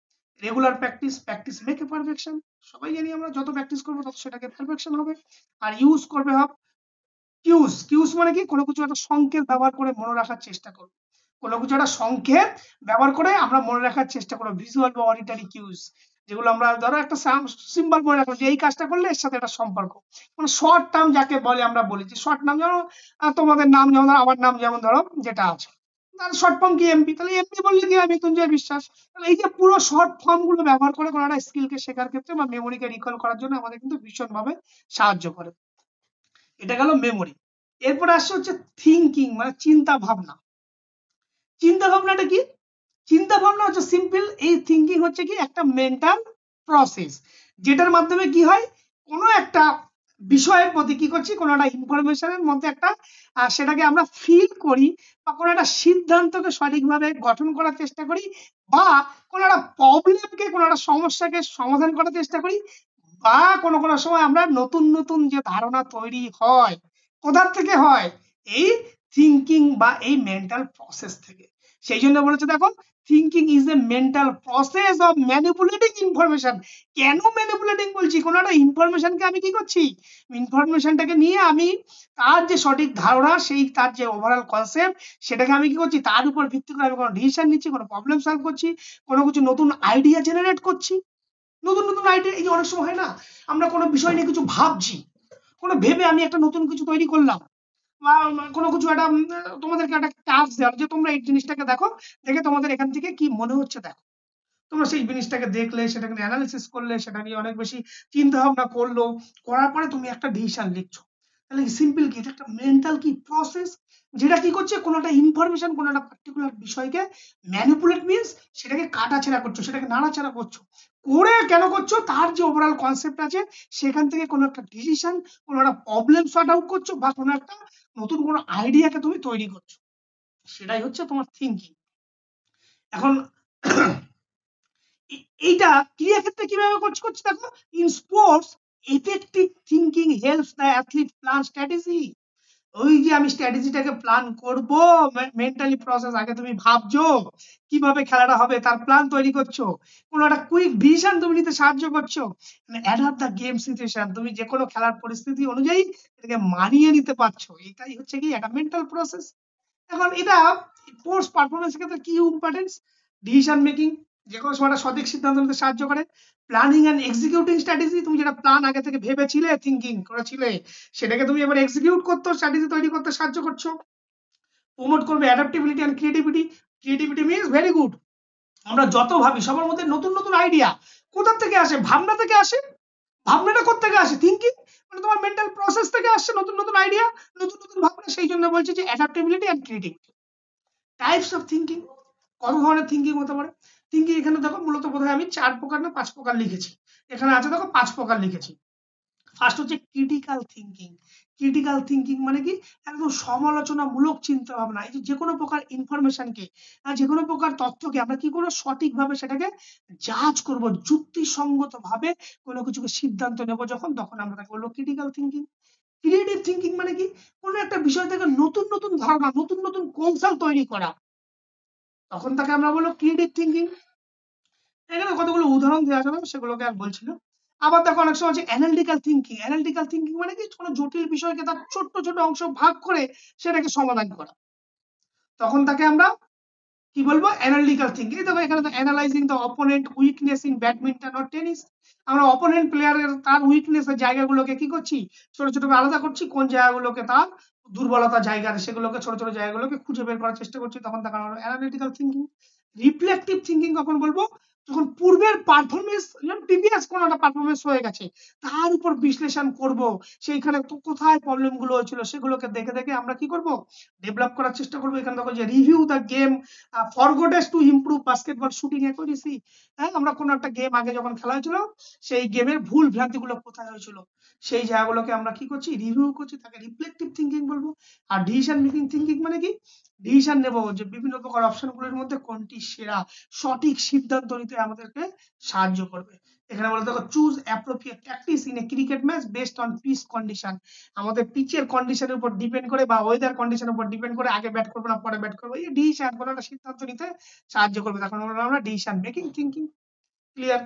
Regular practice, practice make a perfection. সবাই জানি আমরা যত প্র্যাকটিস করবো তত সেটাকে পারফেকশন হবে। আর ইউজ করবে হবে কিউজ। কিউজ মানে কি? কোনো কিছু একটা সংকেত ব্যবহার করে মনে রাখার চেষ্টা করব। কোনো কিছু একটা সংকেত ব্যবহার করে আমরা মনে রাখার চেষ্টা করবো, ভিজুয়াল বা অডিটরি কিউজ, যেগুলো আমরা ধরো একটা সিম্বল মনে রাখলাম যে এই কাজটা করলে এর সাথে একটা সম্পর্ক। মানে শর্ট টার্ম যাকে বলে, আমরা বলি যে শর্ট নাম, যেমন তোমাদের নাম, যেমন আমার নাম যেমন ধরো যেটা আছে, তার শর্ট ফর্ম কি? এমপি। তাহলে এমপি বললে কি হয়? মৃত্যুঞ্জয় বিশ্বাস। তাহলে এই যে পুরো শর্ট ফর্ম গুলো ব্যবহার করে কোনো একটা স্কিলকে শেখার ক্ষেত্রে বা মেমোরিকে রিকল করার জন্য আমাদের কিন্তু ভীষণভাবে সাহায্য করে। এটা গেল মেমোরি। এরপরে আসছে হচ্ছে থিঙ্কিং, মানে চিন্তা ভাবনা। চিন্তা ভাবনাটা কি? চিন্তা ভাবনা হচ্ছে সিম্পল, এই থিঙ্কিং হচ্ছে কি একটা মেন্টাল প্রসেস, যেটার মাধ্যমে কি হয়, কোনো একটা বিষয়ের প্রতি কি করছি, কোনো একটা ইনফরমেশনের মধ্যে একটা সেটাকে আমরা ফিল করি, বা কোনো একটা সিদ্ধান্তকে সঠিকভাবে গঠন করার চেষ্টা করি, বা কোনো একটা প্রবলেমকে, কোনো একটা সমস্যাকে সমাধান করার চেষ্টা করি, বা কোনো কোনো সময় আমরা নতুন নতুন যে ধারণা তৈরি হয়, কোথার থেকে হয়, এই থিঙ্কিং বা এই মেন্টাল প্রসেস থেকে। সেই জন্য বলেছে দেখো, thinking is a mental process of manipulating information. কেন ম্যানিপুলেটিং বলছি? কোনো একটা ইনফরমেশনকে আমি কি করছি, ইনফরমেশনটাকে নিয়ে আমি তার যে সঠিক ধারণা, সেই তার যে ওভারঅল কনসেপ্ট, সেটাকে আমি কি করছি, তার উপর ভিত্তি করে আমি কোনো ডিসিশন নিচ্ছি, কোনো প্রবলেম সলভ করছি, কোনো কিছু নতুন আইডিয়া জেনারেট করছি। নতুন নতুন আইডিয়া, এই যে অনেক সময় হয় না, আমরা কোনো বিষয় নিয়ে কিছু ভাবছি, কোনো ভেবে আমি একটা নতুন কিছু তৈরি করলাম, বা কোনো কিছু একটা তোমাদেরকে একটা টাস্ক দেওয়া যে তোমরা এই জিনিসটাকে দেখো, দেখে তোমাদের এখান থেকে কি মনে হচ্ছে দেখো। তোমরা সেই জিনিসটাকে দেখলে, সেটাকে অ্যানালিসিস করলে, সেটা নিয়ে অনেক বেশি চিন্তা ভাবনা করলো, করার পরে তুমি একটা ডিসিশন লিখছো। তাহলে সিম্পল কি, এটা একটা মেন্টাল কি প্রসেস, যেটা কি করছে, কোনো একটা ইনফরমেশন, কোনো একটা পার্টিকুলার বিষয়কে ম্যানিপুলেট মিন্স সেটাকে কাটাছেঁড়া করছো, সেটাকে নাড়াচাড়া করছো। করে কেন করছো? তার যে ওভারঅল কনসেপ্ট আছে সেখান থেকে কোনো একটা ডিসিশন, কোনো একটা প্রবলেম সর্ট আউট করছো, বা কোনো একটা নতুন কোনো আইডিয়াকে তুমি তৈরি করছো। সেটাই হচ্ছে তোমার থিঙ্কিং। এখন এইটা ক্রীড়াক্ষেত্রে কিভাবে করছে দেখো। In sports, effective thinking helps the athlete plan strategy. ওই যে আমি স্ট্র্যাটেজিটাকে প্ল্যান করব, মেন্টালি প্রসেস, আগে তুমি ভাবছো কিভাবে খেলাটা হবে, তার প্ল্যান তৈরি করছো, কোনো একটা কুইক ডিসিশন তুমি নিতে সাহায্য করছো, অ্যাডাপ্ট দ্য গেম সিচুয়েশন, তুমি যে কোনো খেলার পরিস্থিতি অনুযায়ী এটাকে মানিয়ে নিতে পারছো। এটাই হচ্ছে কি একটা মেন্টাল প্রসেস। এখন এটা পোস্ট পারফরমেন্সের ক্ষেত্রে কি ইম্পর্টেন্স, ডিসিশন মেকিং, যে কোনো সময় একটা সঠিক সিদ্ধান্ত নিতে সাহায্য করে, প্ল্যানিং অ্যান্ড এক্সিকিউটিং স্ট্র্যাটেজি, তুমি যেটা প্ল্যান আগে থেকে ভেবেছিলে, থিঙ্কিং করেছিলে, সেটাকে তুমি এবার এক্সিকিউট করতে, স্ট্র্যাটেজি তৈরি করতে সাহায্য করছো। প্রমোট করবে adaptability and creativity, creativity means very good, আমরা যত ভাবি সবার মধ্যে নতুন নতুন আইডিয়া কোথা থেকে আসে, ভাবনা থেকে আসে, ভাবনাটা কোথা থেকে আসে, থিঙ্কিং, মানে তোমার মেন্টাল প্রসেস থেকে আসছে নতুন নতুন আইডিয়া, নতুন নতুন ভাবনা, সেই জন্য বলছি যে adaptability and creativity. Types of thinking, কত ধরনের থিঙ্কিং হতে পারে, থিঙ্কিং এখানে দেখো মূলত বোধহয় আমি 4 প্রকার না 5 প্রকার লিখেছি, এখানে আছে দেখো 5 প্রকার লিখেছি। ফার্স্ট হচ্ছে ক্রিটিক্যাল থিঙ্কিং। ক্রিটিক্যাল থিঙ্কিং মানে কি, একদম সমালোচনামূলক চিন্তা ভাবনা, এই যে কোনো প্রকার ইনফরমেশনকে, যে কোনো প্রকার তথ্যকে আমরা কি করবো, সঠিকভাবে সেটাকে জাজ করব, যুক্তিসঙ্গত ভাবে কোনো কিছুকে সিদ্ধান্ত নেব যখন, তখন আমরা তাকে বলবো ক্রিটিক্যাল থিঙ্কিং। ক্রিয়েটিভ থিঙ্কিং মানে কি, কোনো একটা বিষয় থেকে নতুন নতুন ধারণা, নতুন নতুন কৌশল তৈরি করা, তখন তাকে আমরা বলবো ক্রিয়েটিভ থিঙ্কিং। এখানে কতগুলো উদাহরণ দেওয়া যাবে, সেগুলোকে আর বলছি না। আবার দেখো অনেক সময় হচ্ছে অ্যানালিটিক্যাল থিঙ্কিং। অ্যানালিটিক্যাল থিঙ্কিং মানে কি, কোনো জটিল বিষয়কে তার ছোট্ট ছোট অংশ ভাগ করে সেটাকে সমাধান করা, তখন তাকে আমরা কি বলবো, অ্যানালিটিক্যাল থিঙ্কিং। দেখো এখানে তো analysing the opponent weakness in badminton or tennis, আমরা অপোনেন্ট প্লেয়ারের তার উইকনেসের জায়গাগুলোকে কি করছি, ছোট ছোট করে আলাদা করছি, কোন জায়গাগুলোকে তার দুর্বলতা জায়গা, সেগুলোকে ছোট ছোট জায়গাগুলোকে খুঁজে বের করার চেষ্টা করছি, তখন তাকে আমরা অ্যানালিটিক্যাল থিঙ্কিং। রিফ্লেকটিভ থিঙ্কিং কখন বলবো, যখন পূর্বের পারফরমেন্স, প্রিভিয়াস কোনো একটা পারফরমেন্স হয়ে গেছে, তার উপর বিশ্লেষণ করব, সেইখানে তো কোথায় প্রবলেম গুলো হয়েছিল সেগুলোকে দেখে দেখে আমরা কি করব, ডেভেলপ করার চেষ্টা করবো। এখানে দেখো যে review the game, footage to improve basketball shooting accuracy, হ্যাঁ, আমরা কোনো একটা গেম আগে যখন খেলা হয়েছিল, সেই গেমের ভুল ভ্রান্তিগুলো কোথায় হয়েছিল, সেই জায়গাগুলোকে আমরা কি করছি, রিভিউ করছি, তাকে রিফ্লেকটিভ থিঙ্কিং বলবো। আর ডিসিশন মেকিং থিঙ্কিং মানে কি, ডিসিশন নেব যে বিভিন্ন প্রকার অপশনগুলোর মধ্যে কোনটি সেরা, সঠিক সিদ্ধান্ত নিতে আমাদেরকে সাহায্য করবে। এখানে বলে দেখো choose appropriate practice in a cricket match based on pitch condition, আমাদের পিচের কন্ডিশনের উপর ডিপেন্ড করে বা ওয়েদার কন্ডিশনের উপর ডিপেন্ড করে আগে ব্যাট করবো না পরে ব্যাট করবো, এই ডিসিশন কোনো একটা সিদ্ধান্ত নিতে সাহায্য করবে, তখন আমরা ডিসিশন মেকিং থিঙ্কিং। ক্লিয়ার?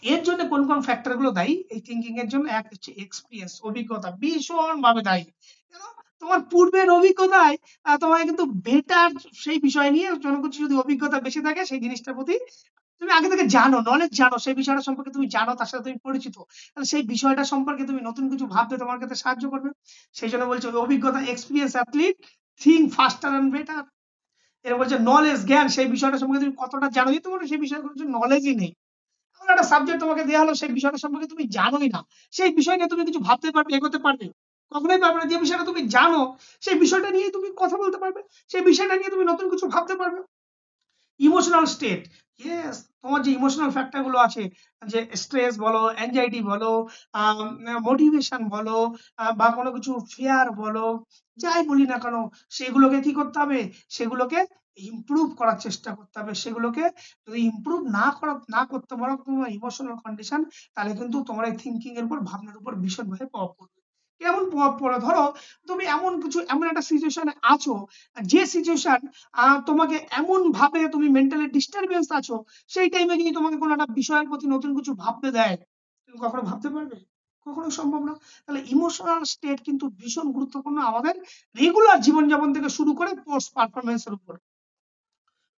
এর জন্য কোন কোন ফ্যাক্টর গুলো দায়ী এই থিঙ্কিং এর জন্য, এক হচ্ছে এক্সপিরিয়েন্স, অভিজ্ঞতা, ভীষণ ভাবে দায়ী। তোমার পূর্বের অভিজ্ঞতায় তোমায় কিন্তু বেটার সেই বিষয় নিয়ে কোনো কিছু যদি অভিজ্ঞতা বেশি থাকে, সেই জিনিসটার প্রতি তুমি আগে থেকে জানো, নলেজ জানো, সেই বিষয়টা সম্পর্কে তুমি জানো, তার সাথে তুমি পরিচিত, তাহলে সেই বিষয়টা সম্পর্কে তুমি নতুন কিছু ভাবতে তোমার ক্ষেত্রে সাহায্য করবে। সেই জন্য বলছে অভিজ্ঞতা, experience athlete think faster and better. এর বলছে নলেজ, জ্ঞান, সেই বিষয়টা সম্পর্কে তুমি কতটা জানো, যে তোমার সেই বিষয়ে কোনো নলেজই নেই, একটা সাবজেক্ট তোমাকে দেওয়া হলো, সেই বিষয়টা সম্পর্কে তুমি জানোই না, সেই বিষয় নিয়ে তুমি কিছু ভাবতে পারবে, এগোতে পারবে? কখনোই পারবে না। যে বিষয়টা তুমি জানো, সেই বিষয়টা নিয়ে তুমি কথা বলতে পারবে, সেই বিষয়টা নিয়ে তুমি নতুন কিছু ভাবতে পারবে। ইমোশনাল স্টেট, ইয়েস, তোমার যে ইমোশনাল ফ্যাক্টর গুলো আছে, যে স্ট্রেস বলো, অ্যাংজাইটি বলো, মোটিভেশন বলো, বা কোনো কিছু ফিয়ার বলো, যাই বলি না কেন, সেগুলোকে কি করতে হবে, সেগুলোকে ইমপ্রুভ করার চেষ্টা করতে হবে। সেগুলোকে যদি ইমপ্রুভ না করতে পারো তোমার ইমোশনাল কন্ডিশন, তাহলে কিন্তু তোমার এই থিঙ্কিং এর উপর, ভাবনার উপর ভীষণভাবে প্রভাব পড়বে। কেমন প্রভাব পড়ে, ধরো তুমি এমন একটা সিচুয়েশনে আছো, যে সিচুয়েশন তোমাকে এমন ভাবে, তুমি মেন্টালি ডিস্টারবেন্স আছো, সেই টাইমে যদি তোমাকে কোনো একটা বিষয়ের প্রতি নতুন কিছু ভাবতে দেয়, তুমি কখনো ভাবতে পারবে? কখনো সম্ভব না। তাহলে ইমোশনাল স্টেট কিন্তু ভীষণ গুরুত্বপূর্ণ আমাদের রেগুলার জীবনযাপন থেকে শুরু করে পোস্ট পারফরমেন্সের উপর।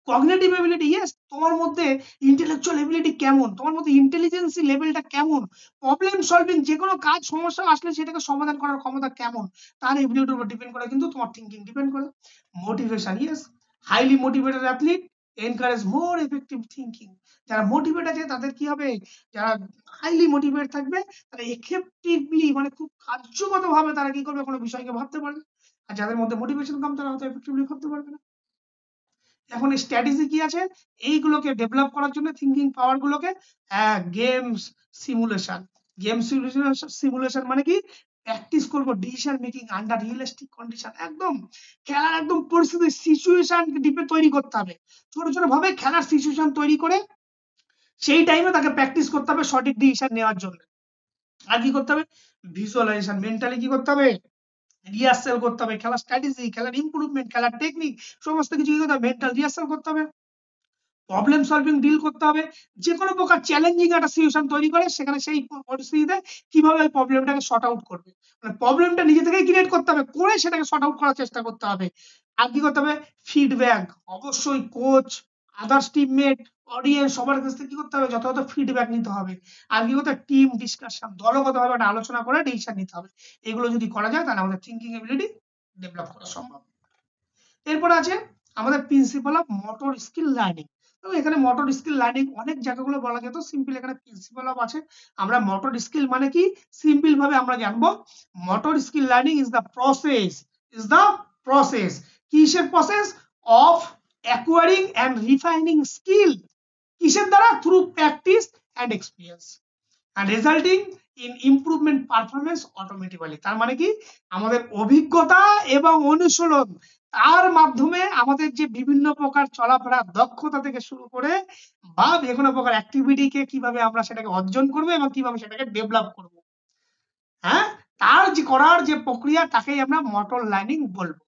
কগনিটিভ এবিলিটি, ইয়েস, তোমার মধ্যে ইন্টেলেকচুয়াল এবিলিটি কেমন, তোমার মধ্যে ইন্টেলিজেন্সি লেভেলটা কেমন, প্রবলেম সলভিং, যে কোনো কাজ সমস্যা আসলে সেটাকে সমাধান করার ক্ষমতা কেমন, তার এবিলিটির উপর ডিপেন্ড করে কিন্তু তোমার থিঙ্কিং ডিপেন্ড করে। Motivation, yes, highly motivated athlete encourage more effective thinking. যারা মোটিভেট আছে তাদের কি হবে, যারা হাইলি মোটিভেট থাকবে তারা এফেক্টিভলি, মানে খুব কার্যগত ভাবে তারা কি করবে, কোনো বিষয়কে ভাবতে পারবে। আর যাদের মধ্যে মোটিভেশন কম, তারা হয়তো এফেক্টিভলি ভাবতে পারবে না। এখন স্ট্র্যাটেজি কি আছে এইগুলোকে ডেভেলপ করার জন্য, থিঙ্কিং পাওয়ার গুলোকে, গেমস সিমুলেশন। গেম সিমুলেশন মানে কি, প্র্যাকটিস করবো decision making under realistic condition, একদম খেলার একদম পরিস্থিতি, সিচুয়েশন ডিপে তৈরি করতে হবে, ছোট ছোট ভাবে খেলার সিচুয়েশন তৈরি করে সেই টাইমে তাকে প্র্যাকটিস করতে হবে সঠিক ডিসিশন নেওয়ার জন্য। আর কি করতে হবে, ভিজুয়ালাইজেশন, মেন্টালি কি করতে হবে, রিহার্সাল করতে হবে, খেলার স্ট্র্যাটেজি, খেলার ইমপ্রুভমেন্ট, খেলার টেকনিক, সমস্ত কিছু কি করতে হবে, মেন্টাল রিহার্সাল করতে হবে। প্রবলেম সলভিং ডিল করতে হবে, যে কোনো প্রকার চ্যালেঞ্জিং একটা সিচুয়েশন তৈরি করে সেখানে সেই পরিস্থিতিতে কিভাবে ওই প্রবলেমটাকে শর্ট আউট করবে, মানে প্রবলেমটা নিজে থেকেই ক্রিয়েট করতে হবে, করে সেটাকে শর্ট আউট করার চেষ্টা করতে হবে। আর কি করতে হবে, ফিডব্যাক, অবশ্যই কোচ, আদার্স টিমমেট, অডিয়েন্স সবার কাছ থেকে কি করতে হবে, যথাযথ ফিডব্যাক নিতে হবে। আর কি করতে হবে, টিম ডিসকাশন, দলগতভাবে একটা আলোচনা করে ডিসিশন নিতে হবে। এগুলো যদি করা যায় তাহলে আমাদের থিঙ্কিং এবিলিটি ডেভেলপ করা সম্ভব। এরপর আছে আমাদের principal of motor skill learning. তো এখানে মোটর স্কিল লার্নিং অনেক জায়গাগুলো বলা যেত, সিম্পল এখানে প্রিন্সিপাল অফ আছে। আমরা মোটর স্কিল মানে কি সিম্পল ভাবে আমরা জানবো, motor skill learning is the process কিসের process, of acquiring and refining skill, কিসের দ্বারা, through practice and experience and resulting in improvement performance automatically। তার মানে কি আমাদের অভিজ্ঞতা এবং অনুশীলন তার মাধ্যমে আমাদের যে বিভিন্ন প্রকার চলাফেরার দক্ষতা থেকে শুরু করে বা যে কোনো প্রকার অ্যাক্টিভিটিকে কিভাবে আমরা সেটাকে অর্জন করবো এবং কিভাবে সেটাকে ডেভেলপ করব, হ্যাঁ, তার যে করার যে প্রক্রিয়া তাকেই আমরা মোটর লার্নিং বলবো।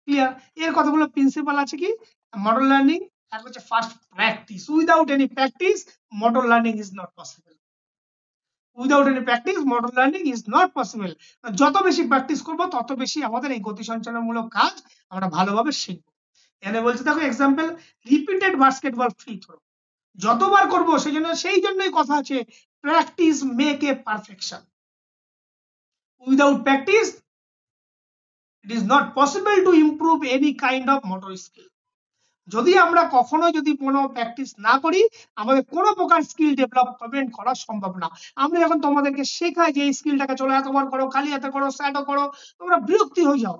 ক্লিয়ার? এর কতগুলো প্রিন্সিপাল আছে কি মোটর লার্নিং, এক হচ্ছে first practice, without any practice motor learning is not possible. Without any practice motor learning is not possible. যত বেশি প্র্যাকটিস করব তত বেশি আমাদের এই গতি সঞ্চালনমূলক কাজ আমরা ভালোভাবে শিখব। এখানে বলছে দেখো example, repeated basketball free throw, যতবার করব সেই জন্যই কথা আছে practice make a perfection. Without practice it is not possible to improve any kind of motor skill. যদি আমরা কখনো যদি কোনো প্র্যাকটিস না করি আমাদের কোনো প্রকার স্কিল ডেভেলপমেন্ট করা সম্ভব না। আমরা যখন তোমাদেরকে শেখাই যে এই স্কিলটাকে চলো এতবার করো, খালি হাতে করো, স্যাটও করো, তোমরা বিরক্তি হয়ে যাও,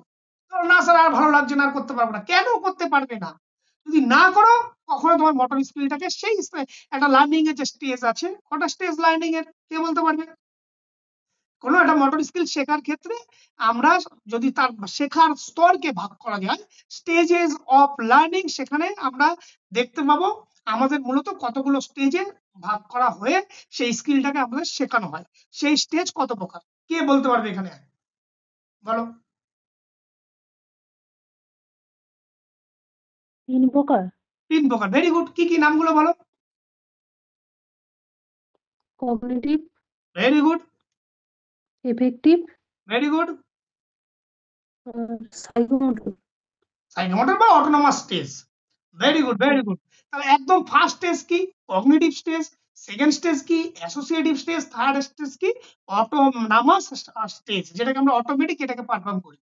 না স্যার আর ভালো লাগছে না, আর করতে পারবো না। কেন করতে পারবে না? যদি না করো কখনো তোমার মোটর স্কিলটাকে সেই একটা লার্নিং এর যে স্টেজ আছে, কটা স্টেজ লার্নিং এর কে বলতে পারবে? কোনো একটা মোটর স্কিল শেখার ক্ষেত্রে আমরা যদি তার শেখার স্তরকে ভাগ করা যায় স্টেজেস অফ লার্নিং, সেখানে আমরা দেখতে পাবো আমাদের মূলত কতগুলো স্টেজে ভাগ করা হয়ে সেই স্কিলটাকে আমাদের শেখানো হয়। সেই স্টেজ কত প্রকার কে বলতে পারবে এখানে? বলো। 3 প্রকার। 3 প্রকার, ভেরি গুড। কি কি নামগুলো বলো? Cognitive, very good, affective, very good. Psychomotor. Psychomotor বা autonomous stage, very good, very good. তাহলে একদম ফার্স্ট স্টেজ কি কগনিটিভ স্টেজ, সেকেন্ড স্টেজ কি অ্যাসোসিয়েটিভ স্টেজ, থার্ড স্টেজ কি অটোনমাস স্টেজ, যেটাকে আমরা অটোমেটিক এটাকে পারফর্ম করি।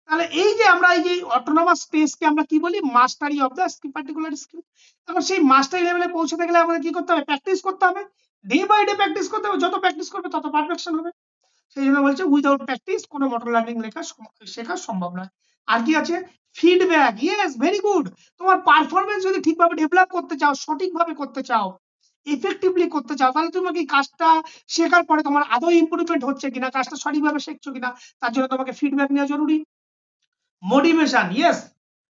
তাহলে এই যে আমরা এই যে অটোনমাস স্টেজকে আমরা কি বলি, মাস্টারি অফ দ্য পার্টিকুলার স্কিল। এখন সেই মাস্টারি লেভেলে পৌঁছাতে গেলে আমাদের কি করতে হবে, প্র্যাকটিস করতে হবে, ডে বাই ডে প্র্যাকটিস করতে হবে, যত প্র্যাকটিস করবে তত পারফেকশন হবে। সেই জন্য বলছে উইদাউট প্র্যাকটিস কোনো মোটর লার্নিং শেখা সম্ভব নয়। আর কি আছে, ফিডব্যাক, ইয়েস ভেরি গুড। তোমার পারফরমেন্স যদি ঠিকভাবে ডেভেলপ করতে চাও, সঠিকভাবে করতে চাও, ইফেক্টিভলি করতে চাও, তাহলে তোমাকে কাজটা শেখার পরে তোমার আদৌ ইমপ্রুভমেন্ট হচ্ছে কিনা, কাজটা সঠিকভাবে শিখছো কিনা, তার জন্য তোমাকে ফিডব্যাক নেওয়া জরুরি। Motivation, yes.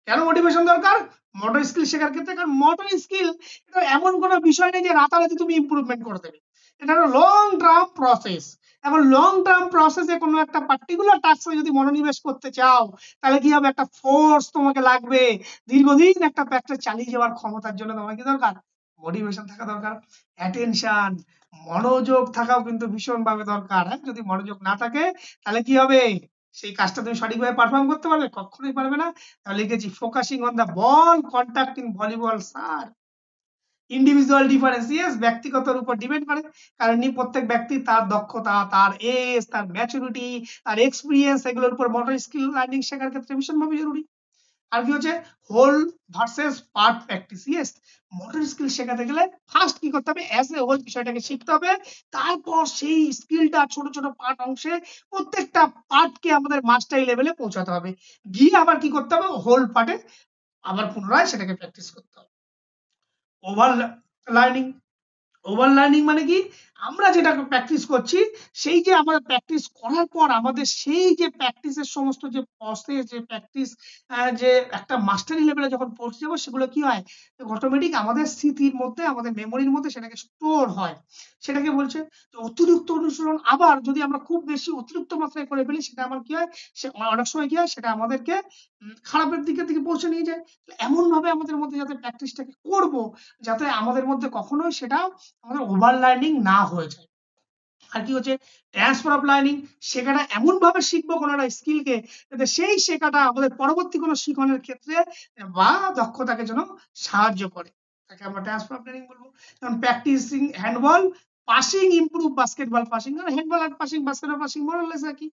কেন মোটিভেশন দরকার মোটর স্কিল শেখার ক্ষেত্রে? কারণ মোটর স্কিল এটা এমন কোনো বিষয় নেই যে রাতারাতি তুমি ইমপ্রুভমেন্ট করে দেবে, এটা একটা লং টার্ম প্রসেস। এখন লং টার্ম প্রসেসে কোনো একটা পার্টিকুলার টাস্কে যদি মনোনিবেশ করতে চাও তাহলে কি হবে, একটা ফোর্স তোমাকে লাগবে, দীর্ঘদিন একটা প্র্যাকটিস চালিয়ে যাওয়ার ক্ষমতার জন্য তোমার কি দরকার, মোটিভেশন থাকা দরকার। অ্যাটেনশন, মনোযোগ থাকাও কিন্তু ভীষণ ভাবে দরকার। হ্যাঁ, যদি মনোযোগ না থাকে তাহলে কি হবে, সেই কাজটা তুমি সঠিকভাবে পারফর্ম করতে পারবে? কখনোই পারবে না। তাহলে লিখেছি focusing on the ball contact in volleyball sir. Individual difference, yes, ব্যক্তিগতর উপর ডিপেন্ড করে, কারণ প্রত্যেক ব্যক্তি তার দক্ষতা, তার এজ, তার ম্যাচুরিটি, তার এক্সপিরিয়েন্স, এগুলোর উপর মোটর স্কিল লার্নিং শেখার ক্ষেত্রে ভীষণভাবে জরুরি। আর কি হচ্ছে whole versus part practice, yes. Motor skill শেখাতে গেলে ফার্স্ট কি করতে হবে, অ্যাজ এ হোল বিষয়টাকে শিখতে হবে, তারপর সেই স্কিলটা ছোট ছোট পার্ট অংশে প্রত্যেকটা পার্টকে আমাদের মাস্টারি লেভেলে পৌঁছাতে হবে, গিয়ে আবার কি করতে হবে, হোল পার্টে আবার পুনরায় সেটাকে প্র্যাকটিস করতে হবে। ওভার লার্নিং, ওভার লার্নিং মানে কি, আমরা যেটা প্র্যাকটিস করছি সেই যে আমরা প্র্যাকটিস করার পর আমাদের সেই যে প্র্যাকটিসের সমস্ত যে প্রসেস, যে প্র্যাকটিস যে একটা মাস্টারি লেভেলে যখন পৌঁছে যাবো সেগুলো কি হয়, অটোমেটিক আমাদের স্মৃতির মধ্যে, আমাদের মেমোরির মধ্যে সেটাকে স্টোর হয়। সেটাকে বলছে অতিরিক্ত অনুশীলন। আবার যদি আমরা খুব বেশি অতিরিক্ত মাত্রায় করে ফেলি সেটা আমার কি হয়, সে অনেক সময় কি হয়, সেটা আমাদেরকে খারাপের দিকে পৌঁছে নিয়ে যায়। এমন ভাবে আমাদের মধ্যে যাতে প্র্যাকটিসটাকে করব যাতে আমাদের মধ্যে কখনোই সেটা আমাদের ওভার লার্নিং না হয়ে যায়। আর কি হচ্ছে ট্রান্সফার অফ লার্নিং, শেখাটা এমন ভাবে শিখবো কোনো একটা স্কিলকে যাতে সেই শেখাটা আমাদের পরবর্তী কোনো শিখনের ক্ষেত্রে বা দক্ষতাকে যেন সাহায্য করে, তাকে আমরা ট্রান্সফার অফ লার্নিং বলবো। যেমন practicing handball passing improve basketball passing, কারণ হ্যান্ডবল আর পাসিং বাস্কেটবল পাসিং মোরলেস একই।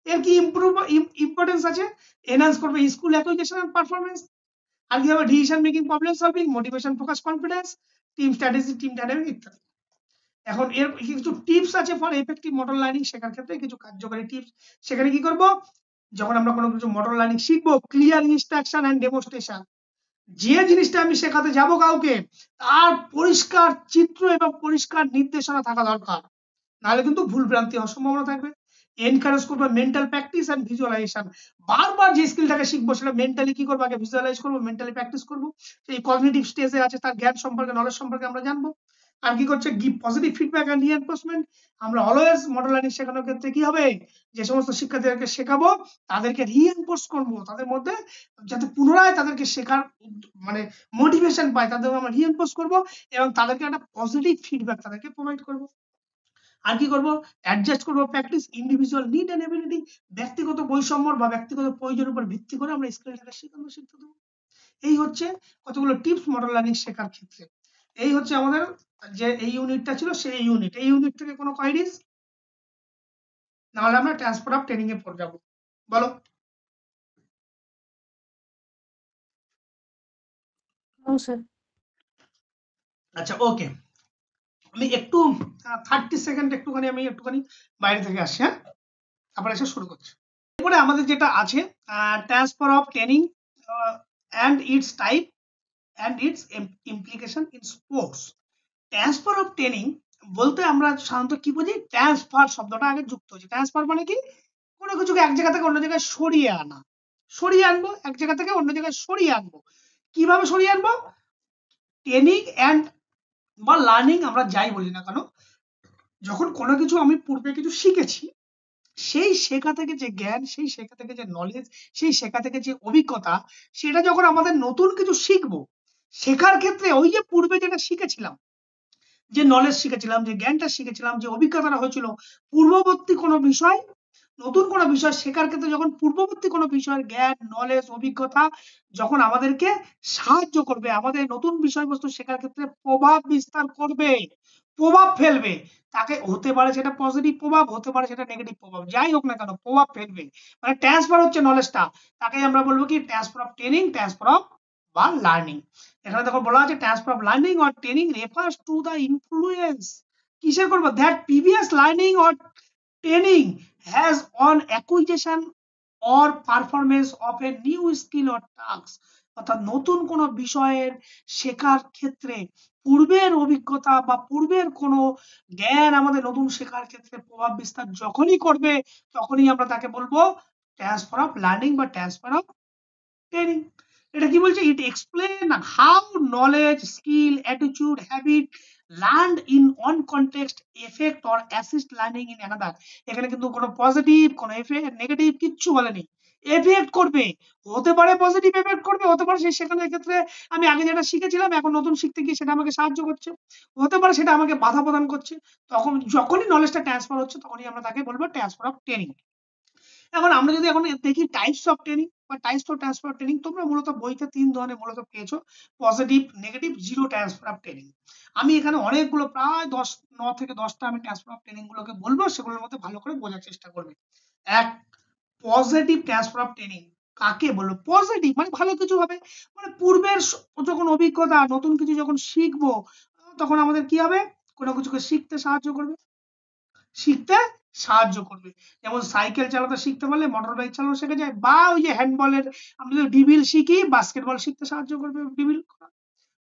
এর কি ইম্পর্টেন্স আছে, এনহান্স করবে স্কুল অ্যাকুইজিশন এন্ড পারফরম্যান্স। আর কি হবে decision making, problem solving, motivation, focus, confidence, team strategy, team dynamic ইত্যাদি। এখন এর কিছু টিপস আছে ফর এফেক্টিভ মোটর লার্নিং শেখার ক্ষেত্রে, কিছু কার্যকরী টিপস। সেখানে কি করব, যখন আমরা কোনো কিছু মোটর লার্নিং শিখবো, ক্লিয়ার ইনস্ট্রাকশন এন্ড ডেমনস্ট্রেশন, যে জিনিসটা আমি শেখাতে যাব কাউকে তার পরিষ্কার চিত্র এবং পরিষ্কার নির্দেশনা থাকা দরকার, নাহলে কিন্তু ভুল ভ্রান্তি হওয়ার সম্ভাবনা থাকবে। এনকারেজ করবো মেন্টাল প্র্যাকটিস এন্ড ভিজুয়ালাইজেশন, বারবার যে স্কিলটাকে শিখবো সেটা মেন্টালি কি করবো, আগে ভিজুয়ালাইজ করবো, মেন্টালি প্র্যাকটিস করবো, সেই কগনিটিভ স্টেজে আছে তার জ্ঞান সম্পর্কে, নলেজ সম্পর্কে আমরা জানবো। আর কি করছে give positive feedback and reinforcement, আমরা অলওয়েজ মডেল লার্নিং শেখানোর ক্ষেত্রে কি হবে, যে সমস্ত শিক্ষার্থীদেরকে শেখাবো তাদেরকে রিএনফোর্স করবো, তাদের মধ্যে যাতে পুনরায় তাদেরকে শেখার মানে মোটিভেশন পায়, তাদের আমরা রিএনফোর্স করবো এবং তাদেরকে একটা পজিটিভ ফিডব্যাক তাদেরকে প্রোভাইড করবো। আর কি করবো, অ্যাডজাস্ট করবো practice individual need and ability, ব্যক্তিগত বৈষম্য বা ব্যক্তিগত প্রয়োজনের উপর ভিত্তি করে আমরা স্কিলটাকে শিখতে দেবো। এই হচ্ছে কতগুলো টিপস মডেল লার্নিং শেখার ক্ষেত্রে। এই হচ্ছে আমাদের যে এই ইউনিটটা ছিল সেই ইউনিট। এই ইউনিট থেকে কোনো কোয়েরিজ, নাহলে আমরা ট্রান্সফার অফ ট্রেনিং এ পড়ে যাবো, বলো। স্যার। আচ্ছা ওকে, আমি একটু 30 সেকেন্ড একটুখানি বাইরে থেকে আসছি, হ্যাঁ, তারপরে এসে শুরু করছি। এরপরে আমাদের যেটা আছে transfer of training and it's type and it's implication in sports. Transfer of training বলতে আমরা সাধারণত কি বুঝি, ট্রান্সফার শব্দটা আগে যুক্ত হচ্ছে। ট্রান্সফার মানে কি, কোনো কিছুকে এক জায়গা থেকে অন্য জায়গায় সরিয়ে আনা, সরিয়ে আনবো, এক জায়গা থেকে অন্য জায়গায় সরিয়ে আনবো। কিভাবে সরিয়ে আনবো, ট্রেনিং অ্যান্ড বা লার্নিং আমরা যাই বলি না কেন, যখন কোনো কিছু আমি পূর্বে কিছু শিখেছি, সেই শেখা থেকে যে জ্ঞান, সেই শেখা থেকে যে নলেজ, সেই শেখা থেকে যে অভিজ্ঞতা, সেটা যখন আমাদের নতুন কিছু শিখবো, শেখার ক্ষেত্রে ওই যে পূর্বে যেটা শিখেছিলাম, যে নলেজ শিখেছিলাম, যে জ্ঞানটা শিখেছিলাম, যে অভিজ্ঞতাটা হয়েছিল, পূর্ববর্তী কোনো বিষয়, নতুন কোনো বিষয় শেখার ক্ষেত্রে যখন পূর্ববর্তী কোনো বিষয়ের জ্ঞান, নলেজ, অভিজ্ঞতা যখন আমাদেরকে সাহায্য করবে, আমাদের নতুন বিষয়বস্তু শেখার ক্ষেত্রে প্রভাব বিস্তার করবে, প্রভাব ফেলবে, তাকে হতে পারে সেটা পজিটিভ প্রভাব, হতে পারে সেটা নেগেটিভ প্রভাব, যাই হোক না কেন প্রভাব ফেলবে, মানে ট্রান্সফার হচ্ছে নলেজটা, তাকে আমরা বলবো কি transfer of training, transfer of বা লার্নিং। এখানে দেখো বলা আছে transfer of learning or training refers to the influence, কিসের করবো, that previous learning or training has on acquisition or performance of a new skill or task, অর্থাৎ নতুন কোনো বিষয়ের শেখার ক্ষেত্রে পূর্বের অভিজ্ঞতা বা পূর্বের কোনো জ্ঞান আমাদের নতুন শেখার ক্ষেত্রে প্রভাব বিস্তার যখনই করবে, তখনই আমরা তাকে বলবো ট্রান্সফার অফ লার্নিং বা ট্রান্সফার অফ ট্রেনিং। এটা কি বলছে, it explain how knowledge, skill, attitude, habit learned in one context affect or assist learning in another. এখানে কিন্তু কোনো পজিটিভ, কোনো নেগেটিভ কিচ্ছু বলেনি, এফেক্ট করবে, হতে পারে পজিটিভ এফেক্ট করবে, হতে পারে সেই শেখানোর ক্ষেত্রে আমি আগে যেটা শিখেছিলাম এখন নতুন শিখতে গিয়ে সেটা আমাকে সাহায্য করছে, হতে পারে সেটা আমাকে বাধা প্রদান করছে। তখন যখনই নলেজটা ট্রান্সফার হচ্ছে তখনই আমরা তাকে বলবো ট্রান্সফার অফ ট্রেনিং। এখন আমরা যদি এখন দেখি টাইপস অফ ট্রেনিং বা types of transfer of training, তোমরা মূলত বইতে 3 ধরনের মূলত পেয়েছো, positive, negative, zero transfer of training. আমি এখানে অনেকগুলো প্রায় 9 থেকে 10টা আমি ট্রান্সফার অফ ট্রেনিং গুলোকে বলবো, সেগুলোর মধ্যে ভালো করে বোঝার চেষ্টা করবে। এক, পজিটিভ ট্রান্সফার অফ ট্রেনিং কাকে বলবো, পজিটিভ মানে ভালো কিছু হবে, মানে পূর্বের যখন অভিজ্ঞতা, নতুন কিছু যখন শিখবো তখন আমাদের কি হবে, কোনো কিছুকে শিখতে সাহায্য করবে, শিখতে সাহায্য করবে। যেমন সাইকেল চালাতে শিখতে পারলে মোটর বাইক চালানো শেখা যায়, বা ওই যে হ্যান্ডবলের আমরা যদি ডিবিল শিখি, বাস্কেটবল শিখতে সাহায্য করবে ডিবিল,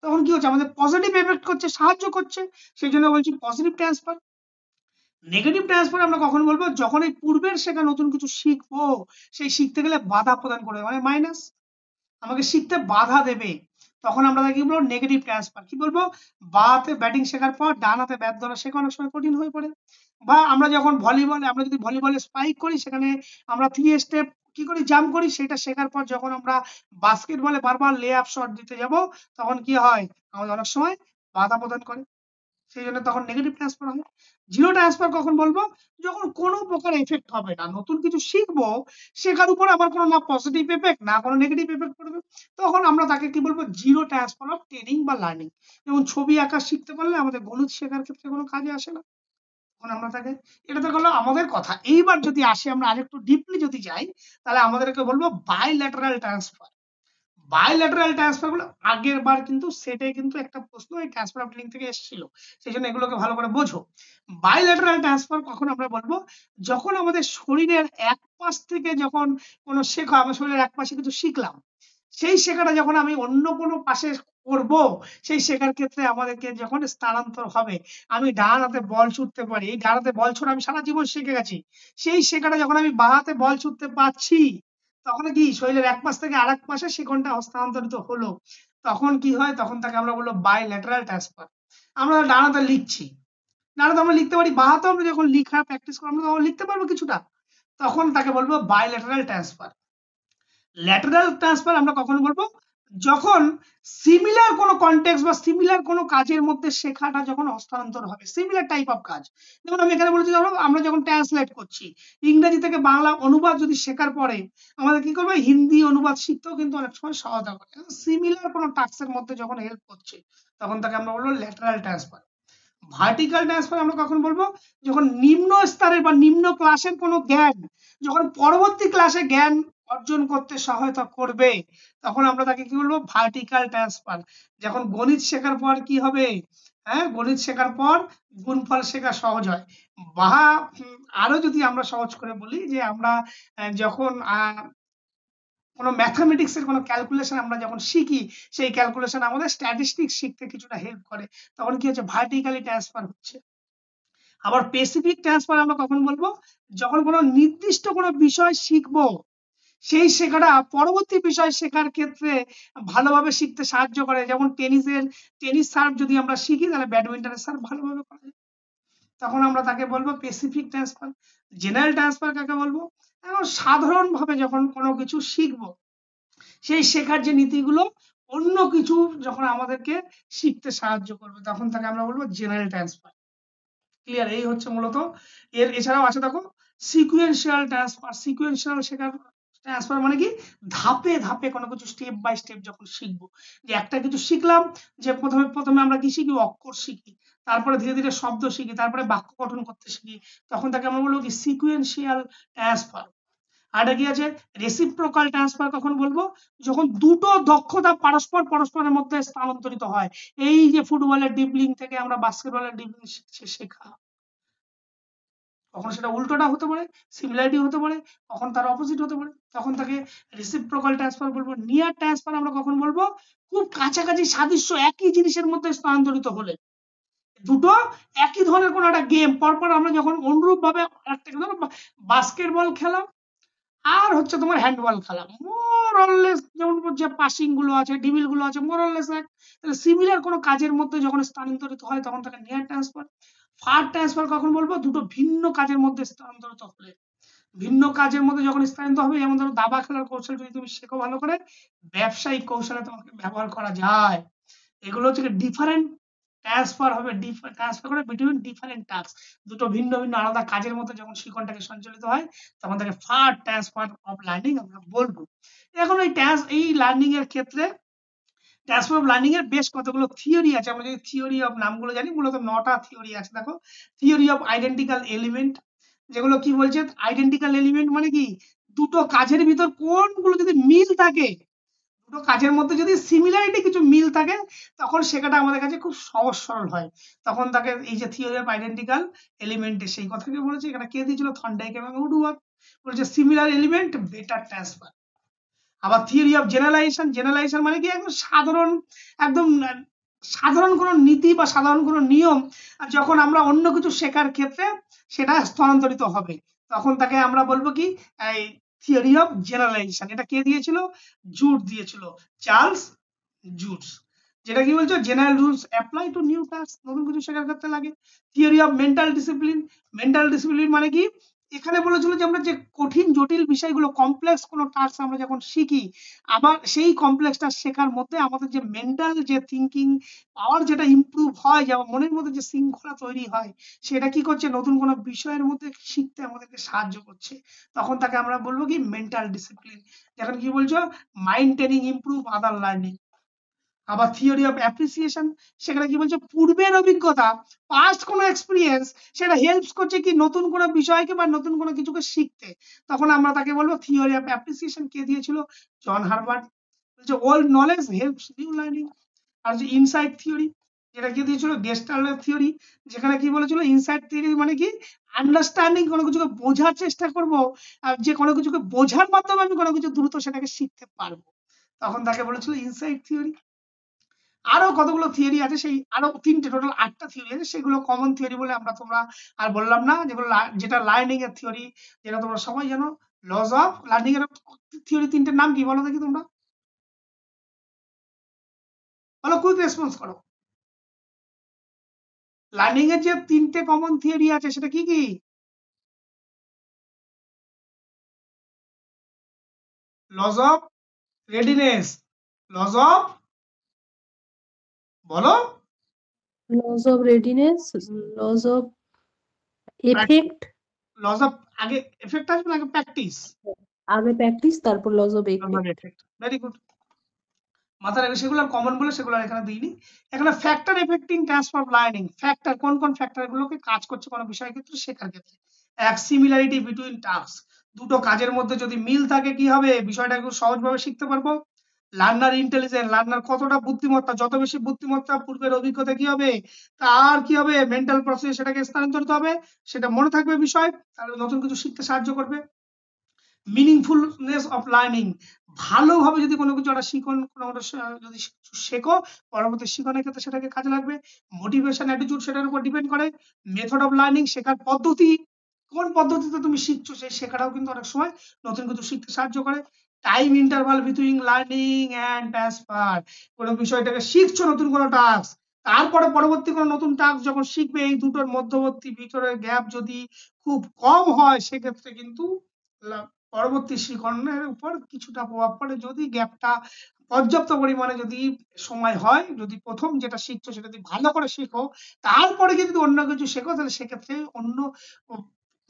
তখন কি হচ্ছে আমাদের পজিটিভ এফেক্ট করছে, সাহায্য করছে, সেই জন্য বলছি পজিটিভ ট্রান্সফার। নেগেটিভ ট্রান্সফার আমরা কখন বলবো, যখন এই পূর্বের শেখা নতুন কিছু শিখবো, সেই শিখতে গেলে বাধা প্রদান করবে, মানে মাইনাস, আমাকে শিখতে বাধা দেবে, তখন আমরা কি বলবো, নেগেটিভ ট্রান্সফার। কি বলবো, বাঁ হাতে ব্যাটিং শেখার পর ডান হাতে ব্যাট ধরা শেখা অনেক সময় কঠিন হয়ে পড়ে, বা আমরা যখন আমরা যদি ভলিবলে স্পাইক করি, সেখানে আমরা 3 স্টেপ কি করি, জাম্প করি, সেটা শেখার পর যখন আমরা বাস্কেটবলে বারবার লে আপ শট দিতে যাব, তখন কি হয়, আমাদের অনেক সময় বাধা প্রদান করে, সেই জন্য তখন নেগেটিভ ট্রান্সফার হয়। জিরো ট্রান্সফার কখন বলবো? যখন কোনো প্রকার এফেক্ট হবে না, নতুন কিছু শিখবো, শেখার উপর আবার কোনো না পজিটিভ এফেক্ট না কোনো নেগেটিভ এফেক্ট পড়বে, তখন আমরা তাকে কি বলবো? জিরো ট্রান্সফার অফ ট্রেনিং বা লার্নিং। যেমন ছবি আঁকা শিখতে পারলে আমাদের গণিত শেখার ক্ষেত্রে কোনো কাজে আসে না, তখন আমরা তাকে, এটা তো গেলো আমাদের কথা। এইবার যদি আসি আমরা আরেকটু ডিপলি যদি যাই, তাহলে আমাদেরকে বলবো বাইল্যাটারাল ট্রান্সফার। বাইল্যাটারাল ট্রান্সফার গুলো আগের বার কিন্তু সেটাই কিন্তু একটা প্রশ্ন এই ট্রান্সফার অফ লিঙ্ক থেকে এসেছিল, সেই জন্য এগুলোকে ভালো করে বোঝো। বাইল্যাটারাল ট্রান্সফার কখন আমরা বলবো? যখন আমাদের শরীরের এক পাশ থেকে যখন কোনো শেখা, আমার শরীরের এক পাশে কিছু শিখলাম, সেই শেখাটা যখন আমি অন্য কোনো পাশে করব, সেই শেখার ক্ষেত্রে আমাদেরকে যখন স্থানান্তর হবে, আমি ডান হাতে বল ছুটতে পারি, এই ডান হাতে বল ছোড়া আমি সারা জীবন শিখে গেছি, সেই শেখাটা যখন আমি বাঁ হাতে বল ছুটতে পারছি, তখন কি শরীরের এক পাশ থেকে আরেক পাশে শিকনটা হস্তান্তরিত হলো, তখন কি হয়? তখন তাকে আমরা বলবো বাইল্যাটারাল ট্রান্সফার। আমরা ডান হাতে লিখছি, ডান হাতে আমরা লিখতে পারি, বাঁ হাতেও আমরা যখন লিখা প্র্যাকটিস করবো আমরা তখন লিখতে পারবো কিছুটা, তখন তাকে বলবো বাইল্যাটারাল ট্রান্সফার। ল্যাটারাল ট্রান্সফার আমরা কখন বলবো? যখন সিমিলার কোনো কনটেক্সট বা সিমিলার কোনো কাজের মধ্যে শেখাটা যখন হস্তান্তর হবে, সিমিলার টাইপ অফ কাজ। যেমন আমি এখানে বলেছি, আমরা যখন ট্রান্সলেট করছি, ইংরেজি থেকে বাংলা অনুবাদ যদি শেখার পরে আমাদের কি করবে? হিন্দি অনুবাদ শিখতেও কিন্তু অনেক সময় সহায়তা করে। সিমিলার কোনো টাস্কের মধ্যে যখন হেল্প করছে, তখন তাকে আমরা বলবো ল্যাটারাল ট্রান্সফার। ভার্টিক্যাল ট্রান্সফার আমরা কখন বলবো? যখন নিম্ন স্তরের বা নিম্ন ক্লাসের কোনো জ্ঞান যখন পরবর্তী ক্লাসে জ্ঞান অর্জন করতে সহায়তা করবে, তখন আমরা তাকে কি বলবো? Vertical transfer. যখন গণিত শেখার পর কি হবে? হ্যাঁ, গণিত শেখার পর গুণফল শেখা সহজ হয়, বা আরো যদি আমরা সহজ করে বলি যে আমরা যখন কোনো ম্যাথামেটিক্স এর কোনো ক্যালকুলেশন আমরা যখন শিখি, সেই ক্যালকুলেশন আমাদের স্ট্যাটিস্টিক্স শিখতে কিছুটা হেল্প করে, তখন কি হচ্ছে? ভার্টিক্যালি ট্রান্সফার হচ্ছে। আবার স্পেসিফিক ট্রান্সফার আমরা কখন বলবো? যখন কোনো নির্দিষ্ট কোনো বিষয় শিখবো, সেই শেখাটা পরবর্তী বিষয় শেখার ক্ষেত্রে ভালোভাবে শিখতে সাহায্য করে। যেমন টেনিস সার্ভ যদি আমরা শিখি, তাহলে ব্যাডমিন্টনের সার্ভ ভালোভাবে করা যায়, তখন আমরা তাকে বলবো স্পেসিফিক ট্রান্সফার। জেনারেল ট্রান্সফার কাকে বলবো? এখন সাধারণভাবে যখন কোনো কিছু শিখবো, সেই শেখার যে নীতিগুলো অন্য কিছু যখন আমাদেরকে শিখতে সাহায্য করবে, তখন তাকে আমরা বলবো জেনারেল ট্রান্সফার। ক্লিয়ার? এই হচ্ছে মূলত এছাড়াও আছে দেখো সিকুয়েন্সিয়াল ট্রান্সফার। সিকুয়েন্সিয়াল শেখার ট্রান্সফার মানে কি? ধাপে ধাপে কোনো কিছু স্টেপ বাই স্টেপ যখন শিখবো, যে একটা কিছু শিখলাম, যে প্রথমে আমরা কি শিখি? অক্ষর শিখি, তারপরে ধীরে ধীরে শব্দ শিখি, তারপরে বাক্য গঠন করতে শিখি, তখন তাকে আমরা বলবো কি? Sequential transfer. আর কি আছে? রেসিপ্রোকাল ট্রান্সফার কখন বলবো? যখন দুটো দক্ষতা পরস্পরের মধ্যে স্থানান্তরিত হয়। এই যে ফুটবলের ড্রিবলিং থেকে আমরা বাস্কেটবলের ড্রিবলিং শেখা, কখন সেটা উল্টোটা হতে পারে, সিমিলারিটি হতে পারে, কখন তার অপোজিট হতে পারে, তখন তাকে রেসিপ্রোকাল ট্রান্সফার বলবো। নিয়ার ট্রান্সফার আমরা কখন বলবো? খুব কাছাকাছি সাদৃশ্য একই জিনিসের মধ্যে স্থানান্তরিত হলে, দুটো একই ধরনের কোনো একটা গেম পরপর আমরা যখন অনুরূপ ভাবে একটা ধরো বাস্কেটবল খেলা আর হচ্ছে তোমার হ্যান্ডবল খেলা, মোর অললেস যেমন যে পাসিং গুলো আছে, ডিবিল গুলো আছে, মোর অললেস এক, তাহলে সিমিলার কোনো কাজের মধ্যে যখন স্থানান্তরিত হয়, তখন তাকে নিয়ার ট্রান্সফার। ফার ট্রান্সফার কখন বলবো? দুটো ভিন্ন কাজের মধ্যে স্থানান্তরিত হলে, ভিন্ন কাজের মধ্যে যখন স্থানান্তরিত হবে, যেমন ধরো দাবা খেলার কৌশল যদি তুমি শেখো ভালো করে, ব্যবসায়িক কৌশলে তোমাকে ব্যবহার করা যায়। এগুলো হচ্ছে ডিফারেন্ট ট্রান্সফার হবে, ট্রান্সফার করে বিটুইন ডিফারেন্ট টাস্ক, দুটো ভিন্ন ভিন্ন আলাদা কাজের মধ্যে যখন শিকনটাকে সঞ্চালিত হয়, তখন তাকে ফার ট্রান্সফার অফ লার্নিং আমরা বলবো। এখন এই লার্নিং এর ক্ষেত্রে ট্রান্সফার অফ লার্নিং এর বেশ কতগুলো থিওরি আছে। আমরা যদি থিওরি অফ নামগুলো জানি, মূলত 9টা থিওরি আছে। দেখো, থিওরি অফ আইডেন্টিক্যাল এলিমেন্ট, যেগুলো কি বলছে? আইডেন্টিক্যাল এলিমেন্ট মানে কি? দুটো কাজের ভিতর কোনগুলো যদি মিল থাকে, দুটো কাজের মধ্যে যদি সিমিলারিটি কিছু মিল থাকে, তখন শেখাটা আমাদের কাছে খুব সহজ সরল হয়, তখন তাকে এই যে থিওরি অফ আইডেন্টিক্যাল এলিমেন্টে সেই কথাকে বলেছে। এখানে কে দিয়েছিল? থর্নডাইক এবং উডওয়ার্থ। বলেছে সিমিলার এলিমেন্ট বেটার ট্রান্সফার। আবার থিওরি অফ জেনারেলাইজেশন, জেনারেলাইজেশন মানে কি? একদম সাধারণ কোনো নীতি বা সাধারণ কোনো নিয়ম যখন আমরা অন্য কিছু শেখার ক্ষেত্রে সেটা স্থানান্তরিত হবে, তখন তাকে আমরা বলবো কি? এই থিওরি অফ জেনারেলাইজেশন। এটা কে দিয়েছিল? জুট দিয়েছিল, চার্লস জুটস। যেটা কি বলছো? General rules apply to new task, নতুন কিছু শেখার ক্ষেত্রে লাগে। Theory of mental discipline, mental discipline মানে কি? এখানে বলেছিল যে আমরা যে কঠিন জটিল বিষয়গুলো কমপ্লেক্স কোনো টাস্ক আমরা যখন শিখি, আবার সেই কমপ্লেক্স টাস্ক শেখার মধ্যে আমাদের যে মেন্টাল যে থিঙ্কিং পাওয়ার যেটা ইমপ্রুভ হয়, যেমন মনের মধ্যে যে শৃঙ্খলা তৈরি হয়, সেটা কি করছে, নতুন কোনো বিষয়ের মধ্যে শিখতে আমাদেরকে সাহায্য করছে। তখন তাকে আমরা বলবো কি মেন্টাল ডিসিপ্লিন। এখন কি বলছো, মাইন্ড ট্রেনিং ইমপ্রুভ আদার লার্নিং। আবার থিওরি অফ অ্যাপ্রিসিয়েশন, সেখানে কি বলছে, পূর্বের অভিজ্ঞতা, পাস্ট কোনো এক্সপিরিয়েন্স, সেটা হেল্পস করছে কি নতুন কোনো বিষয়কে বা নতুন কোনো কিছুকে শিখতে। তখন আমরা তাকে বলবো থিওরি অফ অ্যাপ্রিসিয়েশন। কে দিয়েছিল? John Herbart. বলছে old knowledge helps new learning. আর যে ইনসাইট থিওরি, যেটা কি দিয়েছিল? গেস্টাল্টের থিওরি। যেখানে কি বলেছিল, ইনসাইট থিওরি মানে কি, আন্ডারস্ট্যান্ডিং, কোনো কিছুকে বোঝার চেষ্টা করব, আর যে কোনো কিছুকে বোঝার মাধ্যমে আমি কোনো কিছু দ্রুত সেটাকে শিখতে পারবো। তখন তাকে বলেছিল ইনসাইট থিওরি। আরো কতগুলো থিওরি আছে, সেই আরো 3টে, টোটাল 8টা থিওরি আছে, সেগুলো কমন থিওরি বলে আমরা তোমরা আর বললাম না। যেগুলো যেটা লার্নিং এর থিওরি, যেটা তোমরা সবাই জানো, লজ অফ লার্নিং এর থিওরি 3টের নাম কি বলো দেখি তোমরা, বলো, কুইক রেসপন্স করো। লার্নিং এর যে 3টে কমন থিওরি আছে সেটা কি কি? Laws of readiness, laws of, বলো, laws of readiness, laws of effect, laws of, আগে এফেক্ট আসবে না, আগে প্র্যাকটিস, আগে প্র্যাকটিস তারপর laws of laws of effect. Effect. Very good. মাথায় রাখবে, সেগুলো কমন বলে সেগুলো আর এখানে দিইনি। এখানে factor affecting transfer learning, factor কোন কোন ফ্যাক্টর গুলোকে কাজ করছে কোনো বিষয়ের ক্ষেত্রে শেখার ক্ষেত্রে। এক, সিমিলারিটি বিটুইন টাস্ক, দুটো কাজের মধ্যে যদি মিল থাকে কি হবে, বিষয়টা একটু সহজভাবে শিখতে পারবো। লার্নার ইন্টেলিজেন্ট, লার্নার কতটা বুদ্ধিমত্তা, যত বেশি বুদ্ধিমত্তা, পূর্বের অভিজ্ঞতা কি হবে, তার কি হবে, মেন্টাল প্রসেস সেটাকে স্থানান্তরিত হবে, সেটা মনে থাকবে বিষয়, তাহলে নতুন কিছু শিখতে সাহায্য করবে। মিনিংফুলনেস অফ লার্নিং, ভালোভাবে যদি কোনো কিছু একটা শিখন, যদি শেখো, পরবর্তী শিখনের ক্ষেত্রে সেটাকে কাজে লাগবে। মোটিভেশন, অ্যাটিটিউড সেটার উপর ডিপেন্ড করে। মেথড অফ লার্নিং, শেখার পদ্ধতি, কোন পদ্ধতিতে তুমি শিখছো সেই শেখাটাও কিন্তু অনেক সময় নতুন কিছু শিখতে সাহায্য করে। Time interval between learning and transfer, কোনো বিষয়টাকে শিখছো, নতুন কোনো টাস্ক, তারপরে পরবর্তী কোনো নতুন টাস্ক যখন শিখবে, এই দুটোর মধ্যবর্তী ভিতরের গ্যাপ যদি খুব কম হয়, সেক্ষেত্রে কিন্তু পরবর্তী শিখনের উপর কিছুটা প্রভাব পড়ে। যদি গ্যাপটা পর্যাপ্ত পরিমাণে যদি সময় হয়, যদি প্রথম যেটা শিখছো সেটা যদি ভালো করে শেখো, তারপরে যদি অন্য কিছু শেখো, তাহলে সেক্ষেত্রে অন্য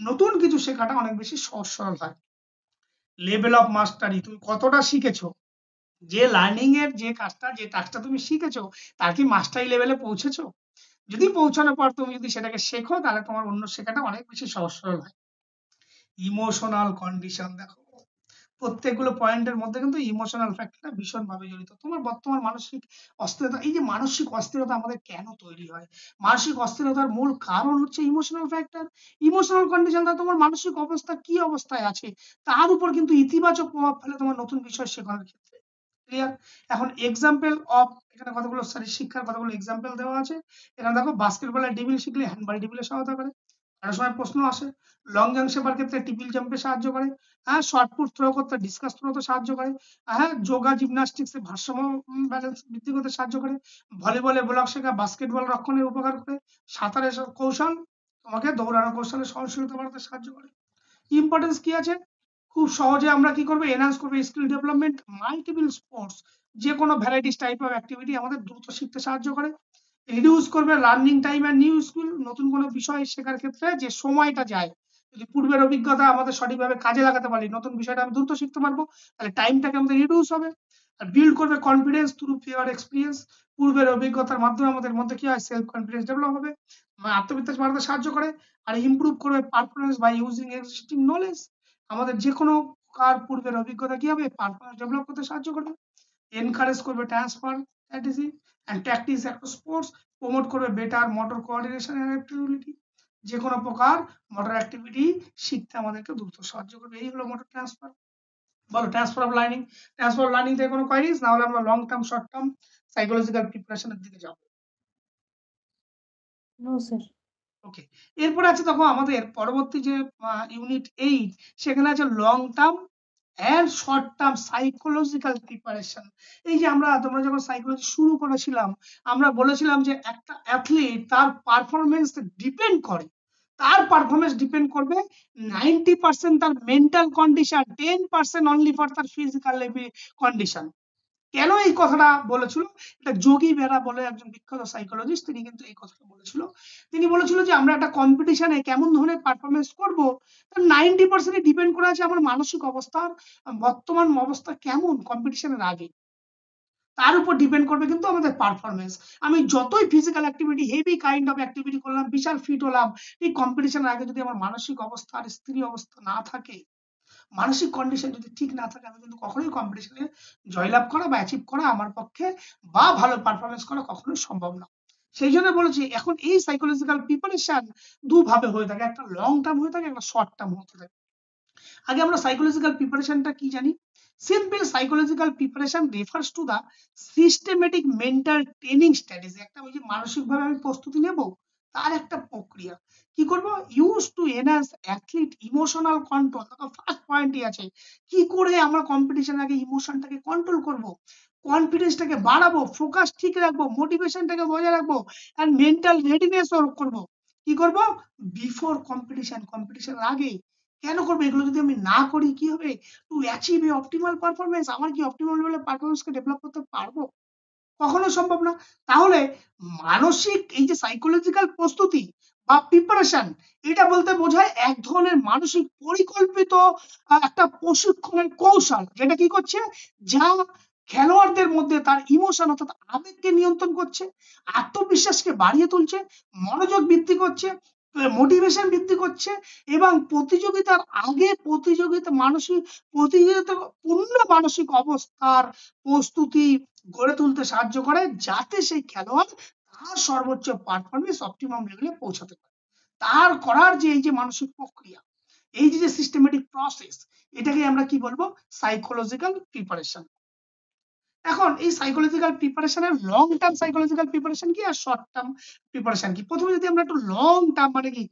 নতুন কিছু শেখাটা অনেক বেশি সহজ সরল হয়। লেভেল অফ মাস্টারি, তুমি কতটা শিখেছো, যে লার্নিং এর যে কাজটা, যে টাস্কটা তুমি শিখেছো, তার কি মাস্টারি লেভেলে পৌঁছেছো? যদি পৌঁছানোর পর তুমি যদি সেটাকে শেখো, তাহলে তোমার অন্য শেখাটা অনেক বেশি সহজ সরল হয়। ইমোশনাল কন্ডিশন, দেখো প্রত্যেকগুলো পয়েন্টের মধ্যে কিন্তু ইমোশনাল ফ্যাক্টরটা ভীষণভাবে জড়িত। তোমার বর্তমান মানসিক অস্থিরতা, এই যে মানসিক অস্থিরতা আমাদের কেন তৈরি হয়, মানসিক অস্থিরতার মূল কারণ হচ্ছে ইমোশনাল ফ্যাক্টর। ইমোশনাল কন্ডিশনটা তোমার মানসিক অবস্থা কি অবস্থায় আছে, তার উপর কিন্তু ইতিবাচক প্রভাব ফেলে তোমার নতুন বিষয় শেখানোর ক্ষেত্রে। ক্লিয়ার? এখন এক্সাম্পল অফ, এখানে কতগুলো শিক্ষার কতগুলো এক্সাম্পল দেওয়া আছে। এখানে দেখো, বাস্কেটবলের ড্রিবল শিখলে হ্যান্ডবল ড্রিবলে সহায়তা করে। অনেক সময় প্রশ্ন আসে, লং জাম্প শেখার ক্ষেত্রে টিপিল জাম্পে সাহায্য করে। হ্যাঁ, শর্ট পুট থ্রো করতে ডিসকাস থ্রোতে সাহায্য করে। হ্যাঁ, যোগা জিমনাস্টিক্সে ভারসাম্য ব্যালেন্স বৃদ্ধি করতে সাহায্য করে। ভলিবলে ব্লক শেখা বাস্কেটবল রক্ষণের উপকার করে। সাঁতারের কৌশল তোমাকে দৌড়ানোর কৌশলে সহনশীলতা বাড়াতে সাহায্য করে। ইম্পর্টেন্স কি আছে, খুব সহজে আমরা কি করবো, এনহান্স করবে স্কিল ডেভেলপমেন্ট। মাল্টিপল স্পোর্টস, যে কোনো ভ্যারাইটিস টাইপ অফ অ্যাক্টিভিটি আমাদের দ্রুত শিখতে সাহায্য করে। রিডিউস করবে learning time and new skill, নতুন কোনো বিষয় শেখার ক্ষেত্রে যে সময়টা যায়, যদি পূর্বের অভিজ্ঞতা আমাদের সঠিকভাবে কাজে লাগাতে পারি, নতুন বিষয়টা আমি দ্রুত শিখতে পারবো, তাহলে টাইমটাকে আমাদের রিডিউস হবে। আর বিল্ড করবে কনফিডেন্স থ্রু প্রিয়র এক্সপিরিয়েন্স, পূর্বের অভিজ্ঞতার মাধ্যমে আমাদের মধ্যে কি হয়, সেলফ কনফিডেন্স ডেভেলপ হবে, আত্মবিশ্বাস বাড়াতে সাহায্য করে। আর ইমপ্রুভ করবে performance by using existing knowledge, আমাদের যে কোনো কার পূর্বের অভিজ্ঞতা কি হবে, পারফরমেন্স ডেভেলপ করতে সাহায্য করবে। এনকারেজ করবে transfer strategy and tactics across sports, promote করবে better motor coordination and activity, যে কোনো প্রকার মোটর অ্যাক্টিভিটি শিখতে আমাদেরকে দ্রুত সাহায্য করবে। এই হলো মোটর ট্রান্সফার। বলো, transfer of learning, transfer of learning থেকে কোনো কোয়ারিজ না হলে আমরা long term short term psychological প্রিপারেশনের দিকে যাব। No sir. ওকে, এরপরে আছে দেখো আমাদের পরবর্তী যে ইউনিট 8, সেখানে আছে long term and short term psychological preparation. এই যে তোমরা যখন সাইকোলজি শুরু করেছিলাম, আমরা বলেছিলাম যে একটা অ্যাথলিট তার পারফরমেন্স ডিপেন্ড করে তার পারফরমেন্স ডিপেন্ড করবে 90% তার মেন্টাল কন্ডিশন, 10% অনলি ফর তার ফিজিক্যাল কন্ডিশন। কেন এই কথাটা বলেছিল? এটা যোগী বেরা বলে একজন বিখ্যাত সাইকোলজিস্ট, তিনি কিন্তু এই কথাটা বলেছিল। তিনি বলেছিল যে আমরা একটা কম্পিটিশনে কেমন ধরনের পারফরমেন্স করব, তার 90% ডিপেন্ড করে আছে আমার মানসিক অবস্থার বর্তমান অবস্থা কেমন কম্পিটিশনের আগে, তার উপর ডিপেন্ড করবে কিন্তু আমাদের পারফরমেন্স। আমি যতই physical activity, heavy kind of activity করলাম, বিশাল ফিট হলাম, এই কম্পিটিশনের আগে যদি আমার মানসিক অবস্থা আর স্থির অবস্থা না থাকে, মানসিক কন্ডিশন যদি ঠিক না থাকে, আমি কিন্তু কখনোই কম্পিটিশনে জয়লাভ করা বা অ্যাচিভ করা আমার পক্ষে বা ভালো পারফরমেন্স করা কখনোই সম্ভব না। সেই জন্য বলেছি এখন এই সাইকোলজিক্যাল প্রিপারেশন দুভাবে হয়ে থাকে, একটা লং টার্ম হয়ে থাকে, একটা শর্ট টার্ম হতে থাকে। আগে আমরা সাইকোলজিক্যাল প্রিপারেশনটা কি জানি? Simple psychological preparation refers to the systematic mental training strategy. একটা ওই যে মানসিকভাবে আমি প্রস্তুতি নেব, তার একটা প্রক্রিয়া। কি করব? Use to enhance athlete emotional control. দেখো ফার্স্ট পয়েন্টই আছে, কি করে আমরা কম্পিটিশন আগে ইমোশনটাকে কন্ট্রোল করব, কনফিডেন্সটাকে বাড়াবো, ফোকাস ঠিক রাখবো, মোটিভেশনটাকে বজায় রাখবো, এন্ড মেন্টাল রেডিনেস করব। কি করব? বিফোর কম্পিটিশন, কম্পিটিশনের আগে। কেন করবো এগুলো? যদি আমি না করি কি হবে? To achieve A optimal performance, আমার কি অপটিমাল লেভেলে পারফরমেন্সকে ডেভেলপ করতে পারবো? কখনো সম্ভব না। তাহলে মানসিক এই যে সাইকোলজিক্যাল প্রস্তুতি বা প্রিপারেশন, এটা বলতে বোঝায় এক ধরনের মানসিক পরিকল্পিত একটা প্রশিক্ষণের কৌশল, যেটা কি করছে, যা খেলোয়াড়দের মধ্যে তার ইমোশন অর্থাৎ আবেগকে নিয়ন্ত্রণ করছে, আত্মবিশ্বাসকে বাড়িয়ে তুলছে, মনোযোগ বৃদ্ধি করছে, মোটিভেশন বৃদ্ধি করছে, এবং প্রতিযোগিতার আগে মানসিক প্রতিযোগিতা পূর্ণ মানসিক অবস্থার প্রস্তুতি গড়ে তুলতে সাহায্য করে, যাতে সেই খেলোয়াড় তার সর্বোচ্চ পারফরমেন্স অপটিমাম লেভেলে পৌঁছাতে পারে। তার করার যে এই যে মানসিক প্রক্রিয়া, এই যে সিস্টেমেটিক প্রসেস, এটাকে আমরা কি বলবো? Psychological preparation. এখন এই সাইকোলজিক্যাল প্রিপারেশনের লং টার্ম সাইকোলজিক্যাল প্রিপারেশন কি আর শর্ট টার্ম প্রিপারেশন কি? প্রথমে যদি আমরা একটু লং টার্ম মানে কি,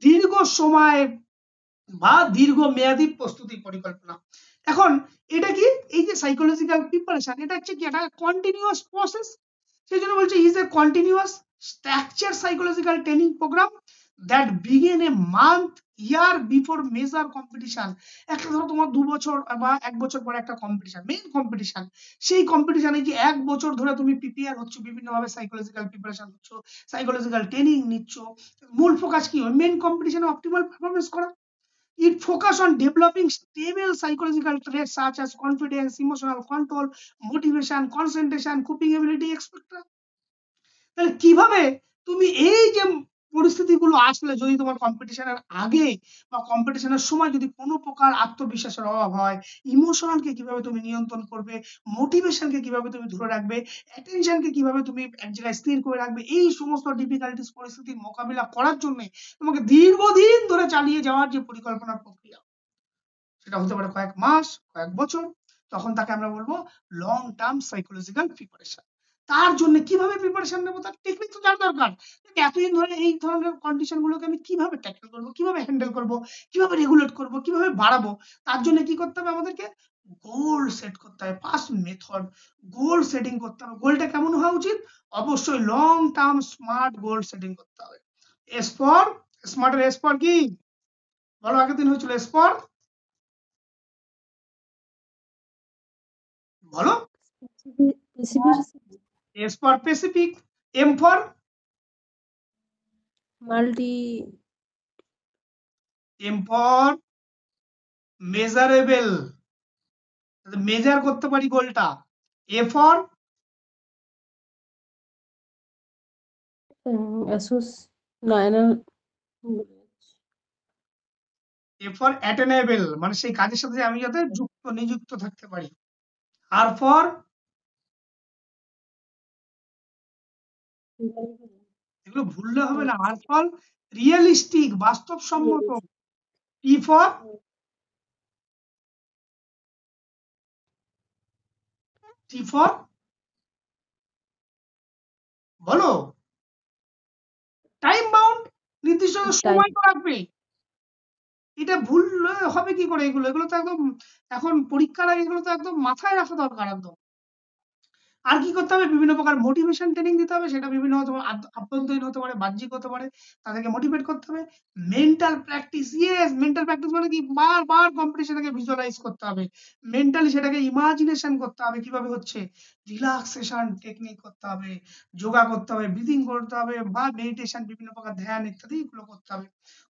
দীর্ঘ সময় বা দীর্ঘ মেয়াদী প্রস্তুতি পরিকল্পনা। এখন এটা কি? এই যে সাইকোলজিক্যাল প্রিপারেশন, এটা হচ্ছে কি একটা কন্টিনিউয়াস প্রসেস। সেই জন্য বলছে is a continuous structure psychological training program that begin a month year before major competition. একটা ধরো তোমার 2 বছর বা 1 বছর পরে একটা কম্পিটিশন, মেইন কম্পিটিশন, সেই কম্পিটিশনে যে 1 বছর ধরে তুমি প্রিপেয়ার হচ্ছ, বিভিন্ন ভাবে সাইকোলজিক্যাল প্রিপারেশন হচ্ছ, সাইকোলজিক্যাল ট্রেনিং নিচ্ছ, মূল ফোকাস কি? মেইন কম্পিটিশনে অপটিমাল পারফরমেন্স করা। It focus on developing stable psychological traits such as confidence, emotional control, motivation, concentration, coping ability, etc. তাহলে কিভাবে তুমি এই যে পরিস্থিতিগুলো আসলে, যদি তোমার কম্পিটিশনের আগে বা কম্পিটিশনের সময় যদি কোনো প্রকার আত্মবিশ্বাসের অভাব হয়, ইমোশনালকে কিভাবে তুমি নিয়ন্ত্রণ করবে, মোটিভেশনকে কিভাবে তুমি ধরে রাখবে, অ্যাটেনশনকে কিভাবে তুমি এক জায়গায় স্থির করে রাখবে, এই সমস্ত ডিফিকাল্টিস পরিস্থিতির মোকাবিলা করার জন্য তোমাকে দীর্ঘদিন ধরে চালিয়ে যাওয়ার যে পরিকল্পনা প্রক্রিয়া, সেটা হতে পারে কয়েক মাস, কয়েক বছর, তখন তাকে আমরা বলবো লং টার্ম সাইকোলজিক্যাল প্রিপারেশন। তার জন্য কিভাবে প্রিপারেশন নেবো, তার টেকনিক তো জানা দরকার। এতদিন ধরে এই ধরনের কন্ডিশন গুলোকে আমি কিভাবে ট্যাকেল করবো, কিভাবে হ্যান্ডেল করবো, কিভাবে রেগুলেট করবো, কিভাবে বাড়াবো, তার জন্য কি করতে হবে? আমাদেরকে গোল সেট করতে হবে। ফার্স্ট মেথড, গোল সেটিং করতে হবে। গোলটা কেমন হওয়া উচিত? অবশ্যই লং টার্ম স্মার্ট গোল সেটিং করতে হবে। এস ফর স্মার্টের এস ফর কি বলো? আগের দিন হয়েছিল এস ফর, বলো। S for Pacific, M for M for measurable, measure করতে পারি গোলটা। A for A for attainable, মানে সেই কাজের সাথে আমি যাতে যুক্ত নিযুক্ত থাকতে পারি। R for এগুলো ভুললে হবে না। R for রিয়েলিস্টিক, বাস্তবসম্মত। T for বলো, টাইম বাউন্ড, নির্দিষ্ট সময় তো রাখবে। এটা ভুল হবে কি করে? এগুলো তো একদম এখন পরীক্ষার আগে এগুলো তো একদম মাথায় রাখা দরকার একদম। আর কি করতে হবে, বিভিন্ন প্রকার মোটিভেশন ট্রেনিং দিতে হবে, সেটা বিভিন্ন হতে পারে, আভ্যন্তরীণ হতে পারে, বাহ্যিক হতে পারে, তাদেরকে মোটিভেট করতে হবে। Mental practice, yes, mental practice মানে কি, বারবার কম্পিটিশনকে ভিজুয়ালাইজ করতে হবে, মেন্টালি সেটাকে ইমাজিনেশন করতে হবে কিভাবে হচ্ছে, রিল্যাক্সেশন টেকনিক করতে হবে, যোগা করতে হবে, ব্রিদিং করতে হবে, বা মেডিটেশন, বিভিন্ন প্রকার ধ্যান ইত্যাদি এগুলো করতে হবে।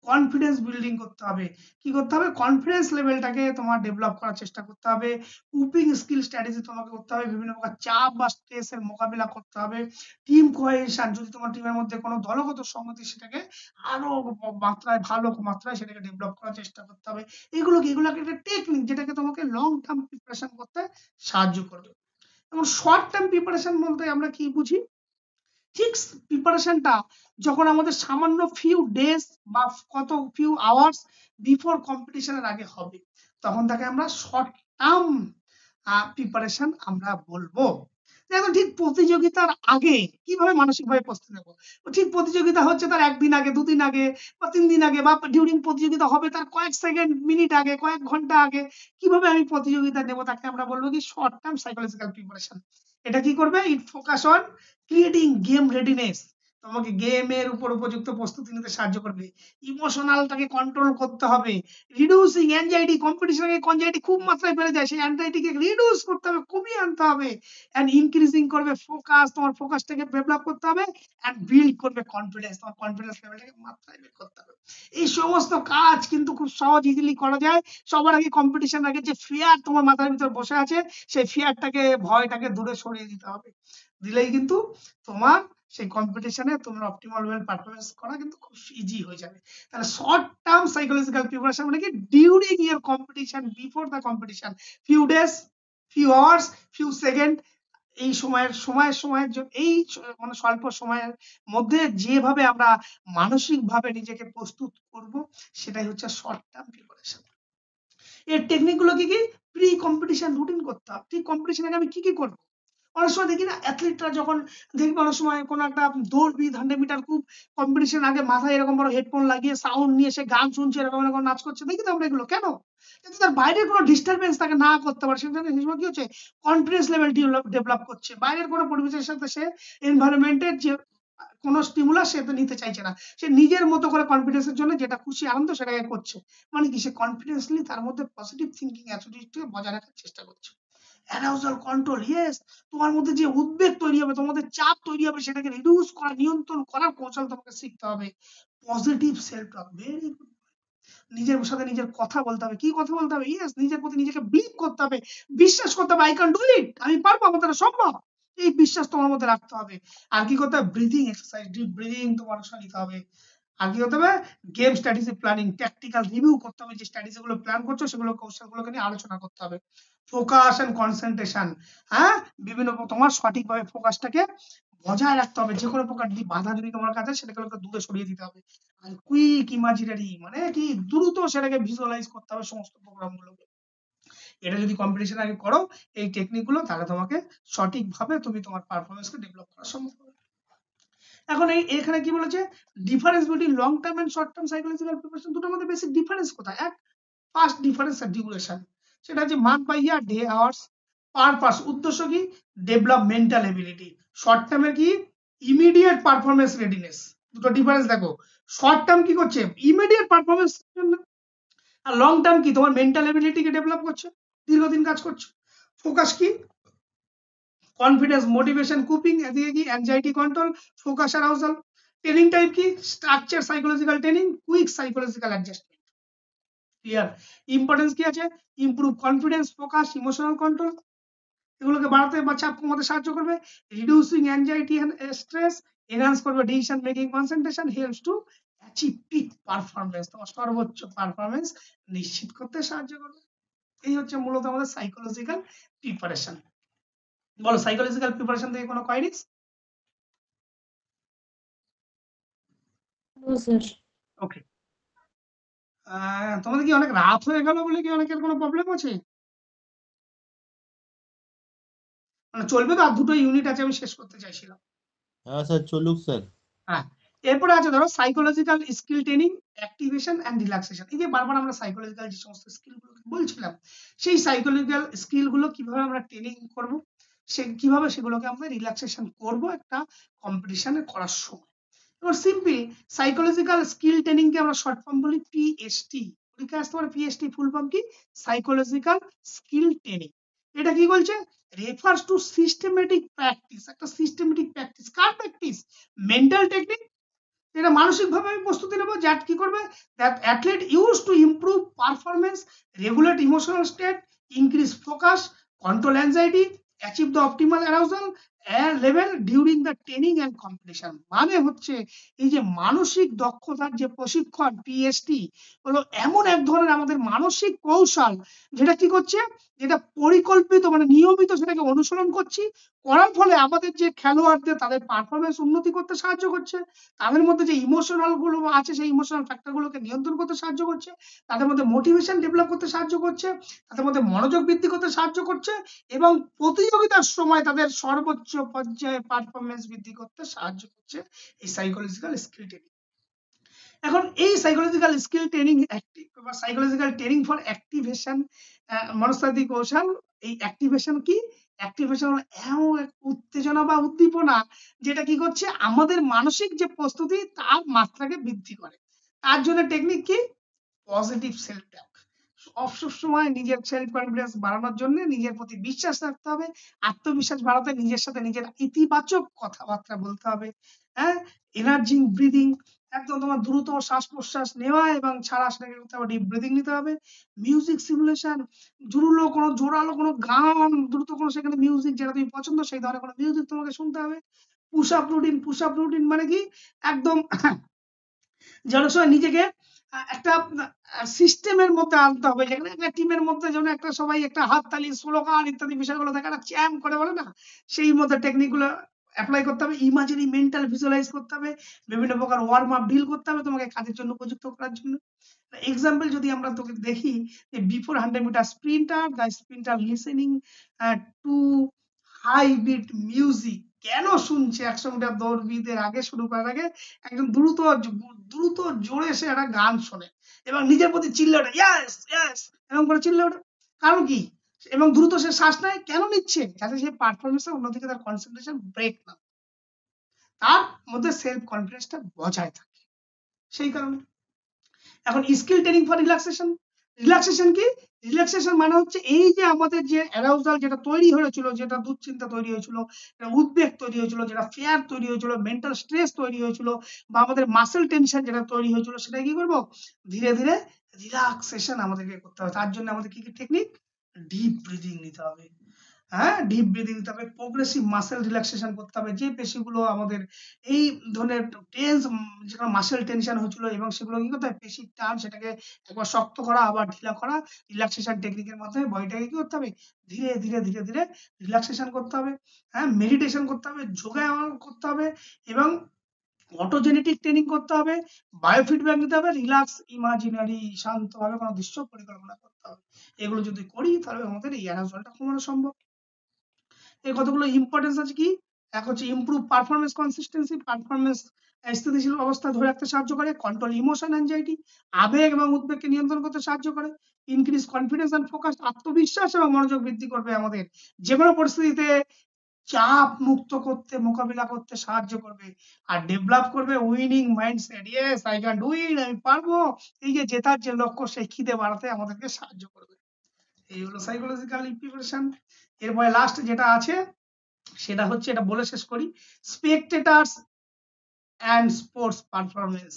কনফিডেন্স বিল্ডিং করতে হবে, কি করতে হবে, কনফিডেন্স লেভেলটাকে তোমার ডেভেলপ করার চেষ্টা করতে হবে। কুপিং স্কিল স্ট্র্যাটেজি তোমাকে করতে হবে, বিভিন্ন প্রকার চাপ বা স্ট্রেসের মোকাবিলা করতে হবে। টিম কোহেশন, যদি তোমার টিমের মধ্যে কোনো দলগত সংগতি, সেটাকে আরো মাত্রায়, ভালো মাত্রায় সেটাকে ডেভেলপ করার চেষ্টা করতে হবে। এগুলো কি, এগুলো একটা টেকনিক যেটাকে তোমাকে লং টার্ম প্রিপারেশন করতে সাহায্য করবে। এবং শর্ট টার্ম প্রিপারেশন বলতে আমরা কি বুঝি, ঠিক প্রিপারেশনটা যখন আমাদের সামান্য ফিউ ডেজ বা কত ফিউ আওয়ার্স বিফোর কম্পিটিশনের আগে হবে, তখন তাকে আমরা শর্ট টার্ম প্রিপারেশন আমরা বলবো। দেখো, ঠিক প্রতিযোগিতার আগে কিভাবে মানসিকভাবে প্রস্তুতি নেবো, ঠিক প্রতিযোগিতা হচ্ছে তার একদিন আগে, দুদিন আগে, বা 3 দিন আগে, বা ডিউরিং প্রতিযোগিতা হবে তার কয়েক সেকেন্ড, মিনিট আগে, কয়েক ঘন্টা আগে কিভাবে আমি প্রতিযোগিতা নেব, তাকে আমরা বলবো কি শর্ট টার্ম সাইকোলজিক্যাল প্রিপারেশন। এটা কি করবে, it focus on creating game readiness, তোমাকে গেমের উপর উপযুক্ত প্রস্তুতি নিতে সাহায্য করবে। ইমোশনালটাকে কন্ট্রোল করতে হবে, রিডিউসিং অ্যাংজাইটি, কম্পিটিশনে অ্যাংজাইটি খুব মাত্রায় বেড়ে যায়, সেই অ্যাংজাইটিকে রিডিউস করতে হবে, কমিয়ে আনতে হবে। এন্ড ইনক্রিজিং করবে ফোকাস, তোমার ফোকাসটাকে ডেভেলপ করতে হবে। এন্ড বিল্ড করবে কনফিডেন্স, তোমার কনফিডেন্স লেভেলটাকে মাত্রায় বের করতে হবে। এই সমস্ত কাজ কিন্তু খুব সহজ, ইজিলি করা যায়। সবার আগে কম্পিটিশন আগে যে ফিয়ার তোমার মাথার ভিতর বসে আছে, সেই ফিয়ারটাকে, ভয়টাকে দূরে সরিয়ে দিতে হবে। দিলেই কিন্তু তোমার সেই কম্পিটিশনে তোমার অপটিমাল ওয়েল পারফরমেন্স করা কিন্তু খুব ইজি হয়ে যাবে। তাহলে শর্ট টার্ম সাইকোলজিক্যাল প্রিপারেশন মানে কি, during year competition, before the competition, few days, few hours, few second, এই সময়ের জন্য, এই মানে স্বল্প সময়ের মধ্যে যেভাবে আমরা মানসিকভাবে নিজেকে প্রস্তুত করব, সেটাই হচ্ছে শর্ট টার্ম প্রিপারেশন। এর টেকনিক গুলো কি কি, প্রি কম্পিটিশন রুটিন করতে হবে, ঠিক কম্পিটিশন আগে আমি কি কি করবো। অনেক সময় দেখি না, অ্যাথলিটরা যখন দেখবে অনেক সময় কোনো একটা দৌড়বিদ 100 মিটার খুব কম্পিটিশন আগে মাথায় এরকম বড় হেডফোন লাগিয়ে সাউন্ড নিয়ে সে গান শুনছে, এরকম এরকম নাচ করছে, দেখি তো আমরা এগুলো কেন, কিন্তু তার বাইরের কোনো ডিস্টারবেন্স তাকে না করতে পারে, সেখানে সময় কি হচ্ছে, কনফিডেন্স লেভেল ডেভেলপ করছে, বাইরের কোনো পরিবেশের সাথে সে এনভায়রনমেন্টের যে কোনো স্টিমুলাস সে তো নিতে চাইছে না, সে নিজের মতো করে কনফিডেন্সের জন্য যেটা খুশি আনন্দ সেটাকে করছে, মানে কি, সে কনফিডেন্সলি তার মধ্যে পজিটিভ থিঙ্কিং অ্যাটিটিউডকে বজায় রাখার চেষ্টা করছে। অ্যারাউজাল কন্ট্রোল, ইয়েস, তোমার মধ্যে যে উদ্বেগ তৈরি হবে, তোমার মধ্যে চাপ তৈরি হবে, সেটাকে রিডিউস করা, নিয়ন্ত্রণ করার কৌশল তোমাকে শিখতে হবে। পজিটিভ সেলফ টক, ভেরি গুড। নিজের সাথে নিজের কথা বলতে হবে, কি কথা বলতে হবে, ইয়েস, নিজের প্রতি নিজেকে বিলিভ করতে হবে, বিশ্বাস করতে হবে, আই ক্যান ডু ইট, আমি পারবো, আমার দ্বারা সম্ভব, এই বিশ্বাস তোমার মধ্যে রাখতে হবে। আর কি করতে হবে, ব্রিদিং এক্সারসাইজ, ডিপ ব্রিদিং তোমার নিতে হবে। আর কি হতে হবে, game strategy planning, tactical review করতে হবে, যে স্ট্র্যাটেজি গুলো প্ল্যান করছো সেগুলো কৌশলগুলোকে নিয়ে আলোচনা করতে হবে। ফোকাস এন্ড কনসেন্ট্রেশন, হ্যাঁ, বিভিন্ন তোমার সঠিকভাবে ফোকাসটাকে বজায় রাখতে হবে, যে কোনো প্রকার বাধা যদি তোমার কাছে, সেটাকে দূরে সরিয়ে দিতে হবে। আর কুইক ইমাজিনারি মানে কি, দ্রুত সেটাকে ভিজুয়ালাইজ করতে হবে সমস্ত প্রোগ্রামগুলোকে। এটা যদি কম্পিটিশন আগে করো এই টেকনিক গুলো, তাহলে তোমাকে সঠিকভাবে তুমি তোমার পারফরমেন্সকে ডেভেলপ করা সম্ভব হবে। এখন এখানে কি বলেছে, difference between long term and short term psychological preparation, দুটোর মধ্যে বেসিক ডিফারেন্স কোথায়, এক, ফার্স্ট ডিফারেন্স আর ডিউরেশন, সেটা হচ্ছে month by year, day, hours, purpose, উদ্দেশ্য কি, ডেভেলপ মেন্টাল এবিলিটি। শর্ট টার্মের কি, ইমিডিয়েট পারফরমেন্স রেডিনেস, দুটো ডিফারেন্স দেখো। শর্ট টার্ম কি করছে, ইমিডিয়েট পারফরমেন্স জন্য, আর লং টার্ম কি, তোমার মেন্টাল এবিলিটিকে ডেভেলপ করছে, দীর্ঘদিন কাজ করছে। ফোকাস কি, কনফিডেন্স, মোটিভেশন, কুপিং, এদিকে কি anxiety control, focus, arousal. Training type কি, structure psychological training, quick psychological adjustment. Clear, importance কি আছে, improve confidence, focus, emotional control, এগুলোকে বাড়াতে বা চাপ কমাতে সাহায্য করবে। Reducing anxiety and stress, enhance করবে decision making concentration, helps to achieve peak performance, তোমার সর্বোচ্চ পারফরমেন্স নিশ্চিত করতে সাহায্য করবে। এই হচ্ছে মূলত আমাদের সাইকোলজিক্যাল প্রিপারেশন। বলো, সাইকোলজিক্যাল প্রিপারেশন থেকে কোনো কোয়েরিজ? No sir. ওকে, তোমাদের কি অনেক রাত হয়ে গেল বলে কি অনেকের কোনো প্রবলেম আছে? মানে চলবে তো, আর দুটো ইউনিট আছে, আমি শেষ করতে চাইছিলাম। হ্যাঁ স্যার, চলুক স্যার। হ্যাঁ, এরপরে আছে ধরো psychological skill training, activation and relaxation. এই যে বারবার আমরা সাইকোলজিক্যাল যে সমস্ত স্কিল গুলো বলছিলাম, সেই সাইকোলজিক্যাল স্কিল গুলো কিভাবে আমরা ট্রেনিং করব, কিভাবে সেগুলোকে আমরা রিল্যাক্সেশন করব একটা কম্পিটিশনে করার সময়। এবার সিম্পল সাইকোলজিক্যাল স্কিল ট্রেনিং কে আমরা শর্ট ফর্ম বলি পিএসটি। পরীক্ষা আসতে পারে পিএসটি ফুল ফর্ম কি? Psychological skill training. এটা কি বলছে? Refers to systematic practice. একটা সিস্টেমেটিক প্র্যাকটিস, কার প্র্যাকটিস? মেন্টাল টেকনিক, এটা মানসিকভাবে আমি প্রস্তুতি নেব, দ্যাট কি করবে? That athlete use to improve performance, regulate emotional state, increase focus, control anxiety, achieve the optimal arousal level during the training and competition. মানে হচ্ছে এই যে মানসিক দক্ষতার যে প্রশিক্ষণ পিএসটি হলো এমন এক ধরনের আমাদের মানসিক কৌশল, যেটা কি করছে? যেটা পরিকল্পিত মানে নিয়মিত সেটাকে অনুসরণ করছি, করার ফলে আমাদের যে খেলোয়াড়দের তাদের পারফরমেন্স উন্নতি করতে সাহায্য করছে, তাদের মধ্যে যে ইমোশনাল গুলো আছে সেই ইমোশনাল ফ্যাক্টর গুলোকে নিয়ন্ত্রণ করতে সাহায্য করছে, তাদের মধ্যে মোটিভেশন ডেভেলপ করতে সাহায্য করছে, তাদের মধ্যে মনোযোগ বৃদ্ধি করতে সাহায্য করছে এবং প্রতিযোগিতার সময় তাদের সর্বোচ্চ পর্যায়ে পারফরমেন্স বৃদ্ধি করতে সাহায্য করছে এই সাইকোলজিক্যাল স্কিল ট্রেনিং। এখন এই সাইকোলজিক্যাল স্কিল ট্রেনিং বা সাইকোলজিক্যাল ট্রেনিং ফর অ্যাক্টিভেশন মনস্তাত্ত্বিক কৌশল। এই অ্যাক্টিভেশন কি? অ্যাক্টিভেশন হলো এমন এক উত্তেজনা বা উদ্দীপনা যেটা কি করছে? আমাদের মানসিক যে প্রস্তুতি তার মাত্রাকে বৃদ্ধি করে। তার জন্য টেকনিক কি? পজিটিভ সেলফ টক। সবসময় নিজের সেলফ কনফিডেন্স বাড়ানোর জন্য নিজের প্রতি বিশ্বাস রাখতে হবে, আত্মবিশ্বাস বাড়াতে নিজের সাথে নিজের ইতিবাচক কথাবার্তা বলতে হবে। হ্যাঁ, এনার্জি ব্রিদিং, একদম তোমার দ্রুত শ্বাস প্রশ্বাস নেওয়া এবং ছাড়া সেটাকে করতে হবে, ডিপ ব্রিদিং নিতে হবে। মিউজিক সিমুলেশন, জোরালো কোনো গান, দ্রুত কোনো সেখানে মিউজিক যেটা তুমি পছন্দ সেই ধরনের কোনো মিউজিক তোমাকে শুনতে হবে। পুশ আপ রুটিন মানে কি? একদম যেন সময় নিজেকে একটা সিস্টেমের মধ্যে আনতে হবে, যেখানে একটা টিমের মধ্যে যেন একটা সবাই একটা হাততালি, স্লোগান ইত্যাদি বিষয়গুলো থাকে না, চ্যাম করে বলে না, সেই মধ্যে টেকনিক গুলো অ্যাপ্লাই করতে হবে। ইমাজিনি মেন্টাল ভিজুয়ালাইজ করতে হবে, বিভিন্ন প্রকার ওয়ার্ম আপ ডিল করতে হবে তোমাকে কাজের জন্য উপযুক্ত করার জন্য। এক্সাম্পল যদি আমরা তোকে দেখি, before 100 metre sprinter, the sprinter listening to high beat music. কেন শুনছে? 100 মিটার দৌড়বিদের আগে, শুরু করার আগে একদম দ্রুত জোরে সে একটা গান শোনে এবং নিজের প্রতি চিল্লে ওঠে, ইয়েস ইয়েস এরকম করে চিল্লে ওঠে। কারণ কি? এবং দ্রুত সে শ্বাস নেয়। কেন নিচ্ছে? যাতে সে পারফরমেন্সের অন্যদিকে তার কনসেন্ট্রেশন ব্রেক না, তার মধ্যে সেলফ কনফিডেন্সটা বজায় থাকে, সেই কারণে। এখন skill training for relaxation. Relaxation কি? রিল্যাক্সেশন মানে হচ্ছে এই যে আমাদের যে অ্যারাউজাল যেটা তৈরি হয়েছিল, যেটা দুশ্চিন্তা তৈরি হয়েছিল, উদ্বেগ তৈরি হয়েছিল, যেটা ফিয়ার তৈরি হয়েছিল, মেন্টাল স্ট্রেস তৈরি হয়েছিল, বা আমাদের মাসেল টেনশন যেটা তৈরি হয়েছিল, সেটা কি করবো? ধীরে ধীরে রিল্যাক্সেশন আমাদেরকে করতে হবে। তার জন্য আমাদের কি কি টেকনিক? ডিপ ব্রিদিং নিতে হবে। হ্যাঁ, ডিপ ব্রিদিং নিতে হবে, প্রোগ্রেসিভ মাসেল রিল্যাক্সেশন করতে হবে। যে পেশিগুলো আমাদের এই ধরনের টেন্স, যেটা মাসেল টেনশন হচ্ছিল এবং সেগুলো কি করতে হবে? পেশির টান, সেটাকে একবার শক্ত করা আবার ঢিলা করা, রিল্যাক্সেশন টেকনিকের মাধ্যমে বডিটাকে কি করতে হবে? ধীরে ধীরে ধীরে ধীরে রিল্যাক্সেশন করতে হবে। হ্যাঁ, মেডিটেশন করতে হবে, যোগা করতে হবে এবং অটোজেনেটিক ট্রেনিং করতে হবে, বায়োফিডব্যাক নিতে হবে, রিল্যাক্স ইমাজিনারি শান্তভাবে কোনো দৃশ্য পরিকল্পনা করতে হবে। এগুলো যদি করি তাহলে আমাদের এই অ্যারাউজালটা কমানো সম্ভব। এই কতগুলো ইম্পর্টেন্স আছে কি? এক হচ্ছে ইমপ্রুভ পারফরমেন্স কনসিস্টেন্সি, পারফরমেন্স স্থিতিশীল অবস্থা ধরে রাখতে সাহায্য করে, কন্ট্রোল ইমোশন অ্যাংজাইটি, আবেগ এবং উদ্বেগকে নিয়ন্ত্রণ করতে সাহায্য করে, ইনক্রিজ কনফিডেন্স এন্ড ফোকাস, আত্মবিশ্বাস এবং মনোযোগ বৃদ্ধি করবে, আমাদের যে কোনো পরিস্থিতিতে চাপ মুক্ত করতে, মোকাবিলা করতে সাহায্য করবে, আর ডেভেলপ করবে winning mindset. Yes I can do it, আমি পারবো, এই যে জেতার যে লক্ষ্য সেই খিদে বাড়াতে আমাদেরকে সাহায্য করবে। এই হলো সাইকোলজিক্যাল প্রিপারেশন। এরপরে লাস্ট যেটা আছে সেটা হচ্ছে, এটা বলে শেষ করি, স্পেকটেটার্স অ্যান্ড স্পোর্টস পারফরমেন্স।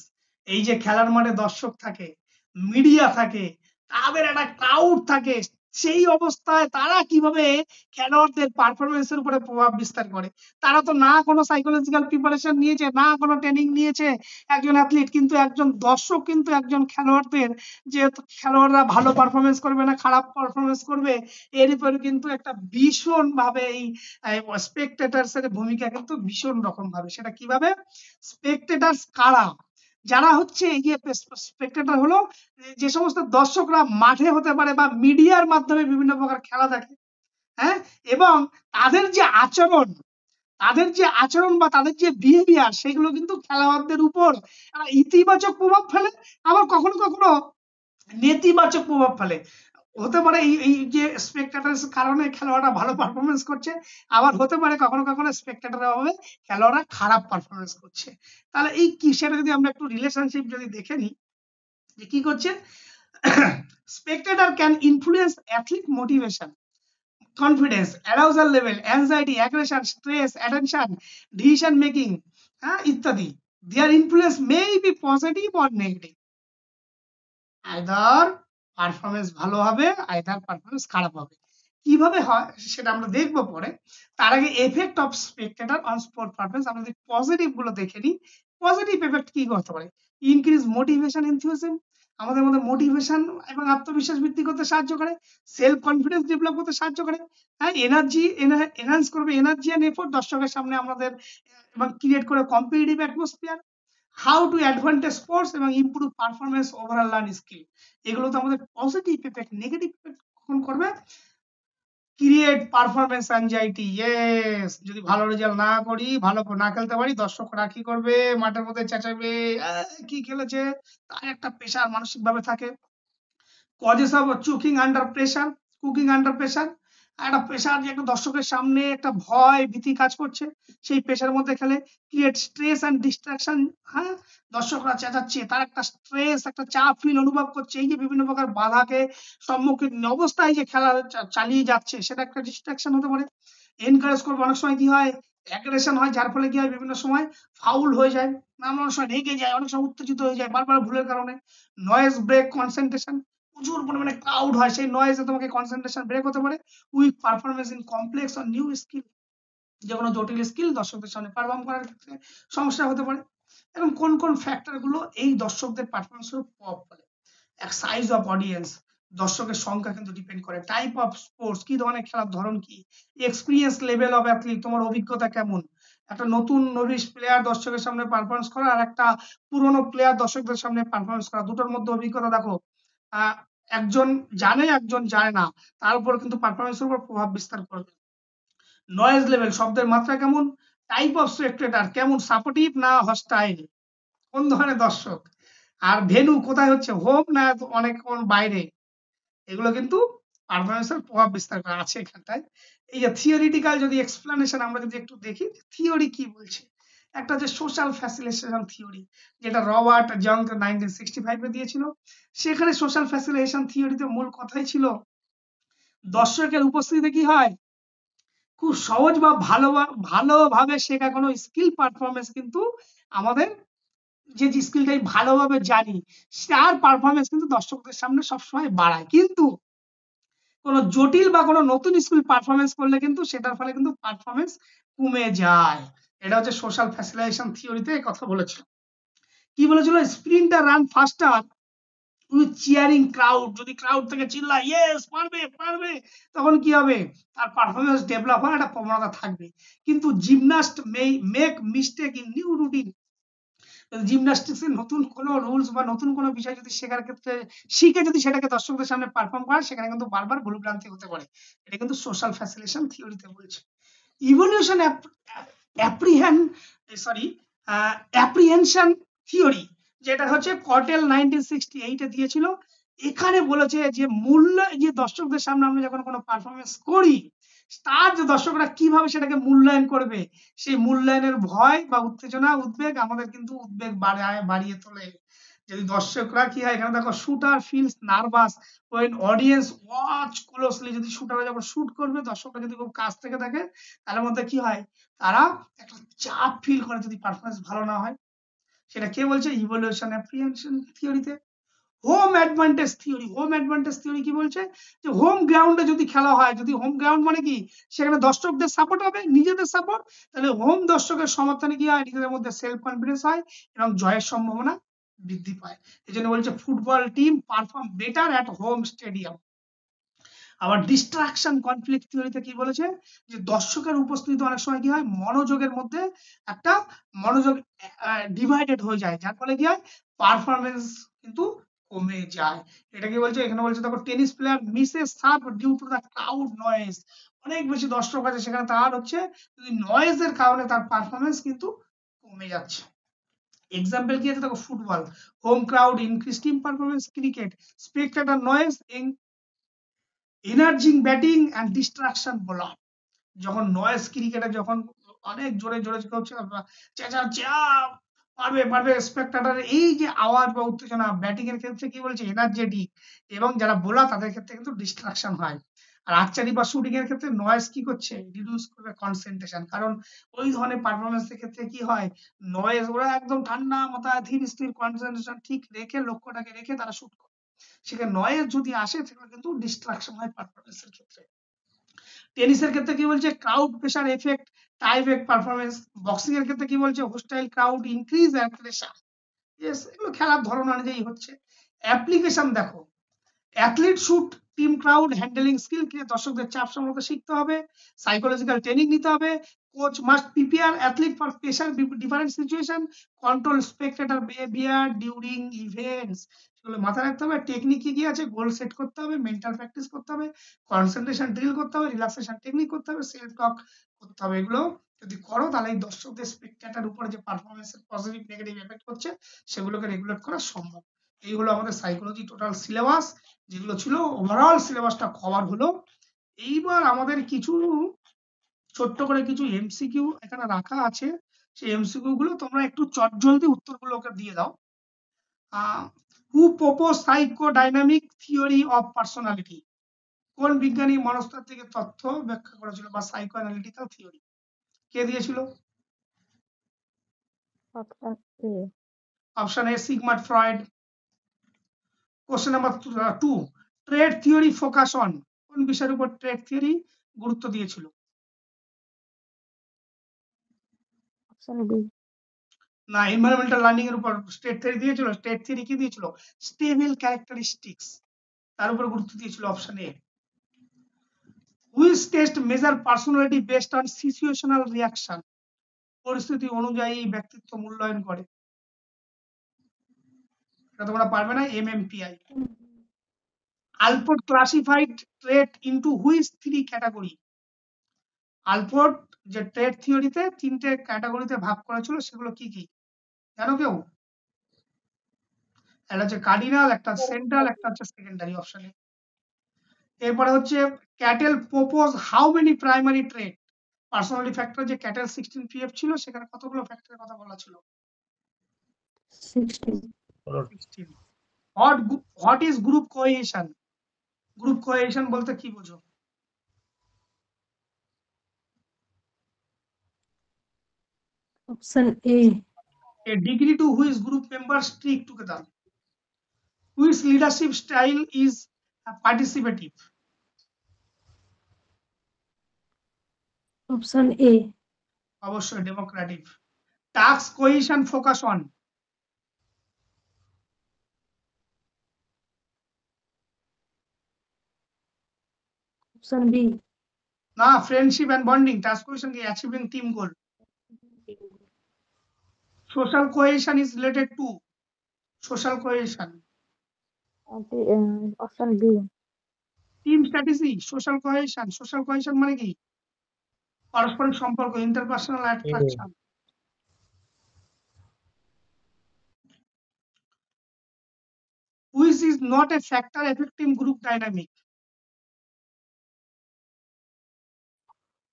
এই যে খেলার মাঠে দর্শক থাকে, মিডিয়া থাকে, তাদের একটা ক্রাউড থাকে, সেই অবস্থায় তারা কিভাবে খেলোয়াড়দের পারফরমেন্সের উপরে প্রভাব বিস্তার করে। তারা তো না কোনো সাইকোলজিক্যাল প্রিপারেশন নিয়েছে, না কোনো ট্রেনিং নিয়েছে, একজন অ্যাথলিট, কিন্তু একজন দর্শক কিন্তু একজন খেলোয়াড়দের, যে খেলোয়াড়রা ভালো পারফরমেন্স করবে না খারাপ পারফরমেন্স করবে, এর উপরে কিন্তু একটা ভীষণ ভাবে এই স্পেকটেটার্স এর ভূমিকা কিন্তু ভীষণ রকম ভাবে। সেটা কিভাবে? স্পেকটেটার্স কারা? যারা হচ্ছে এই যে স্পেকটেটর হলো যে সমস্ত দর্শকরা মাঠে হতে পারে বা মিডিয়ার মাধ্যমে বিভিন্ন প্রকার খেলা দেখে, হ্যাঁ, এবং তাদের যে আচরণ বা তাদের যে বিহেভিয়ার, সেগুলো কিন্তু খেলোয়াড়দের উপর ইতিবাচক প্রভাব ফেলে, আবার কখনো কখনো নেতিবাচক প্রভাব ফেলে। হতে পারে এই যে স্পেকটেটরের কারণে খেলোয়াড়রা ভালো পারফরমেন্স করছে, আবার হতে পারে কখনো কখনো স্পেকটেটরের অভাবে খেলোয়াড়রা খারাপ পারফরমেন্স করছে। তাহলে এই কি সেটা যদি আমরা একটু রিলেশনশিপ যদি দেখে নিই যে কি করছে, spectator can influence athlete motivation, confidence, arousal level, anxiety, aggression, stress, attention, decision making, ইত্যাদি। Their influence may be positive or negative. Either performance ভালো হবে, আইদার পারফরমেন্স খারাপ হবে। কিভাবে হয় সেটা আমরা দেখবো পরে। তার আগে effect of Spectator on sport performance আমরা যদি পজিটিভ গুলো দেখে নিই, পজিটিভ এফেক্ট কি করতে পারে? ইনক্রিজ মোটিভেশন, এনথুজিয়াজম, আমাদের মধ্যে মোটিভেশন এবং আত্মবিশ্বাস বৃদ্ধি করতে সাহায্য করে, সেলফ কনফিডেন্স ডেভেলপ করতে সাহায্য করে, এনার্জি এনহান্স করবে, এনার্জি এন্ড এফোর্ট দর্শকের সামনে আমাদের এবং ক্রিয়েট করে competitive atmosphere, how to advantage sports এবং improve performance overall learn skill. এগুলো তো আমাদের পজিটিভ ইফেক্ট। নেগেটিভ ইফেক্ট কখন করবে? Create performance anxiety. ইয়েস, যদি ভালো রেজাল্ট না করি, ভালো না খেলতে পারি, দর্শকরা কি করবে? মাঠের মধ্যে চেঁচাবে, কি খেলেছে, তার একটা প্রেশার মানসিকভাবে থাকে। Causes of choking under pressure, choking under pressure, একটা প্রেশার যে একটা দর্শকের সামনে একটা ভয় ভীতি কাজ করছে, সেই প্রেশার মধ্যে খেলে। ক্রিয়েট স্ট্রেস অ্যান্ড ডিস্ট্রাকশন, দর্শকরা চেঁচাচ্ছে, তার একটা স্ট্রেস একটা চাপ ফিল অনুভব করছে, এই যে বিভিন্ন প্রকার বাধাকে সম্মুখীন অবস্থায় যে খেলা চালিয়ে যাচ্ছে সেটা একটা ডিস্ট্রাকশন হতে পারে। এনকারেজ করবে, অনেক সময় কি হয় অ্যাগ্রেশন হয়, যার ফলে কি হয় বিভিন্ন সময় ফাউল হয়ে যায়, আমরা অনেক সময় রেগে যায়, অনেক সময় উত্তেজিত হয়ে যায় বারবার ভুলের কারণে। নয়েজ ব্রেক কনসেন্ট্রেশন, প্রচুর পরিমাণে ক্রাউড হয়, সেই নয়েজে তোমাকে কনসেন্ট্রেশন ব্রেক হতে পারে। Weak performance in complex or new skill, যে কোনো জটিল স্কিল দর্শকদের সামনে পারফর্ম করার ক্ষেত্রে সমস্যা হতে পারে। এবং কোন কোন ফ্যাক্টর গুলো এই দর্শকদের পারফরমেন্সের প্রভাব ফেলে? এক সাইজ অফ অডিয়েন্স, দর্শকের সংখ্যা কিন্তু ডিপেন্ড করে। টাইপ অফ স্পোর্টস, কি ধরনের খেলার ধরন কি, এক্সপিরিয়েন্স লেভেল অফ অ্যাথলিট, তোমার অভিজ্ঞতা কেমন। একটা নতুন নভিস প্লেয়ার দর্শকের সামনে পারফরমেন্স করা আর একটা পুরনো প্লেয়ার দর্শকদের সামনে পারফরমেন্স করা, দুটোর মধ্যে অভিজ্ঞতা দেখো। একজন জানে একজন জানে না, তার উপর কিন্তু পারফরমেন্সের উপর প্রভাব বিস্তার করবে। নয়েজ লেভেল, শব্দের মাত্রা কেমন। টাইপ অফ স্পেকটেটর, কেমন সাপোর্টিভ না হস্টাইল, কোন ধরনের দর্শক। আর ভেন্যু কোথায় হচ্ছে, হোম না অনেক বাইরে, এগুলো কিন্তু পারফরমেন্সের প্রভাব বিস্তার করে আছে এখানটায়। এই যে থিওরিটিক্যাল যদি এক্সপ্লেনেশন আমরা যদি একটু দেখি, থিওরি কি বলছে। একটা যে সোশ্যাল ফ্যাসিলিটেশন থিওরি, যেটা রবার্ট জং 1965 এ দিয়েছিল, সেখানে সোশ্যাল ফ্যাসিলিটেশন থিওরিতে মূল কথাই ছিল দর্শকের উপস্থিতিতে কি হয়, খুব সহজ বা ভালোভাবে শেখা কোনো স্কিল পারফরমেন্স কিন্তু আমাদের যে স্কিলটাই ভালোভাবে জানি তার পারফরমেন্স কিন্তু দর্শকদের সামনে সবসময় বাড়ায়। কিন্তু কোনো জটিল বা কোনো নতুন স্কিল পারফরমেন্স করলে কিন্তু সেটার ফলে কিন্তু পারফরমেন্স কমে যায়। এটা হচ্ছে সোশ্যাল ফ্যাসিলিটেশন থিওরিতে কথা বলেছিল। কি বলেছিল? Sprinter run ফাস্টার with cheering crowd, যদি ক্রাউড থেকে চিল্লায় ইয়েস পারবে পারবে, তখন কি হবে? তার পারফরমেন্স ডেভেলপ হওয়ার একটা প্রবণতা থাকবে। কিন্তু gymnast make mistake in new routine, জিমন্যাস্টিক্সের নতুন কোনো রুলস বা নতুন কোনো বিষয় যদি শেখার ক্ষেত্রে শিখে যদি সেটাকে দর্শকদের সামনে পারফর্ম করে, সেখানে কিন্তু বারবার ভুলভ্রান্তি হতে পারে। এটা কিন্তু সোশ্যাল ফ্যাসিলিটেশন থিওরিতে বলছে। ইভলিউশন অ্যাপ্রিহেনশন থিওরি, যেটা হচ্ছে কটেল 1968 এ দিয়েছিল। এখানে বলেছে যে মূল্য, যে দর্শকদের সামনে আমরা যখন কোনো পারফরমেন্স করি, তার যে দর্শকরা কিভাবে সেটাকে মূল্যায়ন করবে, সেই মূল্যায়নের ভয় বা উত্তেজনা উদ্বেগ আমাদের কিন্তু উদ্বেগ বাড়িয়ে তোলে। যদি দর্শকরা কি হয়, এখানে দেখো shooter feels nervous when audience watch closely, যদি শুটাররা যখন শুট করবে দর্শকরা যদি খুব কাছ থেকে দেখে, তার মধ্যে কি হয়, তারা একটা চাপ ফিল করে যদি পারফরমেন্স ভালো না হয়। সেটা কে বলছে? ইভলিউশন অ্যাপ্রিহেনশন থিওরিতে। Home advantage theory, home advantage theory কি বলছে? যে হোম গ্রাউন্ডে যদি খেলা হয়, যদি হোম গ্রাউন্ড মানে কি, সেখানে দর্শকদের সাপোর্ট হবে, নিজেদের সাপোর্ট, তাহলে হোম দর্শকের সমর্থনে কি হয়, নিজেদের মধ্যে সেলফ কনফিডেন্স হয় এবং জয়ের সম্ভাবনা বৃদ্ধি পায়। এই জন্য বলছে football team perform better at home stadium. আবার ডিস্ট্রাকশন কনফ্লিক্ট থিওরিতে কি বলেছে? যে দর্শকের উপস্থিতি অনেক সময় কি হয়, মনোযোগের মধ্যে একটা মনোযোগ ডিভাইডেড হয়ে যায়, যার ফলে কি হয়, পারফরমেন্স কিন্তু কমে যায়। এটা কি বলছে? এখানে বলছে দেখো tennis player misses serve due to the crowd noise, অনেক বেশি দর্শক আছে সেখানে, তার হচ্ছে যদি নয়েজের কারণে তার পারফরমেন্স কিন্তু কমে যাচ্ছে। এক্সাম্পল কি আছে দেখো, football home crowd increase team performance, cricket spectator noise energising batting and distraction bowler. যখন নয়েজ ক্রিকেটে যখন অনেক জোরে জোরে হচ্ছে চেঁচাচ্ছে পারবে পারবে স্পেক্টাটার এই যে আওয়াজ বা উত্তেজনা, ব্যাটিং এর ক্ষেত্রে কি বলছে এনার্জেটিক, এবং যারা বোলার তাদের ক্ষেত্রে কিন্তু ডিস্ট্রাকশন হয়। আর আর্চারি বা শুটিং এর ক্ষেত্রে নয়েজ কি করছে, রিডিউস করবে কনসেন্ট্রেশন। কারণ ওই ধরনের পারফরমেন্সের ক্ষেত্রে কি হয়, নয়েজ, ওরা একদম ঠান্ডা মাথায় ধীর স্থির কনসেন্ট্রেশন ঠিক রেখে লক্ষ্যটাকে রেখে তারা শুট করে। সেখানে নয়েজ যদি আসে সেখানে কিন্তু ডিস্ট্রাকশন হয় পারফরমেন্সের ক্ষেত্রে। টেনিসের ক্ষেত্রে কি বলছে, ক্রাউড প্রেসার এফেক্ট টাই ব্রেক পারফরমেন্স। বক্সিং এর ক্ষেত্রে কি বলছে, hostile crowd increase aggression. Yes, এগুলো খেলার ধরন অনুযায়ী হচ্ছে। অ্যাপ্লিকেশন দেখো, athlete shoot team crowd handling skill, দর্শকদের চাপ সামলাতে শিখতে হবে, সাইকোলজিক্যাল ট্রেনিং নিতে হবে, coach must prepare athlete for pressure different situation, control spectator behaviour during events, সেগুলো মাথায় রাখতে হবে। টেকনিক কি কি আছে, গোল সেট করতে হবে, মেন্টাল প্র্যাকটিস করতে হবে, কনসেন্ট্রেশন ড্রিল করতে হবে, রিল্যাক্সেশন টেকনিক করতে হবে, সেলফ টক করতে হবে। এগুলো যদি করো তাহলে এই দর্শকদের স্পেক্টেটর উপরে যে পারফরমেন্সের পজিটিভ নেগেটিভ এফেক্ট হচ্ছে সেগুলোকে রেগুলেট করা সম্ভব। এই হলো আমাদের সাইকোলজি টোটাল সিলেবাস, যেগুলো ছিল ওভারঅল সিলেবাসটা কভার হলো। এইবার আমাদের কিছু ছোট্ট করে কিছু এমসিকিউ এখানে রাখা আছে, সেই এমসিকিউ গুলো তোমরা একটু চটজলদি উত্তরগুলোকে দিয়ে দাও। Who propose psychodynamic theory of personality, কোন বিজ্ঞানী মনস্তাত্ত্বিক তথ্য ব্যাখ্যা করেছিল বা সাইকো অ্যানালিটিক্যাল থিওরি, কে দিয়েছিল? Option A Sigmund Freud. Question number 2, trade theory focus on, কোন বিষয়ের উপর ট্রেড থিওরি গুরুত্ব দিয়েছিল? না, এনভায়রনমেন্টাল লার্নিং এর উপর স্টেট থিওরি দিয়েছিল। স্টেট থিওরি কি দিয়েছিল, স্টেবল ক্যারেক্টারিস্টিক্স, তার উপর গুরুত্ব দিয়েছিল option A. Which test measure personality based on situational reaction, পরিস্থিতি অনুযায়ী ব্যক্তিত্ব মূল্যায়ন করে। এটা তোমরা পারবে না, MMPI. Allport classified trait into which 3 category, Allport যে ট্রেড থিওরিতে 3টে ক্যাটাগরিতে ভাগ করেছিল সেগুলো কি কি জানো কেউ? একটা হচ্ছে কার্ডিনাল, একটা সেন্ট্রাল, একটা হচ্ছে সেকেন্ডারি, অপশনে। এরপরে হচ্ছে cattle propose how many primary trade, personality factor যে ক্যাটেল 16 পিএফ ছিল সেখানে কতগুলো ফ্যাক্টরের কথা বলা ছিল? 16। What is group cohesion, group cohesion বলতে কি বোঝো? Option A. A degree to which group members stick together. Which leadership style is participative? Option A. অবশ্যই democratic. Task cohesion focus on, option B. না, friendship and bonding. Task cohesion কি achieving team goal. Social cohesion is related to, social cohesion option B. Team strategy. Social cohesion, social cohesion মানে কি, পারস্পরিক সম্পর্ক, interpersonal attraction. Which is not a factor affecting group dynamic?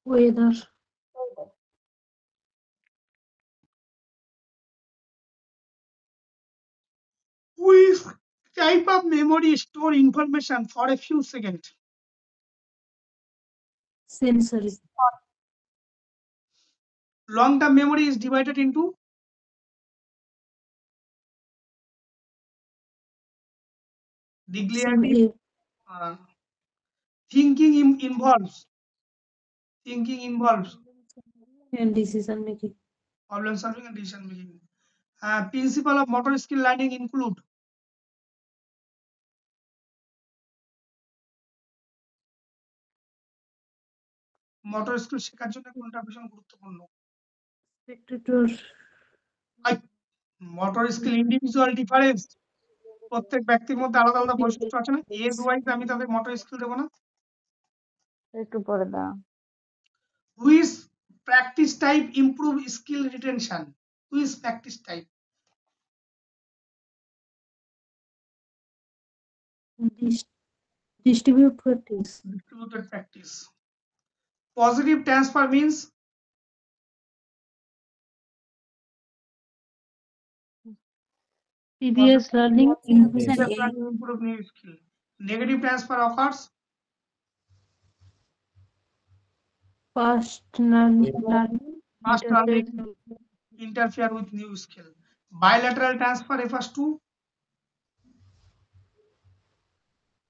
Weather. Which type of memory store information for a few seconds? Sensory. Long term memory is divided into option declarative, A. thinking involves, thinking involves decision making. problem solving and decision making. Principle of motor skill learning include motor skill শেখার জন্য কোনটা ভীষণ গুরুত্বপূর্ণ? Spectator. Motor skill individual difference, প্রত্যেক ব্যক্তির মধ্যে আলাদা আলাদা বৈশিষ্ট্য আছে না, এজ ওয়াইজ আমি তাদের মোটর স্কিল দেবো না। একটু পরে দাও। Which practice type improve skill retention, which practice type? Distribute practice. Distributed practice. Positive transfer means Previous learning improves Option A. improve new skill. Negative transfer occurs past learning Past learning interfere with new skill. Bilateral transfer refers to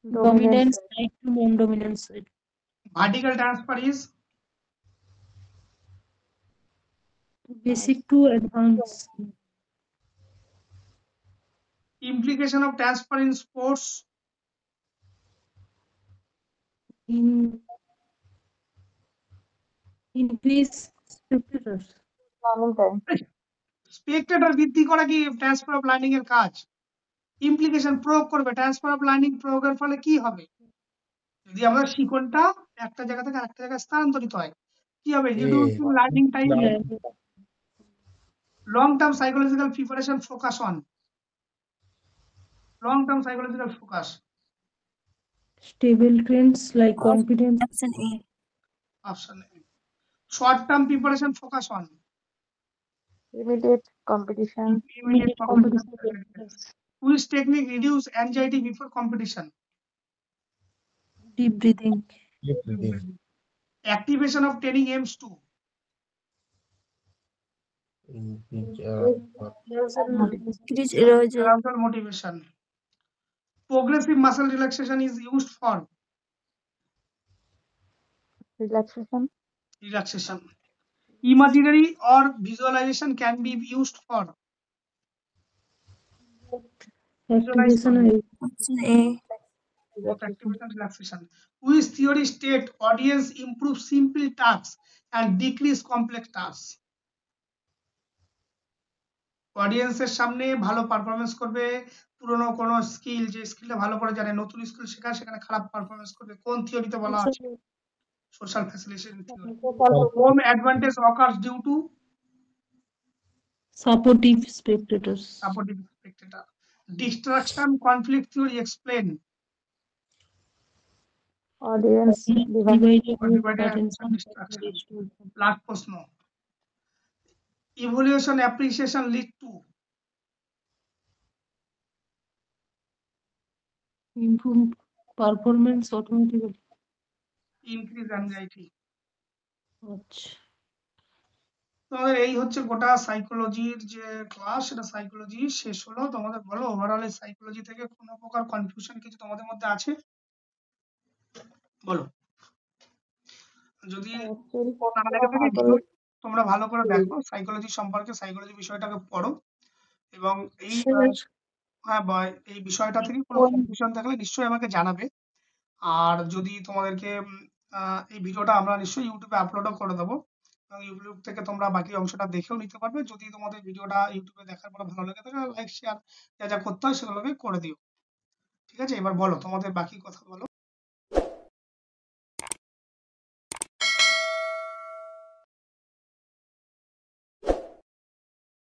dominant side to non-dominant side. vertical transfer is Basic to advanced. implication of transfer in sports. In increase spectators. Learning time. Spectator বৃদ্ধি করা কি transfer of learning এর কাজ। Implication প্রয়োগ করবে, transfer of learning প্রয়োগের ফলে কি হবে? যদি আমাদের শিকনটা একটা জায়গা থেকে আরেকটা জায়গায় স্থানান্তরিত হয় কি হবে? Reducing learning time. Long term psychological preparation focus on long term psychological focus. Stable trends like confidence. Option A. Option A. Short term preparation focus on Immediate competition. immediate competition. Which technique reduce anxiety before competition? Deep breathing. Activation of training aims to Increase erosion. arousal motivation. Progressive muscle relaxation is used for Relaxation. Imaginary or visualization can be used for Activation. Option A. both activation and relaxation. Which theory state audience improve simple tasks and decrease complex tasks? অডিয়েন্সের সামনে ভালো performance করবে, পুরনো কোনো skill যে স্কিলটা ভালো করে জানে, নতুন স্কিল শেখায় সেখানে খারাপ পারফরমেন্স করবে। কোন থিওরিতে বলা আছে? Social facilitation theory. Home advantage occurs due to Supportive spectators. Supportive spectator. Distraction conflict theory explain Audience Divided attention. Last প্রশ্ন। Evaluation apprehension lead to Improve performance automatically. Increase anxiety. আচ্ছা। তোমাদের এই হচ্ছে গোটা সাইকোলজির যে ক্লাস, সেটা সাইকোলজি শেষ হলো। তোমাদের বলো ওভারঅল সাইকোলজি থেকে কোনো প্রকার কনফিউশন কিছু তোমাদের মধ্যে আছে? বলো। যদি না লেগে থাকে তোমরা ভালো করে দেখো সাইকোলজি সম্পর্কে, সাইকোলজি বিষয়টাকে পড়ো এবং এই এই বিষয়টা থেকে কোনো কনফিউশন থাকলে নিশ্চয়ই আমাকে জানাবে। আর যদি তোমাদেরকে এই ভিডিওটা আমরা নিশ্চয়ই ইউটিউবে আপলোডও করে দেবো এবং ইউটিউব থেকে তোমরা বাকি অংশটা দেখেও নিতে পারবে। যদি তোমাদের ভিডিওটা ইউটিউবে দেখার পরে ভালো লেগে থাকে লাইক শেয়ার যা যা করতে হয় সেগুলোকে করে দিও। ঠিক আছে, এবার বলো তোমাদের বাকি কথা বলো।